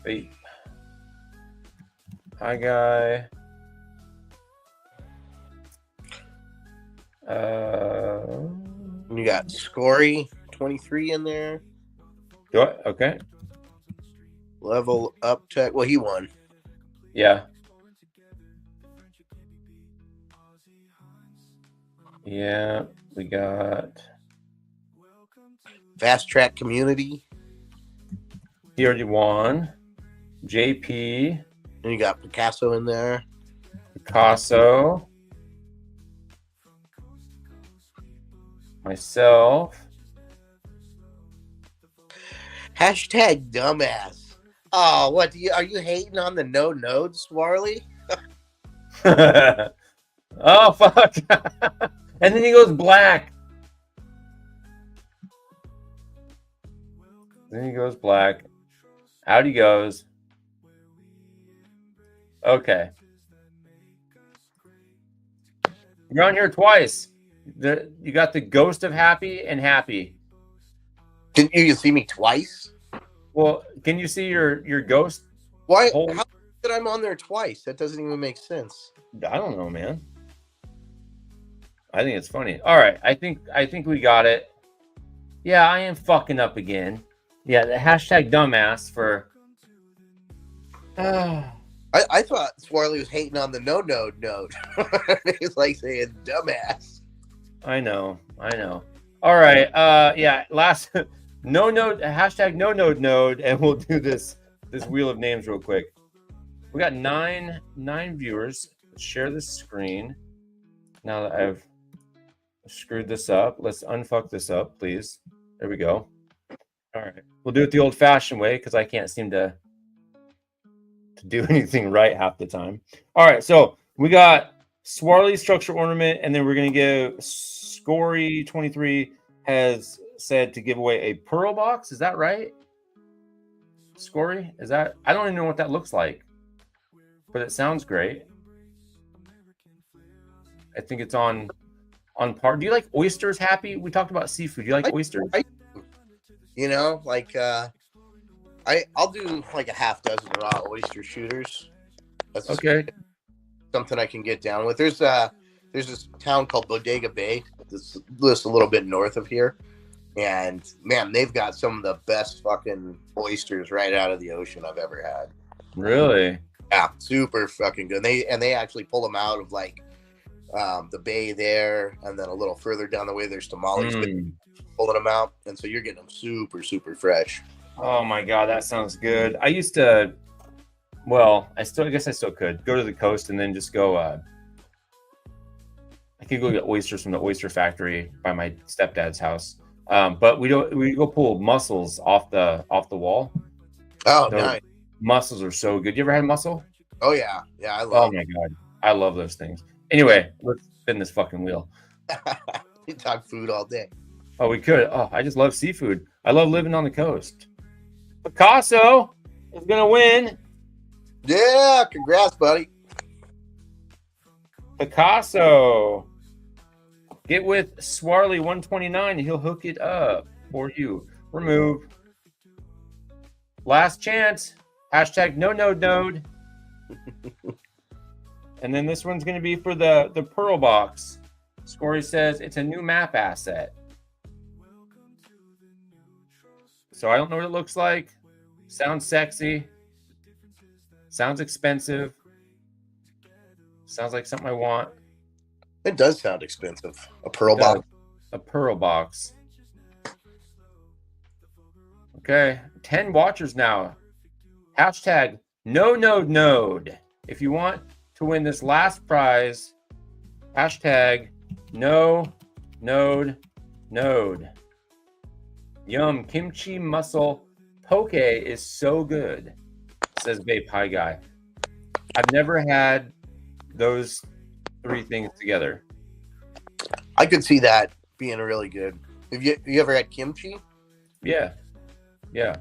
Vape High Guy. You got Scory 23 in there. Do I? Okay. Level Up Tech. Well, he won. Yeah. Yeah, we got. Fast Track Community. He already won. JP. And you got Picasso in there. Picasso. Myself. Hashtag dumbass. Oh, what are you hating on the no node, Swarly? Oh, fuck. And then he goes black. Then he goes black. Out he goes. Okay. You're on here twice. You got the Ghost of Happy and Happy. Can you see me twice? Well, can you see your ghost? Why? Hold- How did I'm on there twice? That doesn't even make sense. I don't know, man. I think it's funny. All right, I think we got it. Yeah, I am fucking up again. Yeah, the hashtag dumbass for. I thought Swarly was hating on the no node. He's like saying dumbass. I know. All right. Yeah. Last no node hashtag no node, and we'll do this wheel of names real quick. We got nine viewers. Let's share this screen. Now that I've screwed this up, let's unfuck this up, please. There we go. All right. We'll do it the old-fashioned way because I can't seem to do anything right half the time. All right. So we got Swarly structure ornament, and then we're gonna give Scory 23 has said to give away a pearl box. Is that right? Scory? Is that? I don't even know what that looks like, but it sounds great. I think it's on par. Do you like oysters, Happy? We talked about seafood. Do you like oysters? You know, like I'll do like a half dozen raw oyster shooters. That's Okay. something I can get down with. There's this town called Bodega Bay. This just a little bit north of here, and man, they've got some of the best fucking oysters right out of the ocean I've ever had. Really? Yeah, super fucking good. They actually pull them out of like the bay there, and then a little further down the way there's tamales pulling them out, and so you're getting them super fresh. Oh my god, that sounds good. I used to. Well, I guess I still could go to the coast and then just go. I could go get oysters from the oyster factory by my stepdad's house. But we go pull mussels off the wall. Oh, Those nice. Mussels are so good. You ever had mussel? Oh yeah, I Oh love. my god, I love those things. Anyway, let's spin this fucking wheel. We talk food all day. Oh, we could. Oh, I just love seafood. I love living on the coast. Picasso is gonna win. Yeah, congrats, buddy. Picasso. Get with Swarly 129. He'll hook it up for you. Remove. Last chance. Hashtag no node. And then this one's going to be for the Pearl Box. Scory says it's a new map asset. So I don't know what it looks like. Sounds sexy. Sounds expensive. Sounds like something I want. It does sound expensive. A pearl box. A Pearl Box. Okay. 10 watchers now. Hashtag no node node. If you want to win this last prize, hashtag no node node. Yum, kimchi mussel poke is so good, says Vape Pie Guy. I've never had those three things together. I could see that being really good. Have you ever had kimchi? Yeah. Yeah.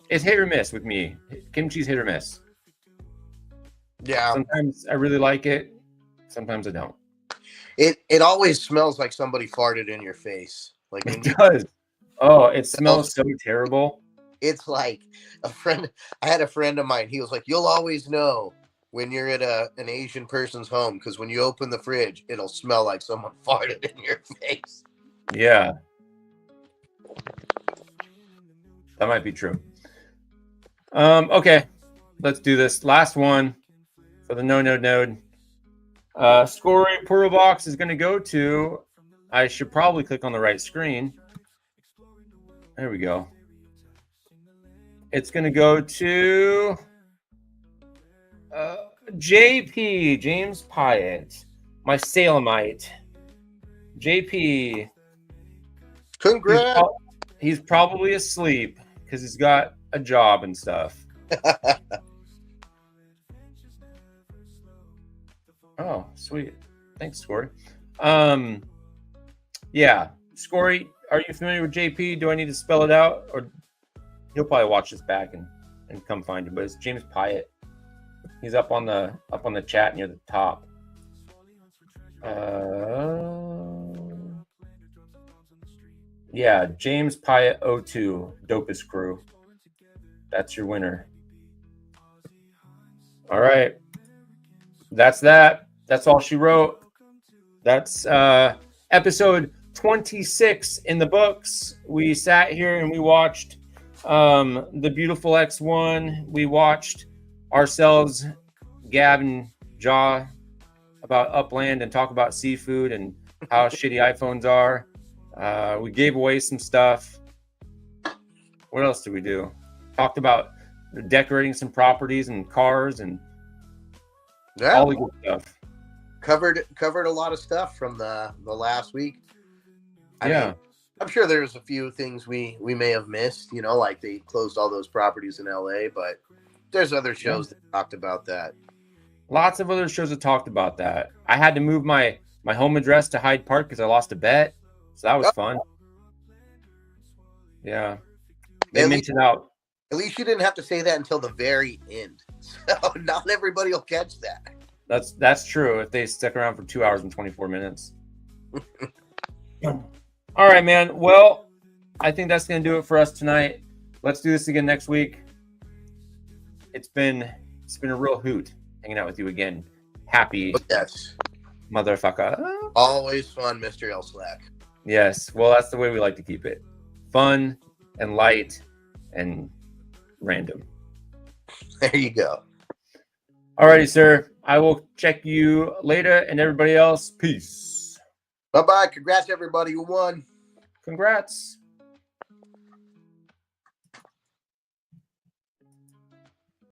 It's hit or miss with me. Kimchi's hit or miss. Yeah. Sometimes I really like it. Sometimes I don't. It always smells like somebody farted in your face. Like when It does. Oh, it smells so terrible. it's like I had a friend of mine. He was like, "You'll always know when you're at an Asian person's home because when you open the fridge, it'll smell like someone farted in your face." Yeah. That might be true. Okay. Let's do this. Last one for the no node node. Scory Pearl Box is going to go to. I should probably click on the right screen. There we go. It's going to go to JP, James Pyatt, my Salemite. JP. Congrats. He's probably asleep because he's got a job and stuff. Oh, sweet. Thanks, Scory. Yeah. Scory, are you familiar with JP? Do I need to spell it out? Or he'll probably watch this back and come find it. But it's James Pyatt. He's up on the chat near the top. Yeah, James Pyatt 02, Dopest Crew. That's your winner. All right. That's that. That's all she wrote. That's episode 26 in the books. We sat here and we watched The Beautiful X1. We watched ourselves, Gab and Jaw, about Upland and talk about seafood and how shitty iPhones are. We gave away some stuff. What else did we do? Talked about decorating some properties and cars and all the good stuff. Covered a lot of stuff from the last week. I mean, I'm sure there's a few things we may have missed, like they closed all those properties in LA, but there's other shows that talked about that. Lots of other shows that talked about that. I had to move my home address to Hyde Park because I lost a bet. So that was fun. Yeah. They minted out. At least you didn't have to say that until the very end. So not everybody will catch that. That's true if they stick around for 2 hours and 24 minutes. All right, man. Well, I think that's going to do it for us tonight. Let's do this again next week. It's been a real hoot hanging out with you again. Happy motherfucker. Always fun, Mr. L. Slack. Yes. Well, that's the way we like to keep it. Fun and light and random. There you go. All righty, sir. I will check you later, and everybody else, peace. Bye-bye. Congrats, everybody who won. Congrats.